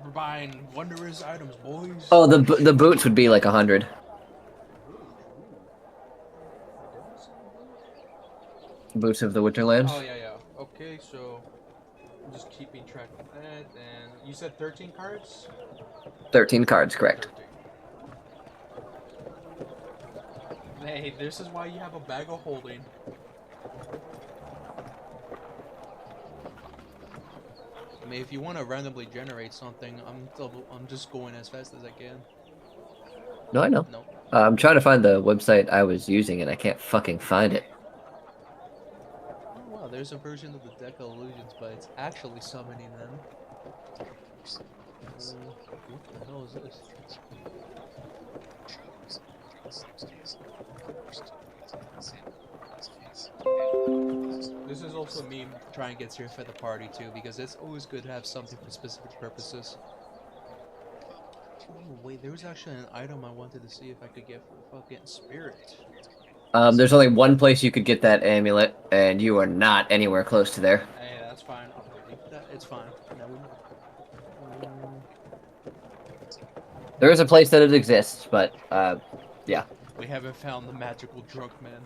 S1: we're buying wondrous items, boys.
S2: Oh, the boots would be like 100. Boots of the Winterlands.
S1: Oh yeah. Okay, so I'm just keeping track of that. And you said 13 cards?
S2: 13 cards, correct.
S1: 13. Hey, this is why you have a bag of holding. I mean, if you want to randomly generate something, I'm just going as fast as I can.
S2: No, I know.
S1: No.
S2: I'm trying to find the website I was using and I can't fucking find it.
S1: Oh, wow, there's a version of the deck of illusions, but it's actually summoning them. What the hell is this? This is also me trying to get Sirf at the party too, because it's always good to have something for specific purposes. Oh wait, there was actually an item I wanted to see if I could get for fucking Spirit.
S2: There's only one place you could get that amulet, and you are not anywhere close to there.
S1: Hey, that's fine. I'll believe that. It's fine. Now we know.
S2: There is a place that it exists, but, yeah.
S1: We haven't found the magical drunk man.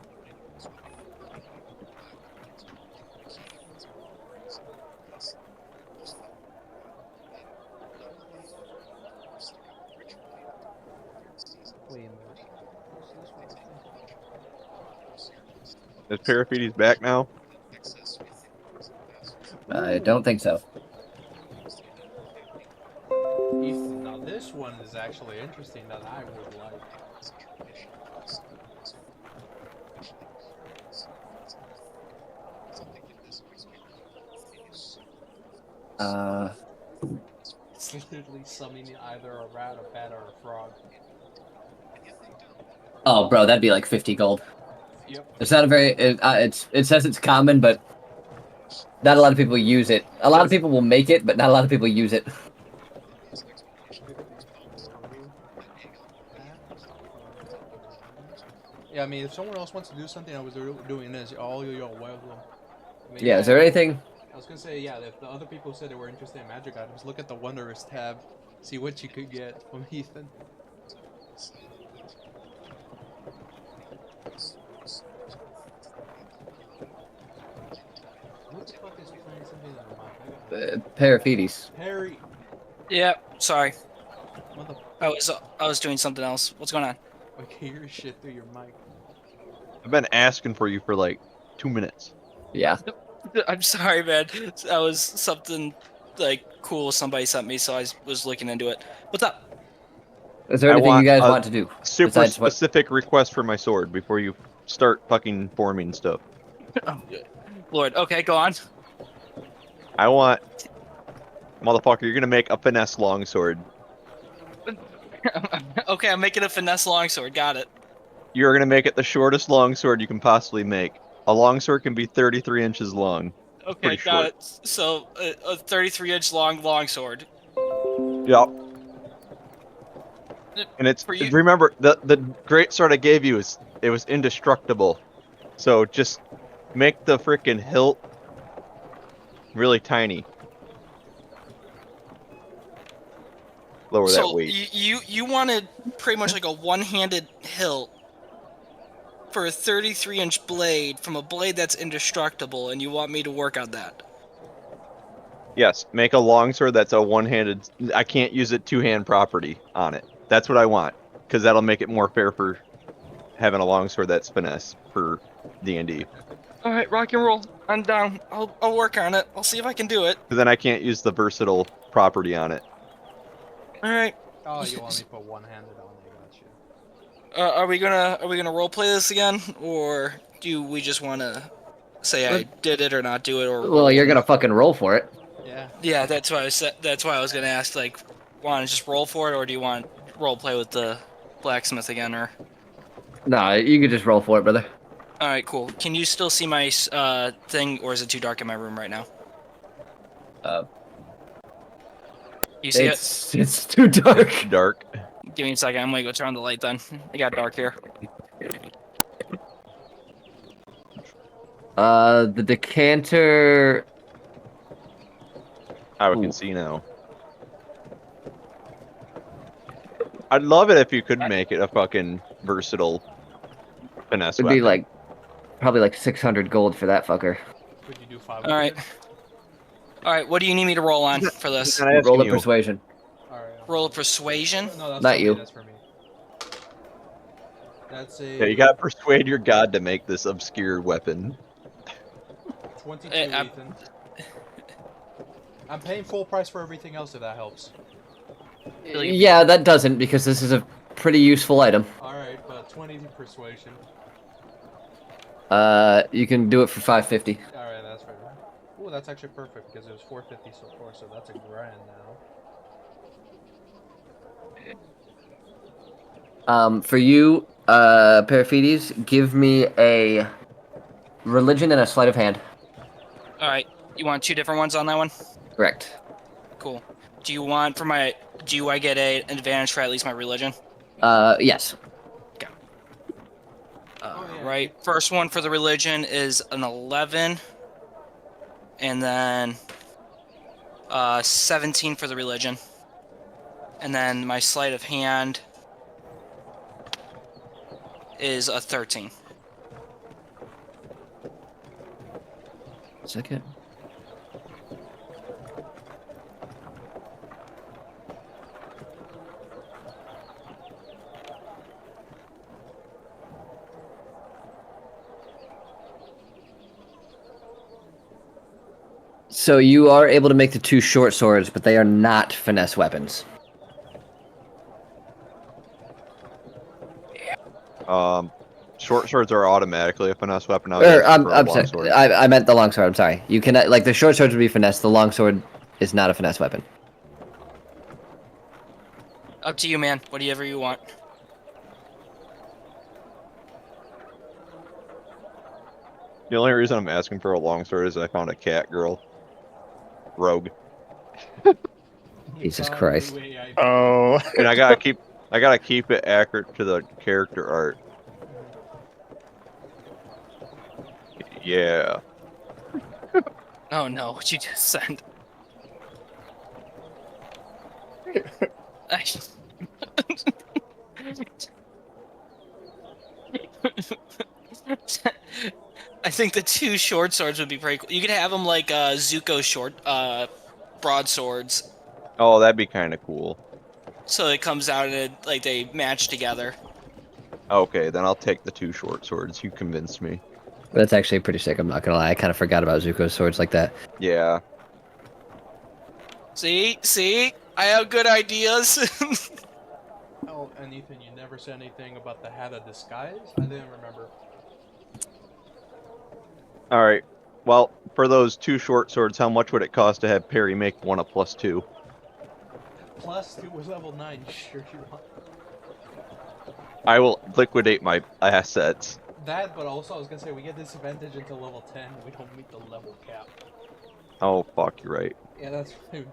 S1: Wait a minute.
S6: Is Parapetes back now?
S2: I don't think so.
S1: Ethan, now this one is actually interesting that I would like. It's literally summoning either a rat, a bat, or a frog.
S2: Oh, bro, that'd be like 50 gold.
S1: Yep.
S2: It's not a very... It says it's common, but not a lot of people use it. A lot of people will make it, but not a lot of people use it.
S1: Yeah, I mean, if someone else wants to do something, I was doing this. All you're welcome. I mean,
S2: Yeah, is there anything...
S1: I was gonna say, yeah, if the other people said they were interested in magic items, look at the Wondrous tab. See what you could get from Ethan. What the fuck is playing something in the mic?
S2: Parapetes.
S1: Harry!
S3: Yep, sorry.
S1: Mother...
S3: I was doing something else. What's going on?
S1: I can hear shit through your mic.
S6: I've been asking for you for like 2 minutes.
S2: Yeah.
S3: I'm sorry, man. That was something like cool somebody sent me, so I was looking into it. What's up?
S2: Is there
S6: I
S2: anything you
S6: want
S2: guys
S6: a
S2: want to do?
S6: Super
S2: besides what-
S6: specific request for my sword before you start fucking forming stuff.
S3: Lord, okay, go on.
S6: I want, motherfucker, you're gonna make a finesse longsword.
S3: Okay, I'm making a finesse longsword. Got it.
S6: You're gonna make it the shortest longsword you can possibly make. A longsword can be 33 inches long.
S3: Okay,
S6: Pretty
S3: got
S6: short.
S3: it. So a 33-inch long longsword.
S6: Yep. And it's
S3: For you-
S6: remember the great sword I gave you is it was indestructible. So just make the freaking hilt really tiny. Lower that
S3: So
S6: weight.
S3: you wanted pretty much like a one-handed hilt for a 33-inch blade from a blade that's indestructible, and you want me to work on that.
S6: Yes, make a longsword that's a one-handed. I can't use it two-hand property on it. That's what I want, because that'll make it more fair for having a longsword that's finesse for D&D.
S3: All right, rock and roll. I'm down. I'll work on it. I'll see if I can do it.
S6: Because then I can't use the versatile property on it.
S3: All right.
S1: Oh, you want me to put one-handed on it? Gotcha.
S3: Are we gonna role play this again, or do we just want to say I did it or not do it? Or
S2: Well, you're gonna fucking roll for it.
S1: Yeah.
S3: Yeah, that's why I was gonna ask. Like, want to just roll for it, or do you want role play with the blacksmith again? Or
S2: No, you could just roll for it, brother.
S3: all right, cool. Can you still see my thing, or is it too dark in my room right now? You see it?
S2: It's too dark.
S6: Dark.
S3: Give me a second. I'm gonna go turn on the light. Then it got dark here.
S2: The decanter.
S6: I
S2: Ooh.
S6: can see now. I'd love it if you could make it a fucking versatile finesse
S2: Would
S6: weapon.
S2: be like probably like 600 gold for that fucker.
S1: Could you do 5?
S3: All right. All right. What do you need me to roll on for this?
S6: I'm asking
S2: Roll a
S6: you.
S2: persuasion.
S1: All right.
S3: Roll a persuasion.
S1: No, that's
S2: Not
S1: for
S2: you.
S1: Me, that's for me. That's a
S6: Yeah, you gotta persuade your god to make this obscure weapon.
S1: 22,
S3: I'm-
S1: Ethan. I'm paying full price for everything else if that helps.
S3: Really?
S2: Yeah, that doesn't because this is a pretty useful item.
S1: Alright, but 20 persuasion.
S2: You can do it for 550.
S1: Alright, that's fair. Ooh, that's actually perfect because it was 450 so far, so that's a grand now.
S2: For you, Periphetes, give me a religion and a sleight of hand.
S3: All right. You want 2 different ones on that one?
S2: Correct.
S3: Cool. Do you want for my? Do I get an advantage for at least my religion?
S2: Yes.
S1: Oh, yeah.
S3: Right. First one for the religion is an 11, and then 17 for the religion, and then my sleight of hand is a 13.
S2: Second. So you are able to make the 2 short swords, but they are not finesse weapons.
S6: Short swords are automatically a finesse weapon.
S2: I'm sorry. I meant the longsword. I'm sorry. You can like the short swords would be finesse. The longsword is not a finesse weapon.
S3: Up to you, man. Whatever you want.
S6: The only reason I'm asking for a longsword is I found a cat girl. Rogue.
S2: Jesus Christ.
S5: Oh,
S6: And I gotta keep it accurate to the character art. Yeah.
S3: Oh no! What you just sent? I think the 2 short swords would be pretty cool. You could have them like Zuko short broadswords,
S6: Oh, that'd be kind of cool.
S3: so it comes out and like they match together.
S6: Okay, then I'll take the 2 short swords. You convinced me.
S2: That's actually pretty sick. I'm not gonna lie. I kind of forgot about Zuko's swords like that.
S6: Yeah.
S3: See, I have good ideas.
S1: Oh, and Ethan, you never said anything about the hat of disguise? I didn't remember.
S6: All right. Well, for those 2 short swords, how much would it cost to have Perry make one a +2?
S1: +2 was level 9, sure you want.
S6: I will liquidate my assets.
S1: That, but also I was gonna say we get disadvantage until level 10. We don't meet the level cap.
S6: Oh, fuck, you're right.
S1: Yeah, that's rude.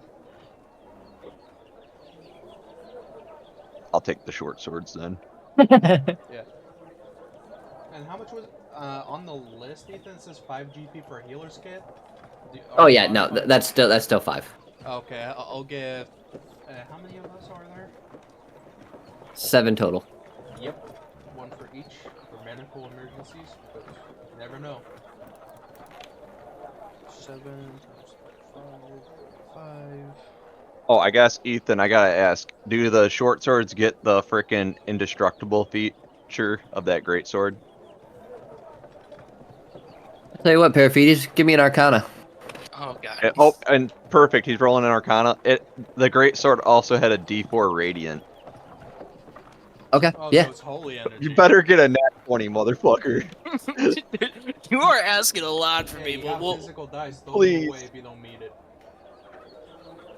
S6: I'll take the short swords then.
S1: Yeah. And how much was on the list, Ethan? It says 5 GP for a healer's kit.
S2: Oh yeah, no, that's still 5.
S1: Okay, I'll get. How many of us are there?
S2: 7 total.
S1: Yep, 1 for each for medical emergencies. But you never know. 7 times 5.
S6: Oh, I guess, Ethan, I gotta ask, do the short swords get the frickin' indestructible feature of that great sword?
S2: Tell you what, Paraphetes, give me an Arcana.
S3: Oh god.
S6: Oh, and perfect, he's rolling an Arcana. The great sword also had a D4 Radiant.
S2: Okay,
S1: Oh,
S2: yeah.
S1: so it's holy energy.
S6: You better get a nat 20, motherfucker.
S3: You are asking a lot for me,
S1: You
S3: but
S1: got
S3: we'll.
S1: physical dice. Throw
S6: Please.
S1: them away if you don't meet it.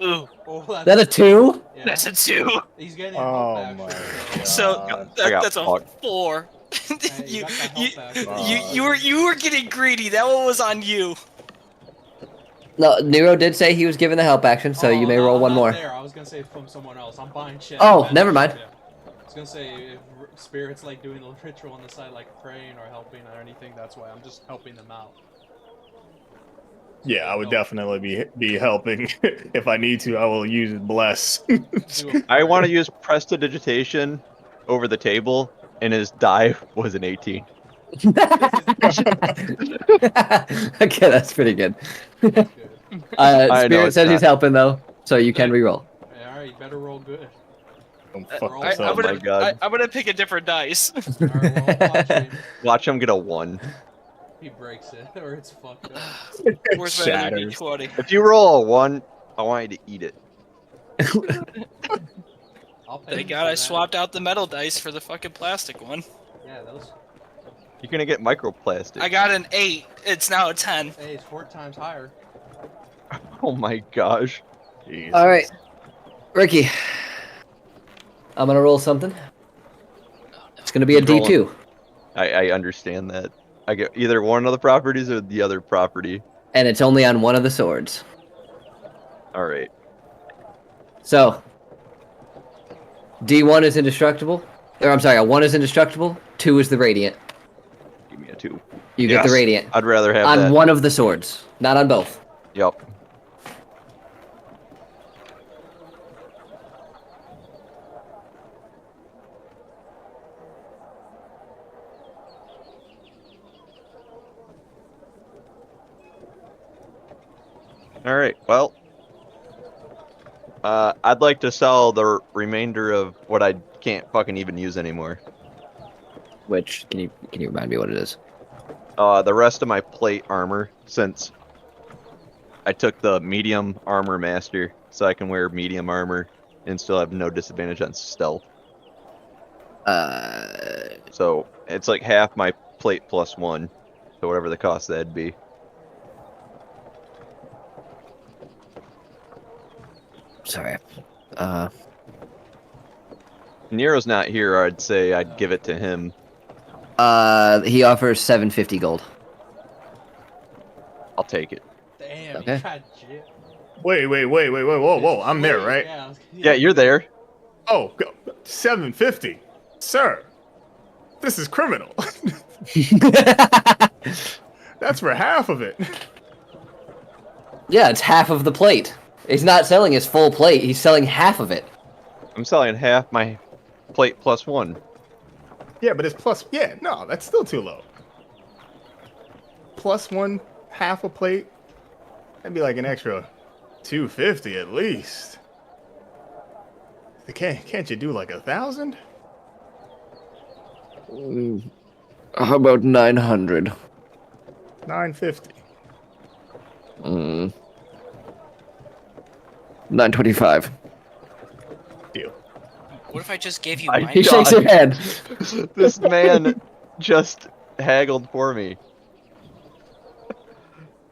S3: Ooh,
S1: Oh,
S2: That a 2?
S1: yeah.
S3: that's a 2.
S1: He's getting
S5: Oh
S1: help
S5: my
S1: action.
S5: god.
S3: So
S6: I got
S3: that's a
S6: fucked.
S3: 4.
S1: Hey, you
S3: you,
S1: got that
S3: you,
S1: help action.
S3: you were getting greedy. That one was on you.
S2: No, Nero did say he was given the help action, so you may roll
S1: I'm
S2: one
S1: not
S2: more.
S1: There. I was gonna say from someone else. I'm buying shit.
S2: Oh,
S1: I'm
S2: never mind.
S1: Yeah. I was gonna say if spirits like doing the ritual on the side, like praying or helping or anything. That's why I'm just helping them out.
S5: Yeah, I would definitely be helping. If I need to, I will use bless.
S1: Do a
S6: I want to
S1: prayer.
S6: use Prestidigitation over the table, and his die was an 18.
S2: Okay, that's pretty good.
S1: That's good.
S6: I know,
S2: Spirit
S6: it's
S2: says he's
S6: not.
S2: helping though, so you can reroll.
S1: Hey, all right, you better roll good.
S5: Don't fuck
S1: Roll
S5: this
S1: I-
S5: up.
S1: I'm gonna-
S6: my god.
S3: I'm gonna pick a different dice.
S1: All right, well, I'll watch him.
S6: Watch him get a 1.
S1: He breaks it, or it's fucked up.
S3: Where's my other
S5: Shatters.
S3: D20?
S6: If you roll a 1, I want you to eat it.
S1: I'll pay
S3: Thank
S1: you
S3: God
S1: for
S3: I
S1: that.
S3: swapped out the metal dice for the fucking plastic one.
S1: Yeah, those.
S6: You're gonna get microplastic.
S3: I got an 8. It's now a 10.
S1: Hey, it's 4 times higher.
S6: Oh my gosh.
S5: Jesus.
S2: All right, Ricky. I'm gonna roll something. It's gonna be a
S6: He's rolling.
S2: D2,
S6: I understand that. I get either one of the properties or the other property.
S2: and it's only on one of the swords.
S6: Alright.
S2: So, D1 is indestructible. Or I'm sorry, a 1 is indestructible. 2 is the radiant.
S6: Give me a 2.
S2: You get the
S5: Yes.
S2: radiant
S6: I'd rather have
S2: on
S6: that.
S2: one of the swords, not on both.
S6: Yep. Alright, well. I'd like to sell the remainder of what I can't fucking even use anymore.
S2: Which can you remind me what it is?
S6: The rest of my plate armor, since I took the medium armor master, so I can wear medium armor and still have no disadvantage on stealth. So it's like half my plate plus 1, so whatever the cost that'd be.
S2: Sorry.
S6: Nero's not here. I'd say I'd give it to him.
S2: He offers 750 gold.
S6: I'll take it.
S1: Damn,
S2: Okay.
S1: you got shit.
S5: Wait, whoa, I'm there, right?
S1: Yeah,
S6: Yeah, you're there.
S5: Oh, 750, sir. This is criminal. That's for half of it.
S2: Yeah, it's half of the plate. He's not selling his full plate. He's selling half of it.
S6: I'm selling half my plate plus 1.
S5: Yeah, but it's plus. Yeah, no, that's still too low. Plus 1 half a plate. That'd be like an extra 250 at least. Can't you do like 1,000?
S8: How about 900?
S5: 950.
S8: 925.
S5: Deal.
S3: What if I just gave you
S6: My
S3: my
S2: He shakes your hand.
S6: This man just haggled for me.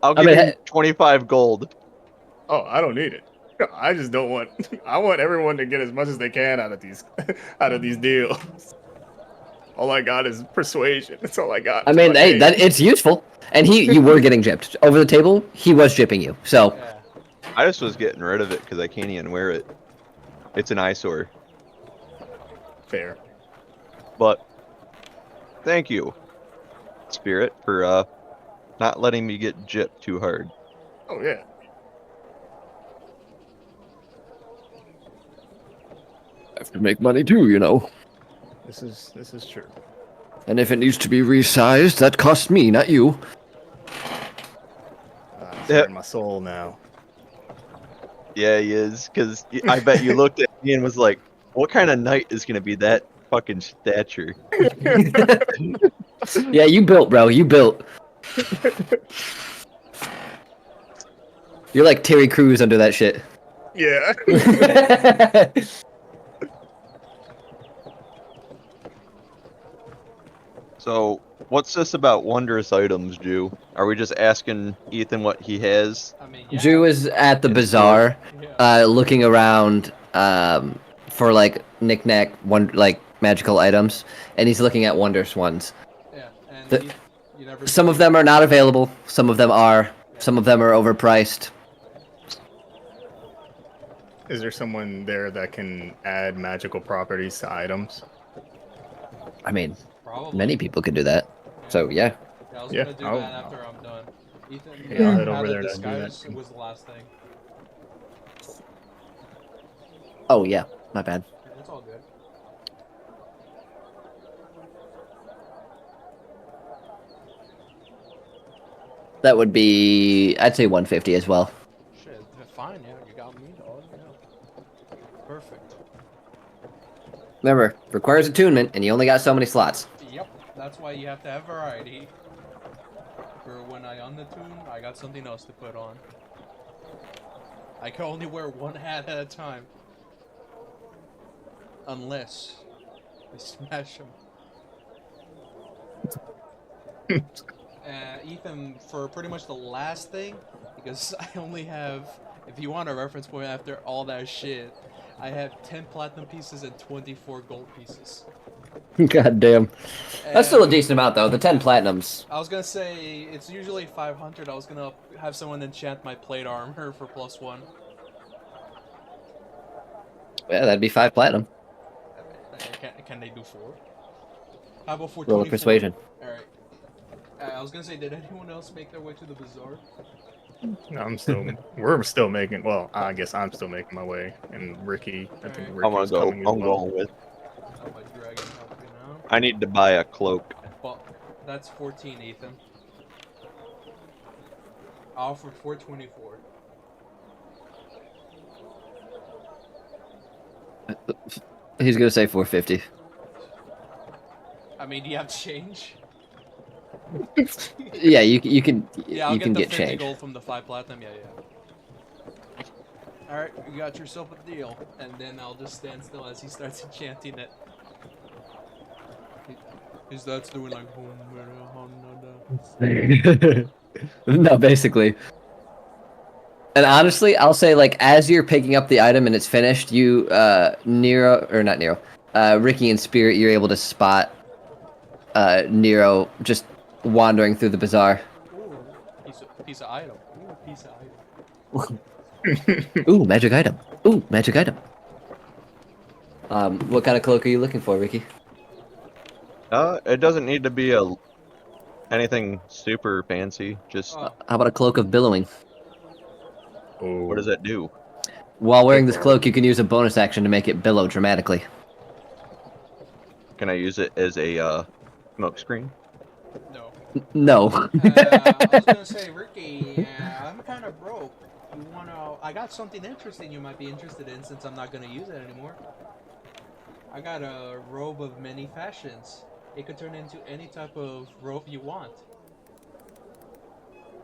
S6: I'll
S2: I
S6: give
S2: mean,
S6: you 25 gold.
S5: Oh, I don't need it. I just don't want. I want everyone to get as much as they can out of these, out of these deals. All I got is persuasion. That's all I got.
S2: I
S5: to
S2: mean,
S5: my
S2: hey,
S5: name.
S2: that it's useful. And you were getting gypped over the table. He was gypping you. So
S1: Yeah.
S6: I just was getting rid of it because I can't even wear it. It's an eyesore.
S5: Fair.
S6: But thank you, Spirit, for not letting me get gypped too hard.
S5: Oh yeah.
S8: I have to make money too, you know.
S5: This is true.
S8: And if it needs to be resized, that costs me, not you.
S5: It's
S6: Yep.
S5: in my soul now.
S6: Yeah, he is. Because I bet you looked at me and was like, "What kind of knight is gonna be that fucking stature?"
S2: yeah, you built, bro. You built. You're like Terry Crews under that shit.
S5: Yeah.
S6: So, what's this about wondrous items, Jew? Are we just asking Ethan what he has?
S1: I mean, yeah.
S2: Drew is at the
S6: It's
S2: bazaar,
S1: Yeah.
S2: looking around for like knickknack, like magical items, and he's looking at wondrous ones.
S1: Yeah. And
S2: The-
S1: you never.
S2: Some of them are not available. Some of them are. Some of them are overpriced.
S5: Is there someone there that can add magical properties to items?
S2: I mean,
S1: Probably.
S2: many people could do that. So yeah.
S1: Yeah, I was
S5: Yeah,
S1: gonna do
S5: I'll-
S1: that after I'm done. Ethan,
S5: Yeah, I'll head
S1: how
S5: over
S1: the
S5: there to do that.
S1: disguise was the last thing.
S2: Oh yeah, my bad.
S1: It's all good.
S2: That would be, I'd say 150 as well.
S1: Shit, fine. Yeah, you got me, dog. Yeah. Perfect.
S2: Remember, requires attunement, and you only got so many slots.
S1: Yep. That's why you have to have variety. For when I unattune, I got something else to put on. I can only wear one hat at a time. Unless I smash him. Ethan, for pretty much the last thing, because I only have, if you want a reference point after all that shit, I have 10 platinum pieces and 24 gold pieces.
S2: God damn. That's still a
S1: And
S2: decent amount, though. The 10 platinums.
S1: I was gonna say, it's usually 500. I was gonna have someone enchant my plate armor for +1.
S2: Yeah, that'd be 5 platinum.
S1: Can they do 4? How about 424?
S2: Roll of persuasion.
S1: Alright. I was gonna say, did anyone else make their way to the bazaar?
S5: We're still making. Well, I guess I'm still making my way, and Ricky. I think
S1: Alright.
S6: I'm gonna
S5: Ricky's
S6: go.
S5: coming as
S6: I'm
S5: well.
S6: going with.
S1: How about dragon help you now?
S6: I need to buy a cloak.
S1: Fuck. That's 14, Ethan. I offered 424.
S2: He's gonna say 450.
S1: I mean, do you have change?
S2: Yeah, you can
S1: Yeah, I'll
S2: you can
S1: the
S2: get
S1: 50
S2: change.
S1: gold from the 5 platinum. Yeah, yeah. Alright, you got yourself a deal. And then I'll just stand still as he starts enchanting it. His that's doing like
S2: No, basically. And honestly, I'll say like as you're picking up the item and it's finished, you Nero or not Nero, Ricky and Spirit, you're able to spot Nero just wandering through the bazaar.
S1: Ooh, piece of item. Ooh, piece of item.
S2: Ooh, magic item. Ooh, magic item. What kind of cloak are you looking for, Ricky?
S6: It doesn't need to be anything super fancy. Just
S1: Oh,
S2: How about a cloak of billowing?
S6: what does that do?
S2: While wearing this cloak, you can use a bonus action to make it billow dramatically.
S6: Can I use it as a smoke screen?
S1: no.
S2: No.
S1: I was gonna say, Ricky, I'm kind of broke. You wanna? I got something interesting you might be interested in since I'm not gonna use it anymore. I got a robe of many fashions. It could turn into any type of robe you want.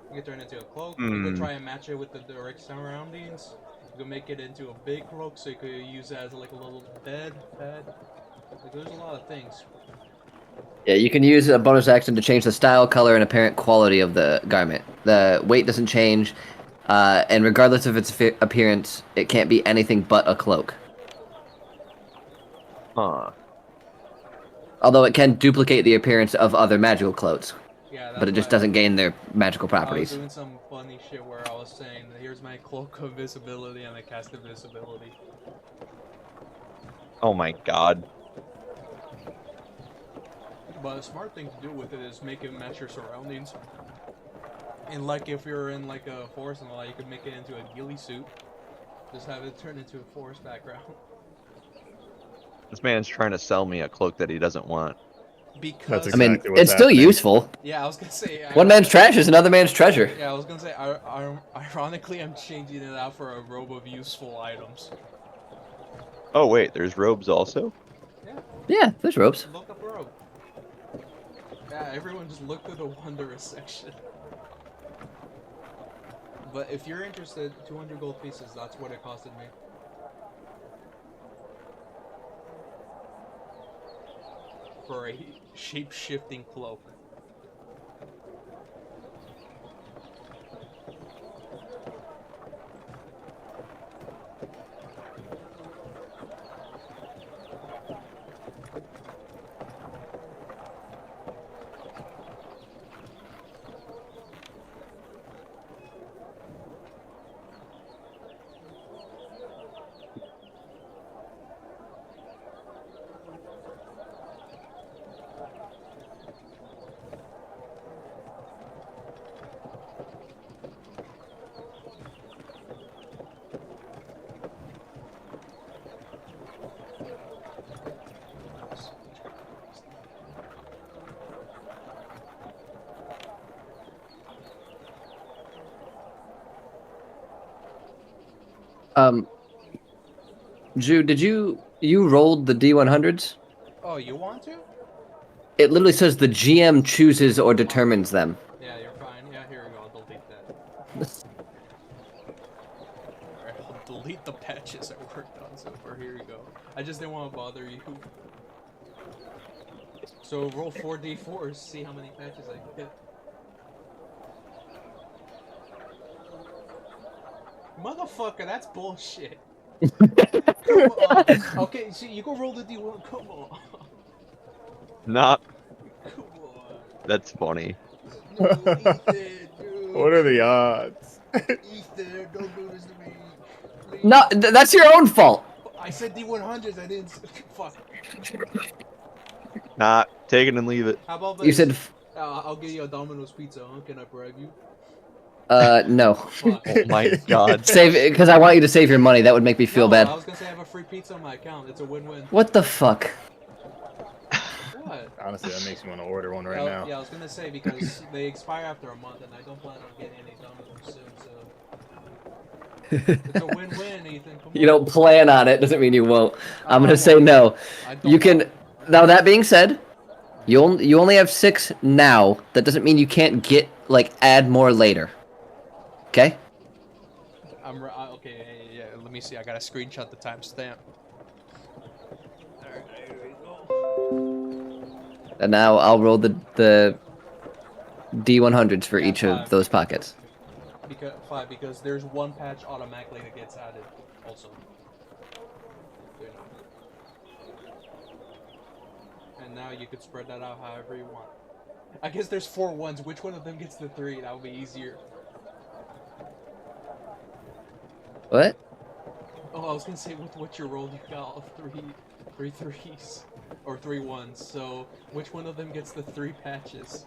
S1: You could turn it into a cloak. You could try and match it with the direct surroundings. You can make it into a big cloak, so you could use it as like a little bed. Like, there's a lot of things.
S2: Yeah, you can use a bonus action to change the style, color, and apparent quality of the garment. The weight doesn't change, and regardless of its appearance, it can't be anything but a cloak.
S6: Huh.
S2: Although it can duplicate the appearance of other magical cloaks,
S1: Yeah, that's
S2: but it just
S1: why
S2: doesn't gain their magical
S1: I was
S2: properties.
S1: doing some funny shit where I was saying, here's my cloak of invisibility, and I cast invisibility.
S6: Oh my god.
S1: But a smart thing to do with it is make it match your surroundings. And like if you're in like a forest and all that, you could make it into a ghillie suit. Just have it turn into a forest background.
S6: This man's trying to sell me a cloak that he doesn't want.
S1: Because
S2: I mean,
S5: Exactly what's
S2: it's still
S5: happening.
S2: useful.
S1: yeah, I was gonna say
S2: One man's trash is another man's treasure.
S1: Yeah, I was gonna say ironically, I'm changing it out for a robe of useful items.
S6: Oh wait, there's robes also?
S2: Yeah, there's ropes.
S1: Look up robe. Yeah, everyone just look through the wondrous section. But if you're interested, 200 gold pieces, that's what it costed me. For a shape-shifting cloak.
S2: Jude, did you rolled the D100s?
S1: Oh, you want to?
S2: It literally says the GM chooses or determines them.
S1: Yeah, you're fine. Yeah, here we go. I'll delete that. Alright, I'll delete the patches I worked on so far. Here you go. I just didn't want to bother you. So roll 4d4s, see how many patches I get. Motherfucker, that's bullshit. Come on. Okay, so you go roll the d1. Come on.
S6: Not.
S1: Come on.
S6: That's funny.
S1: No, Ethan, dude.
S5: What are the odds?
S1: Ethan, don't do this to me. Please.
S2: No, that's your own fault.
S1: I said D100s, I didn't. Fuck.
S6: Not take it and leave it.
S1: How about this?
S2: You said,
S1: I'll give you a Domino's pizza, huh? Can I bribe you?
S2: no.
S1: Fuck.
S6: Oh my god.
S2: Save it, because I want you to save your money. That would make me feel
S1: No,
S2: bad.
S1: I was gonna say I have a free pizza on my account. It's a win-win.
S2: What the fuck?
S1: What?
S5: Honestly, that makes me want to order one right
S1: Yeah,
S5: now.
S1: yeah, I was gonna say because they expire after a month, and I don't plan on getting any Domino's soon, so it's a win-win, Ethan. Come
S2: You
S1: on.
S2: don't plan on it, doesn't mean you won't. I'm
S1: I
S2: gonna say
S1: won't.
S2: no.
S1: I don't
S2: You can.
S1: want-
S2: Now that being said, you only have 6 now. That doesn't mean you can't get add more later. Okay.
S1: Okay. Yeah. Let me see. I gotta screenshot the timestamp. Alright, here we go.
S2: And now I'll roll the D100s for
S1: Yeah,
S2: each of
S1: 5.
S2: those pockets.
S1: Because there's one patch automatically that gets added also. You know. And now you could spread that out however you want. I guess there's 4 ones. Which one of them gets the 3? That would be easier.
S2: What?
S1: Oh, I was gonna say with what you rolled, you got 3 threes or 3 ones. So which one of them gets the 3 patches?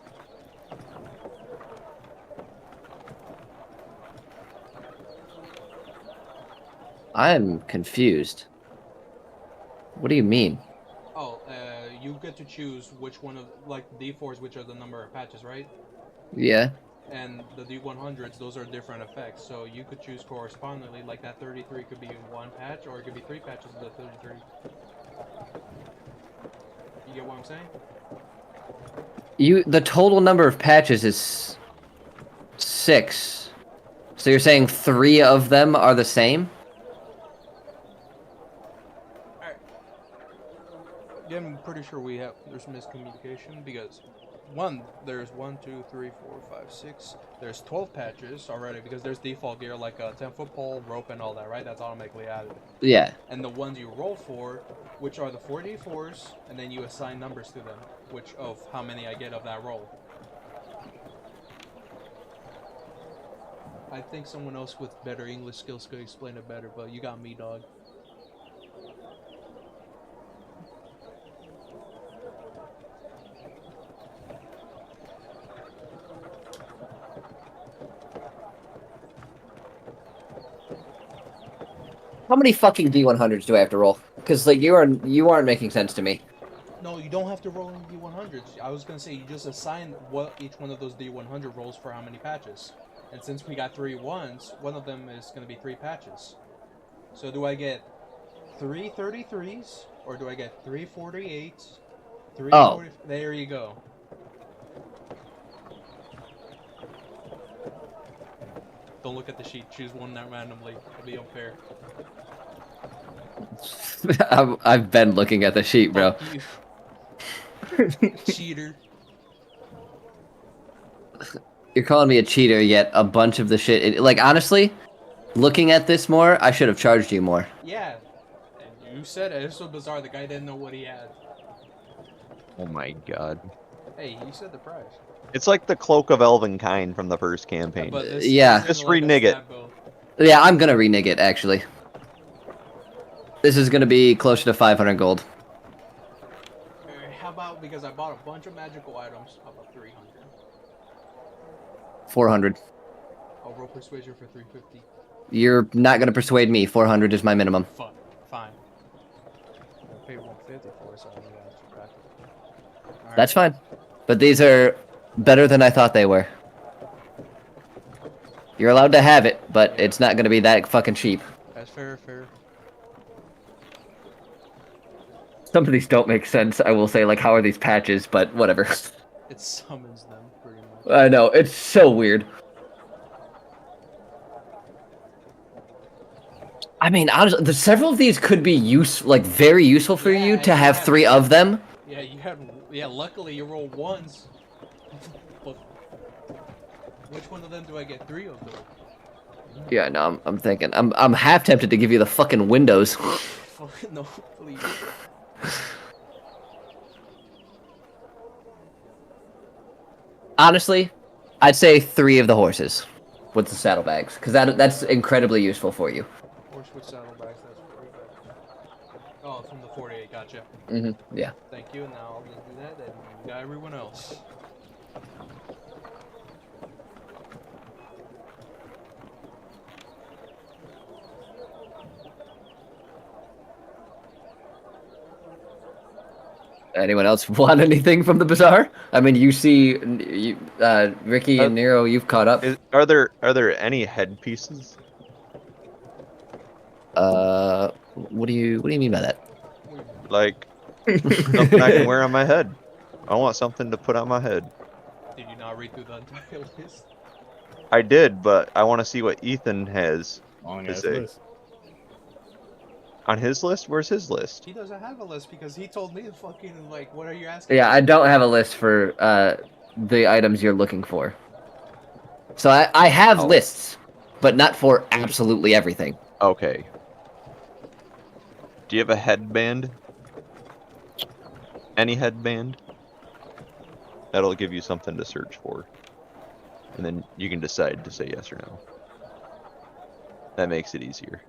S2: I'm confused. What do you mean?
S1: Oh, you get to choose which one of D4s, which are the number of patches, right?
S2: Yeah.
S1: And the D100s, those are different effects. So you could choose correspondingly, like that 33 could be 1 patch, or it could be 3 patches of the 33. You get what I'm saying?
S2: The total number of patches is 6. So you're saying 3 of them are the same?
S1: Yeah, I'm pretty sure there's miscommunication because there's 1, 2, 3, 4, 5, 6. There's 12 patches already because there's default gear like a 10-foot pole, rope, and all that, right? That's automatically added.
S2: Yeah.
S1: And the ones you roll for, which are the 4d4s, and then you assign numbers to them, which of how many I get of that roll. I think someone else with better English skills could explain it better, but you got me, dog.
S2: How many fucking D100s do I have to roll? Because like you aren't making sense to me.
S1: No, you don't have to roll any D100s. I was gonna say you just assign what each one of those D100 rolls for how many patches. And since we got 3 ones, one of them is gonna be 3 patches. So do I get 3 33s or do I get 3 48s? 3
S2: Oh.
S1: 40. There you go. Don't look at the sheet. Choose one that randomly. It'll be unfair.
S2: I've been looking at the sheet, bro.
S1: Fuck you. Cheater.
S2: You're calling me a cheater, yet a bunch of the shit. Like honestly, looking at this more, I should have charged you more.
S1: Yeah. And you said it. It's so bizarre. The guy didn't know what he had.
S6: Oh my god.
S1: Hey, you said the price.
S6: It's like the Cloak of Elvenkind from the first campaign.
S1: But this
S2: Yeah.
S1: isn't
S6: Just
S1: like a
S6: renege it.
S1: stab bill.
S2: Yeah, I'm gonna renege it actually. This is gonna be closer to 500 gold.
S1: How about, because I bought a bunch of magical items, how about 300?
S2: 400.
S1: I'll roll persuasion for 350.
S2: You're not gonna persuade me. 400 is my minimum.
S1: Fuck. Fine. I'll pay 150 for it, so I'm gonna subtract it. Alright.
S2: That's fine. But these are better than I thought they were. You're allowed to have it, but it's not gonna be that fucking cheap.
S1: That's fair.
S2: Some of these don't make sense. I will say, like, how are these patches? But whatever.
S1: It summons them, pretty much.
S2: I know, it's so weird. I mean, honestly, several of these could be very useful for
S1: Yeah,
S2: you
S1: and
S2: to
S1: you
S2: have
S1: have-
S2: 3 of them.
S1: Yeah, luckily you roll ones. But which one of them do I get 3 of them?
S2: Yeah, no, I'm thinking. I'm half tempted to give you the fucking windows.
S1: Fuck, no, please.
S2: Honestly, I'd say 3 of the horses with the saddlebags, because that's incredibly useful for you.
S1: Horse with saddlebags, that's pretty good. Oh, from the 48, gotcha.
S2: Yeah.
S1: Thank you, and now I'll just do that, and you got everyone else.
S2: Anyone else want anything from the bazaar? I mean, you see, Ricky and Nero, you've caught up.
S6: Are there any headpieces?
S2: What do you mean by that?
S6: Like something I can wear on my head. I want something to put on my head.
S1: Did you not read through the entire list?
S6: I did, but I want to see what Ethan has
S5: On
S6: to
S5: his
S6: say.
S5: list.
S6: On his list? Where's his list?
S1: He doesn't have a list because he told me to fucking, like, what are you asking?
S2: Yeah, I don't have a list for the items you're looking for. So I have lists, but not for absolutely everything.
S6: Okay. Do you have a headband? Any headband? That'll give you something to search for. And then you can decide to say yes or no. That makes it easier.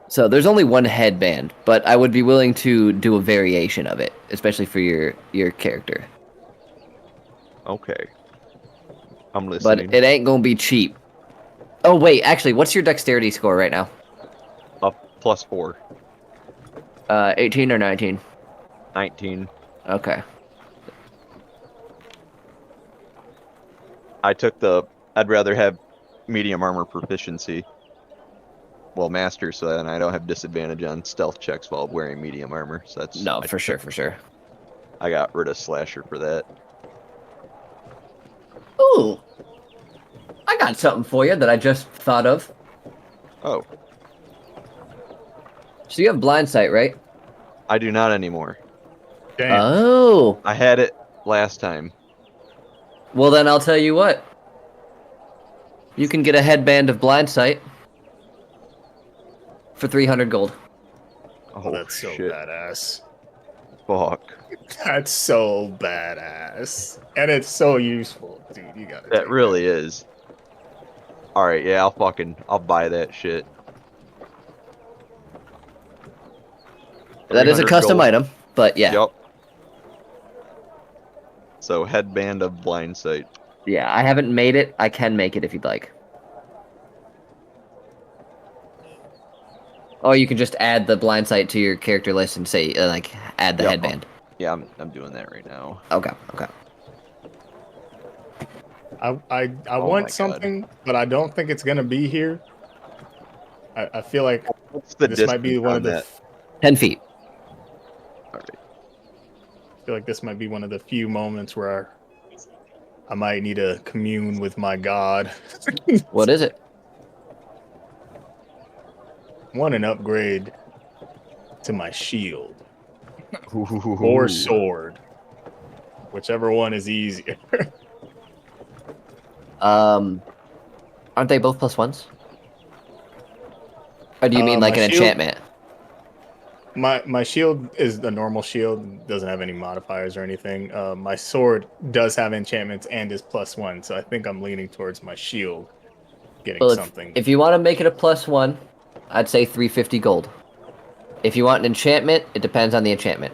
S2: So there's only one headband, but I would be willing to do a variation of it, especially for your character.
S6: Okay. I'm
S2: But
S6: listening.
S2: it ain't gonna be cheap. Oh wait, actually, what's your dexterity score right now?
S6: +4.
S2: 18 or 19?
S6: 19.
S2: Okay.
S6: I took I'd rather have medium armor proficiency. Well, master, so then I don't have disadvantage on stealth checks while wearing medium armor. So that's
S2: No, for sure.
S6: I got rid of slasher for that.
S2: Ooh, I got something for you that I just thought of.
S6: Oh,
S2: So you have blind sight, right?
S6: I do not anymore.
S5: Damn.
S2: Oh.
S6: I had it last time.
S2: Well, then I'll tell you what. You can get a headband of blind sight for 300 gold.
S5: Oh, that's so
S6: shit.
S5: badass.
S6: Fuck.
S5: That's so badass. And it's so useful, dude. You gotta
S6: That
S5: take
S6: really is. Alright, yeah, I'll buy that shit.
S2: That is a
S6: 300
S2: custom
S6: gold.
S2: item, but yeah.
S6: Yup. So, headband of blind sight.
S2: Yeah, I haven't made it. I can make it if you'd like. Or you can just add the blind sight to your character list and say, like, add the
S6: Yep.
S2: headband.
S6: Yeah, I'm doing that right now.
S2: Okay, okay.
S5: I
S6: Oh my
S5: want
S6: God.
S5: something, but I don't think it's gonna be here. I feel like
S6: What's the
S5: this might be
S6: distance
S5: one
S6: on
S5: of the.
S6: that?
S2: 10 feet.
S6: Alright.
S5: I feel like this might be one of the few moments where I might need to commune with my god.
S2: What is it?
S5: Want an upgrade to my shield
S6: Ooh.
S5: or sword, whichever one is easier.
S2: Aren't they both +1s? Or do you mean like
S5: my
S2: an
S5: shield-
S2: enchantment?
S5: My shield is a normal shield, doesn't have any modifiers or anything. My sword does have enchantments and is +1, so I think I'm leaning towards my shield getting
S2: Well,
S5: something.
S2: if you want to make it a +1, I'd say 350 gold. If you want an enchantment, it depends on the enchantment.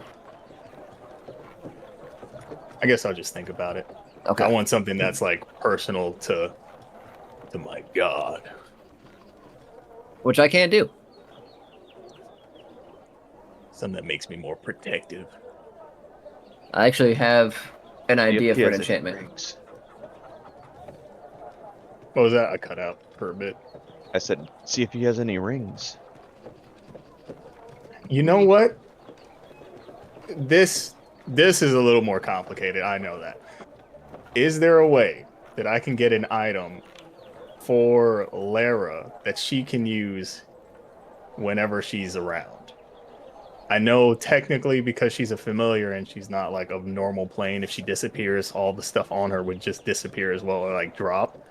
S5: I guess I'll just think about it.
S2: Okay.
S5: I want something that's like personal to my god.
S2: Which I can do.
S5: Something that makes me more protective.
S2: I actually have an idea
S6: He
S2: for an
S6: has any
S2: enchantment.
S6: rings.
S5: What was that? I cut out for a bit.
S6: I said, see if he has any rings.
S5: You know what? This is a little more complicated. I know that. Is there a way that I can get an item for Lara that she can use whenever she's around? I know technically because she's a familiar and she's not like of normal plane, if she disappears, all the stuff on her would just disappear as well, or like drop.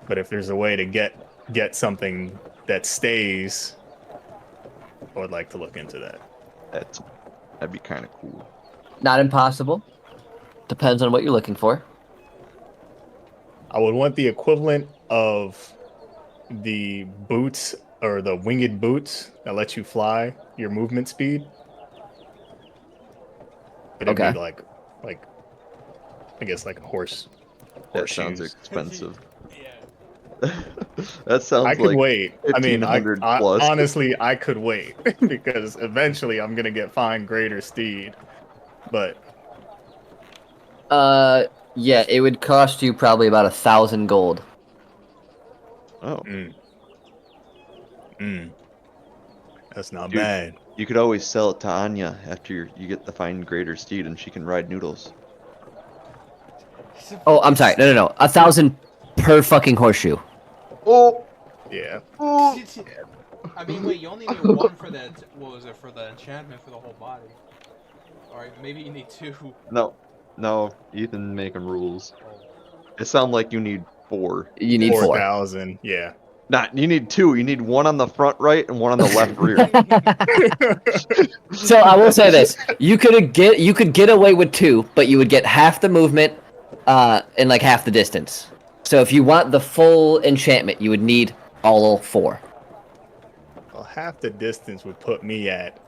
S5: But if there's a way to get something that stays, I would like to look into that.
S6: That'd be kind of cool.
S2: Not impossible. Depends on what you're looking for.
S5: I would want the equivalent of the boots or the winged boots that let you fly your movement speed. It'd
S2: Okay.
S5: be like I guess like a horse.
S6: That sounds
S5: Horseshoes.
S6: expensive.
S1: Yeah.
S6: That sounds
S5: I could
S6: like
S5: wait. I mean, I
S6: 1500 plus.
S5: honestly I could wait because eventually I'm gonna get fine greater steed. But
S2: Yeah, it would cost you probably about 1,000 gold.
S6: Oh,
S5: that's not
S6: Dude.
S5: bad.
S6: you could always sell it to Anya after you get the fine greater steed, and she can ride Noodles.
S2: Oh, I'm sorry. No. 1,000 per fucking horseshoe.
S6: Oh,
S5: Yeah.
S1: I mean, wait, you only need one for that. What was it for the enchantment for the whole body? Alright, maybe you need two.
S6: no, Ethan making rules. It sounds like you need 4.
S2: You need 4.
S5: 4,000. Yeah.
S6: Not, you need 2. You need one on the front right and one on the left rear.
S2: So I will say this: you could get away with 2, but you would get half the movement, and like half the distance. So if you want the full enchantment, you would need all 4.
S5: Well, half the distance would put me at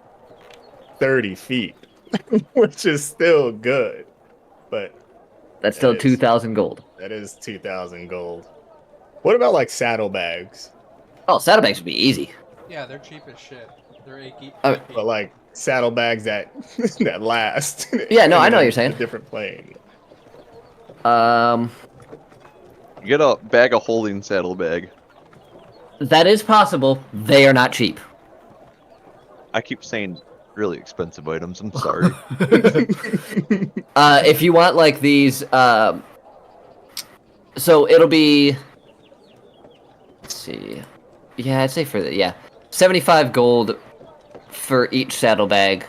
S5: 30 feet, which is still good. But
S2: That's still
S5: That is-
S2: 2,000 gold.
S5: that is 2,000 gold. What about like saddlebags?
S2: Oh, saddlebags would be easy.
S1: Yeah, they're cheap as shit. They're achy.
S5: But like saddlebags that that last.
S2: Yeah, no, I know what
S5: in
S2: you're saying.
S5: A different plane.
S6: Get a bag of holding saddlebag.
S2: That is possible. They are not cheap.
S6: I keep saying really expensive items. I'm sorry.
S2: If you want like these, so it'll be. Let's see. Yeah, I'd say 75 gold for each saddlebag,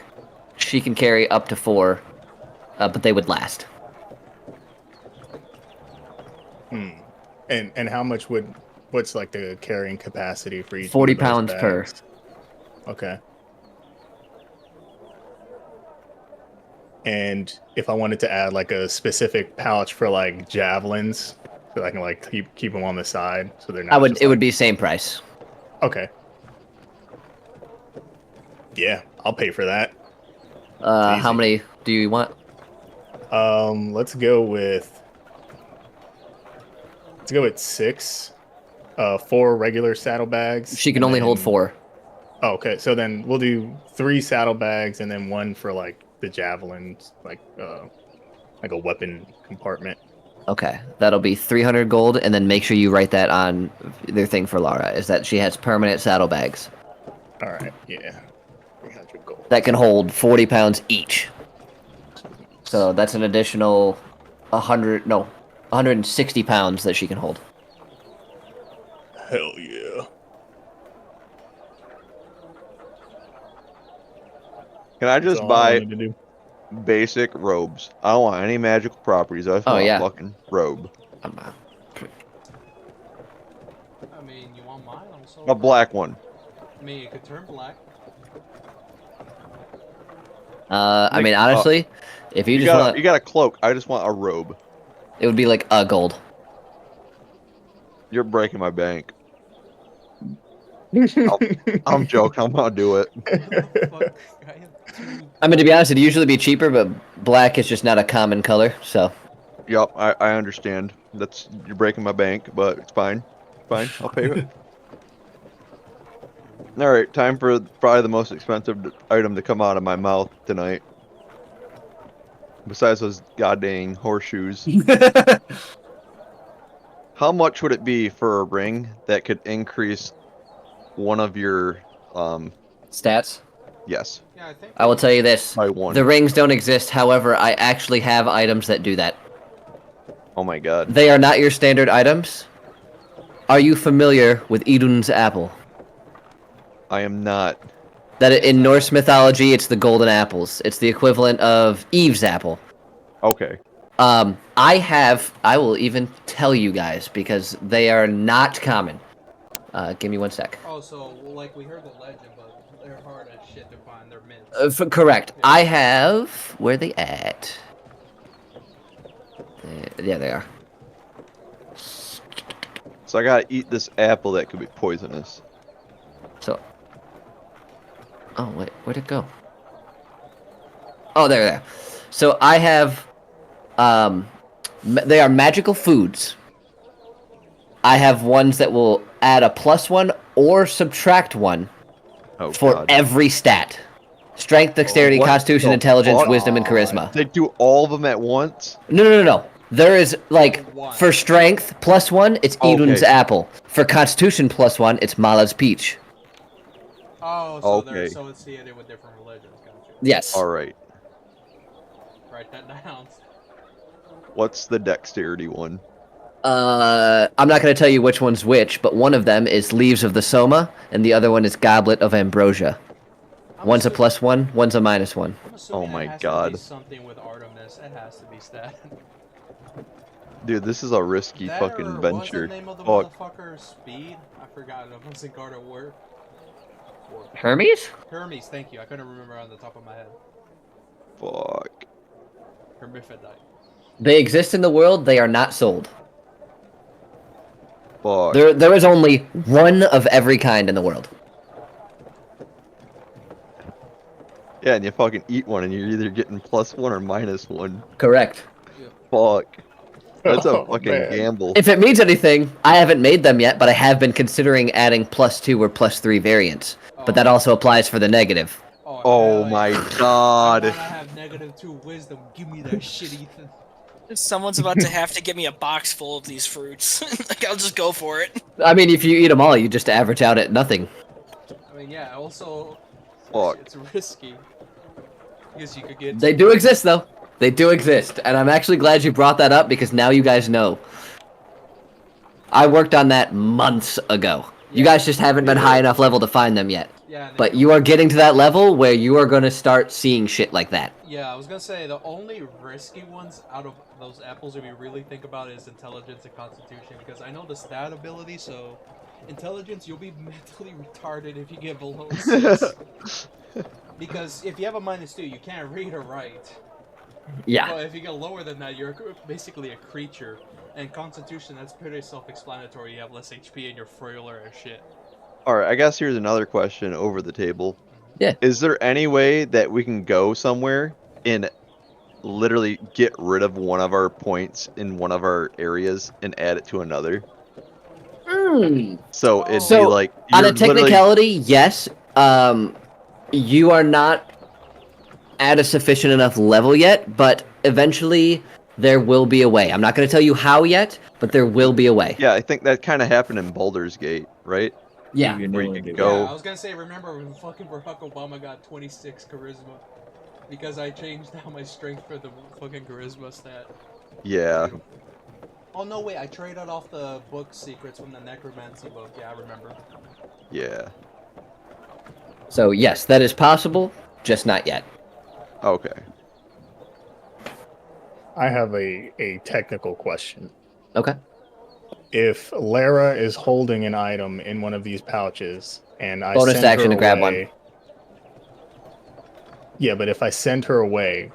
S2: she can carry up to 4, but they would last.
S5: And how much what's like the carrying capacity for each?
S2: 40
S5: one of those
S2: pounds per.
S5: bags? Okay. And if I wanted to add like a specific pouch for like javelins, so I can like keep them on the side, so they're not.
S2: It would be same price.
S5: Okay. Yeah, I'll pay for that.
S2: How
S5: easy.
S2: many do you want?
S5: Let's go with 6. 4 regular saddlebags.
S2: She can
S5: and
S2: only hold
S5: then-
S2: 4.
S5: Oh, okay, so then we'll do 3 saddlebags and then 1 for like the javelins, like a weapon compartment.
S2: Okay, that'll be 300 gold, and then make sure you write that on their thing for Lara, is that she has permanent saddlebags
S5: All right, yeah, 300 gold.
S2: that can hold 40 pounds each. So that's an additional 160 pounds that she can hold.
S5: Hell yeah.
S6: Can I
S5: That's
S6: just
S5: all I
S6: buy
S5: wanted to do.
S6: basic robes? I don't want any magical properties. I just want
S2: yeah.
S6: a fucking robe.
S2: Uh,
S1: I mean, you want mine? I'm so.
S6: A black one.
S1: I mean, it could turn black.
S2: I mean, honestly, if you just want,
S6: You got a cloak. I just want a robe.
S2: it would be like a gold.
S6: You're breaking my bank. I'm joking. I'm gonna do it.
S1: Fuck, I have 2.
S2: I mean, to be honest, it'd usually be cheaper, but black is just not a common color, so.
S6: Yup, I understand. You're breaking my bank, but it's fine. Fine, I'll pay it. All right, time for probably the most expensive item to come out of my mouth tonight. Besides those goddamn horseshoes. How much would it be for a ring that could increase one of your
S2: Stats?
S6: yes,
S1: Yeah, I think.
S2: I will tell you this.
S6: by 1?
S2: The rings don't exist, however, I actually have items that do that.
S6: Oh my god.
S2: They are not your standard items. Are you familiar with Idun's apple?
S6: I am not.
S2: That in Norse mythology, it's the golden apples. It's the equivalent of Eve's apple.
S6: Okay.
S2: I will even tell you guys because they are not common. Give me 1 sec.
S1: Oh, so like we heard the legend, but they're hard as shit to find. They're myths.
S2: Correct. I have. Where are they at? Yeah, they are.
S6: So I gotta eat this apple that could be poisonous.
S2: So. Oh wait, where'd it go? Oh, there. So I have. They are magical foods. I have ones that will add a +1 or subtract 1
S6: Oh
S2: for
S6: god.
S2: every stat. Strength, dexterity,
S6: What
S2: constitution,
S6: the
S2: intelligence,
S6: fuck?
S2: wisdom, and charisma.
S6: They do all of them at once?
S2: No. There is, like,
S1: One.
S2: for strength, +1, it's Idun's
S6: Okay.
S2: apple. For constitution, +1, it's Mala's peach.
S1: Oh, so
S6: Okay.
S1: they're so associated with different religions. Gotcha.
S2: Yes.
S6: Alright.
S1: Write that down.
S6: What's the dexterity one?
S2: I'm not going to tell you which one's which, but one of them is Leaves of the Soma, and the other one is Goblet of Ambrosia. One's a +1, one's a -1.
S1: I'm assuming
S6: Oh my
S1: it has To
S6: God.
S1: be something with Artemis. It has to be stat.
S6: Dude, this is a risky
S1: That
S6: fucking
S1: or
S6: venture.
S1: What's the name of the
S6: Fuck.
S1: motherfucker? Speed? I forgot. It was in God of War.
S2: Hermes?
S1: Hermes, thank you. I couldn't remember on the top of my head.
S6: Fuck.
S1: Hermaphrodite.
S2: They exist in the world, they are not sold.
S6: Fuck.
S2: There is only one of every kind in the world.
S6: Yeah, and you fucking eat one and you're either getting +1 or -1.
S2: Correct.
S6: Fuck. That's a
S5: Oh,
S6: fucking
S5: man.
S6: gamble.
S2: If it means anything, I haven't made them yet, but I have been considering adding +2 or +3 variants. But that also applies for the negative.
S6: Oh
S1: hell
S6: my
S1: yeah.
S6: god.
S1: I wanna have -2 wisdom. Give me that shit, Ethan.
S3: Someone's about to have to get me a box full of these fruits. Like, I'll just go for it.
S2: I mean, if you eat them all, you just average out at nothing.
S1: I mean, yeah. Also,
S6: Fuck.
S1: it's risky. Because you could get.
S2: They do exist, though. They do exist, and I'm actually glad you brought that up because now you guys know. I worked on that months ago. You guys just haven't been high enough level to find them yet.
S1: Yeah.
S2: But you are getting to that level where you are going to start seeing shit like that.
S1: Yeah, I was gonna say the only risky ones out of those apples, if you really think about it, is intelligence and constitution. Because I know the stat ability, so intelligence, you'll be mentally retarded if you get below 6. Because if you have a -2, you can't read or write.
S2: Yeah.
S1: But if you get lower than that, you're basically a creature. And constitution, that's pretty self-explanatory. You have less HP and you're frailer as shit.
S6: All right, I guess here's another question over the table.
S2: Yeah.
S6: Is there any way that we can go somewhere and literally get rid of one of our points in one of our areas and add it to another? So it'd be
S2: So,
S6: like
S2: on
S6: you're
S2: a technicality, yes. You are not at a sufficient enough level yet, but eventually there will be a way. I'm not going to tell you how yet, but there will be a way.
S6: Yeah, I think that kind of happened in Baldur's Gate, right?
S2: Yeah.
S6: Where you could
S1: Yeah,
S6: go.
S1: I was gonna say, remember when fucking Barack Obama got 26 charisma? Because I changed down my strength for the fucking charisma stat.
S6: Yeah.
S1: Oh no, wait, I traded off the book secrets from the necromancy book. Yeah, I remember.
S6: Yeah.
S2: So, yes, that is possible, just not yet.
S6: Okay.
S5: I have a technical question.
S2: Okay.
S5: If Lara is holding an item in one of these pouches and I
S2: Bonus
S5: send
S2: action
S5: her
S2: to grab
S5: away, yeah, but if I send her away,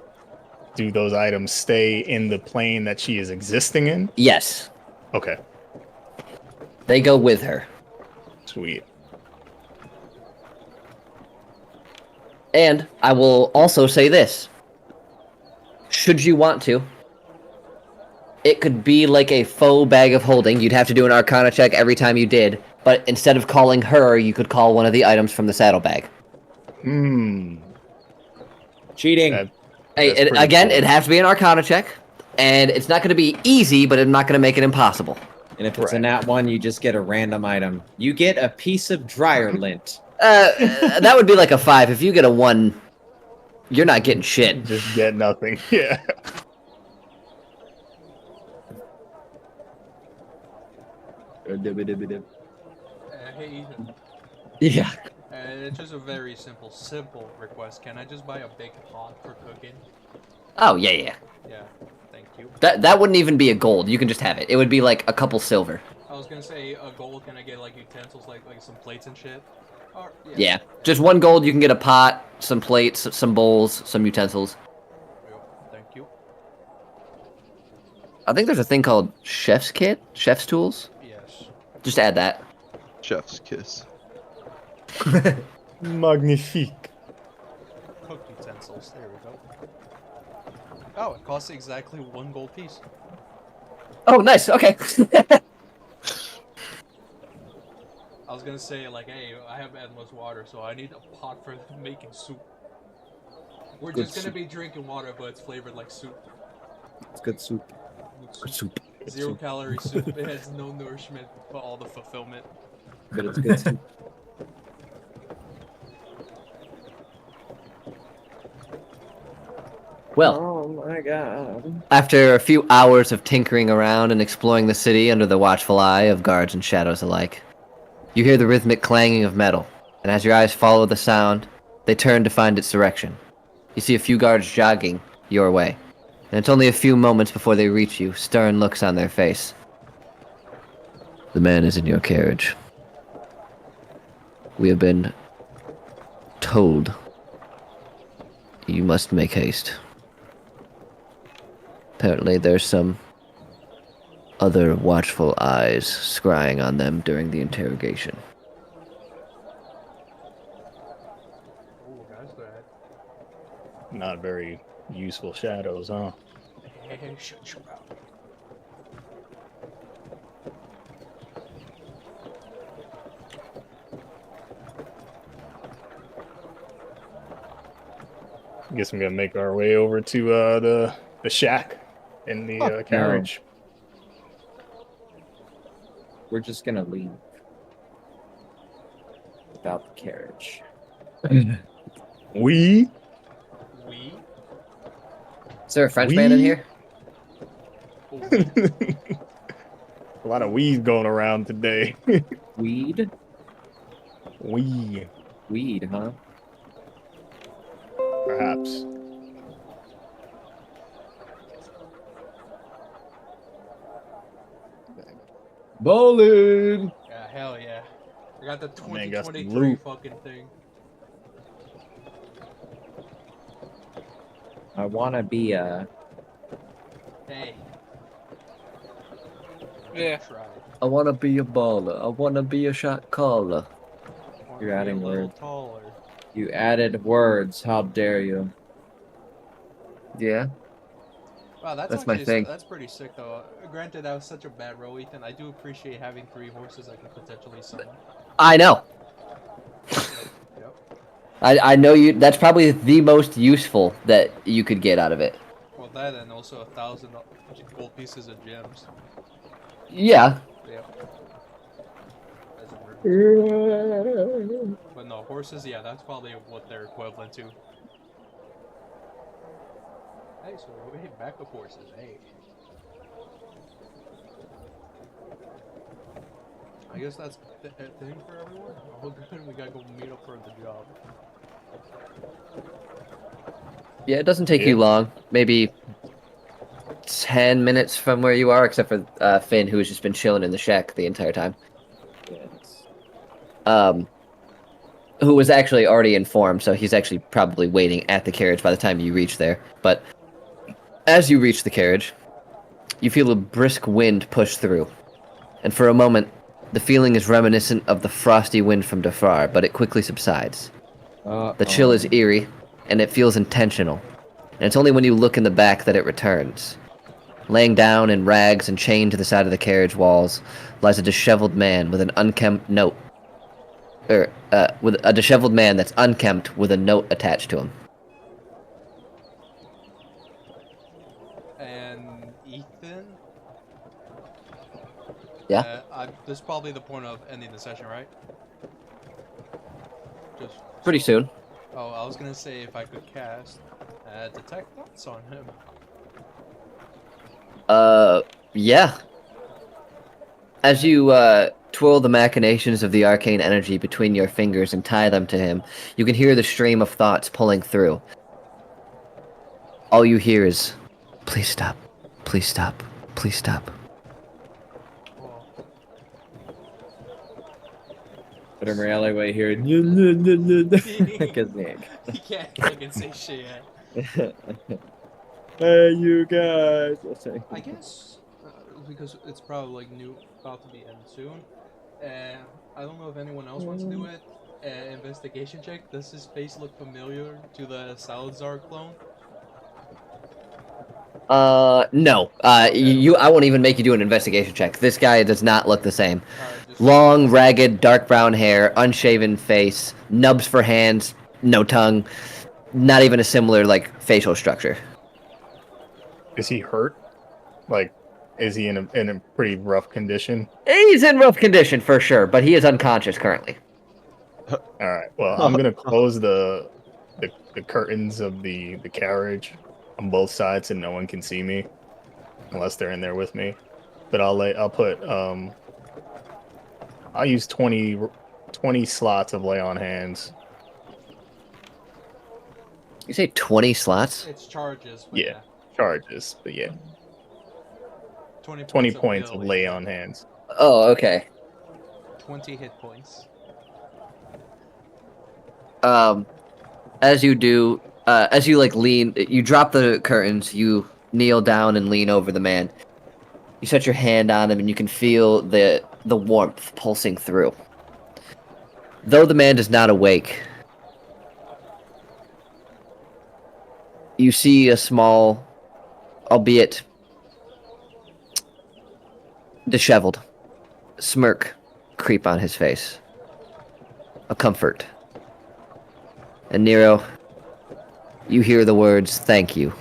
S5: do those items stay in the plane that she is existing in?
S2: Yes.
S5: Okay,
S2: They go with her.
S5: sweet.
S2: And I will also say this. Should you want to, it could be like a faux bag of holding. You'd have to do an Arcana check every time you did, but instead of calling her, you could call one of the items from the saddlebag.
S7: Cheating.
S2: Hey,
S5: That's pretty
S2: again,
S5: cool.
S2: it has to be an Arcana check, and it's not going to be easy, but it's not going to make it impossible.
S7: And if it's a
S5: Right.
S7: nat 1, you just get a random item. You get a piece of dryer lint.
S2: That would be like a 5. If you get a 1, you're not getting shit.
S5: Just get nothing. Yeah.
S1: Hey Ethan,
S2: Yeah.
S1: it's just a very simple request. Can I just buy a big pot for cooking?
S2: Oh, yeah.
S1: Yeah, thank you.
S2: That wouldn't even be a gold. You can just have it. It would be like a couple silver.
S1: I was gonna say a gold. Can I get like utensils, like some plates and shit? Or,
S2: Yeah. Just 1 gold, you can get a pot, some plates, some bowls, some utensils.
S1: Thank you.
S2: I think there's a thing called chef's kit, chef's tools.
S1: Yes.
S2: Just add that.
S6: Chef's kiss.
S5: Magnifique.
S1: Cooked utensils. There we go. Oh, it costs exactly 1 gold piece.
S2: Oh, nice. Okay.
S1: I was gonna say like, hey, I have endless water, so I need a pot for making soup. We're
S7: Good
S1: just gonna
S7: soup.
S1: be drinking water, but it's flavored like soup.
S7: It's good soup.
S1: Good soup. 0 calorie soup. It has no nourishment, but all the fulfillment.
S7: But it's good soup.
S2: Well,
S7: Oh my god.
S2: after a few hours of tinkering around and exploring the city under the watchful eye of guards and shadows alike, you hear the rhythmic clanging of metal, and as your eyes follow the sound, they turn to find its direction. You see a few guards jogging your way, and it's only a few moments before they reach you, stern looks on their face. The man is in your carriage. We have been told you must make haste. Apparently there's some other watchful eyes scrying on them during the interrogation.
S1: Ooh, guys, go ahead.
S5: Not very useful shadows, huh?
S1: Hey, shut your mouth.
S5: I guess I'm gonna make our way over to the shack in the carriage.
S7: We're just gonna leave. Without the carriage.
S5: We
S1: We?
S2: Is there a French man in
S5: We-
S2: here?
S5: a lot of weed going around today.
S7: Weed?
S5: We
S7: Weed, huh?
S5: Perhaps.
S4: Bowling.
S1: Yeah, hell yeah. I got the
S5: My man got some
S1: 2023
S5: loot.
S1: fucking thing.
S7: I wanna be a.
S1: Hey.
S3: Yeah.
S1: Try.
S8: I wanna be a baller. I wanna be a shot caller.
S1: Wanna
S7: You're
S1: be
S7: adding
S1: a little
S7: words.
S1: taller.
S7: You added words. How dare you?
S8: Yeah,
S1: Wow,
S8: That's my
S1: actually
S8: thing.
S1: that's pretty sick though. Granted, that was such a bad roll, Ethan. I do appreciate having 3 horses I can potentially summon.
S2: I know.
S1: Yep.
S2: I know you. That's probably the most useful that you could get out of it.
S1: Well, that and also 1,000 gold pieces of gems.
S2: Yeah.
S1: Yep. As a word. But no, horses, yeah, that's probably what they're equivalent to. Hey, so hey, backup horses, hey. I guess that's the thing for everyone. Oh, good, we gotta go meet up for the job.
S2: Yeah, it doesn't take
S5: Yeah.
S2: you long. Maybe 10 minutes from where you are, except for Finn, who has just been chilling in the shack the entire time.
S7: Yes.
S2: Who was actually already informed, so he's actually probably waiting at the carriage by the time you reach there. But as you reach the carriage, you feel a brisk wind push through. And for a moment, the feeling is reminiscent of the frosty wind from Dafar, but it quickly subsides. The chill is eerie, and it feels intentional. And it's only when you look in the back that it returns. Laying down in rags and chained to the side of the carriage walls lies a disheveled man with an unkempt note. With a disheveled man that's unkempt with a note attached to him.
S1: And Ethan?
S2: Yeah?
S1: This is probably the point of ending the session, right? Just
S2: Pretty
S1: so-
S2: soon.
S1: Oh, I was gonna say if I could cast Detect Thoughts on him.
S2: Yeah. As you, twirl the machinations of the arcane energy between your fingers and tie them to him, you can hear the stream of thoughts pulling through. All you hear is, please stop, please stop, please stop.
S1: Well,
S7: But in alleyway here. Because Nick.
S1: he can't fucking say shit yet.
S7: Hey, you guys.
S1: I guess because it's probably like new, about to be end soon. I don't know if anyone else wants to do it. Investigation check. Does his face look familiar to the Salazar clone?
S2: No. I won't even make you do an investigation check. This guy does not look the same.
S1: Just
S2: Long, ragged, dark brown hair, unshaven face, nubs for hands, no tongue, not even a similar, like, facial structure.
S5: Is he hurt? Like, is he in a pretty rough condition?
S2: He's in rough condition for sure, but he is unconscious currently.
S5: All right. Well, I'm gonna close the curtains of the carriage on both sides, so no one can see me unless they're in there with me. But I'll use 20 slots of lay on hands.
S2: You say 20 slots?
S1: it's charges. But
S5: Yeah. Charges, but yeah,
S1: 20
S5: 20
S1: points
S5: points of
S1: ability.
S5: lay on hands.
S2: Oh, okay.
S1: 20 hit points.
S2: As you do, as you like lean, you drop the curtains, you kneel down and lean over the man. You set your hand on him and you can feel the warmth pulsing through. Though the man does not awake, you see a small, albeit disheveled, smirk creep on his face. A comfort. And Nero, you hear the words, "Thank you."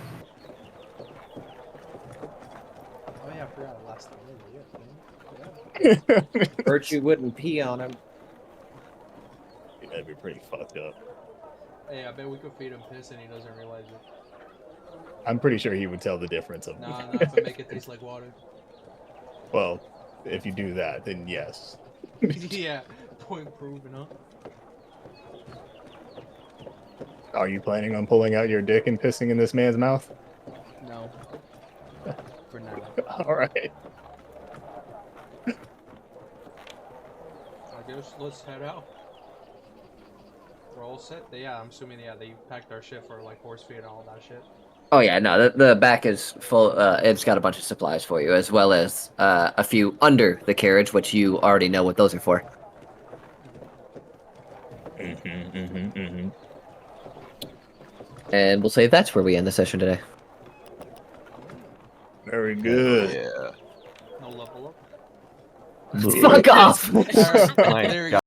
S1: Oh yeah, I forgot I last time. Yeah.
S7: Virtue wouldn't pee on him.
S5: That'd be pretty fucked up.
S1: Hey, I bet we could feed him piss and he doesn't realize it.
S5: I'm pretty sure he would tell the difference of.
S1: Nah, if I make it taste like water.
S5: Well, if you do that, then yes.
S1: Yeah, point proven, huh?
S5: Are you planning on pulling out your dick and pissing in this man's mouth?
S1: No. For now.
S5: All right.
S1: I guess let's head out. We're all set. Yeah, I'm assuming they packed our shit for like horse feed and all that shit.
S2: Oh yeah, no, the back is full. It's got a bunch of supplies for you, as well as a few under the carriage, which you already know what those are for. And we'll say that's where we end the session today.
S5: Very good.
S6: Yeah.
S1: No level up.
S2: Fuck off!
S1: Alright,
S6: My
S1: there we go.
S6: God.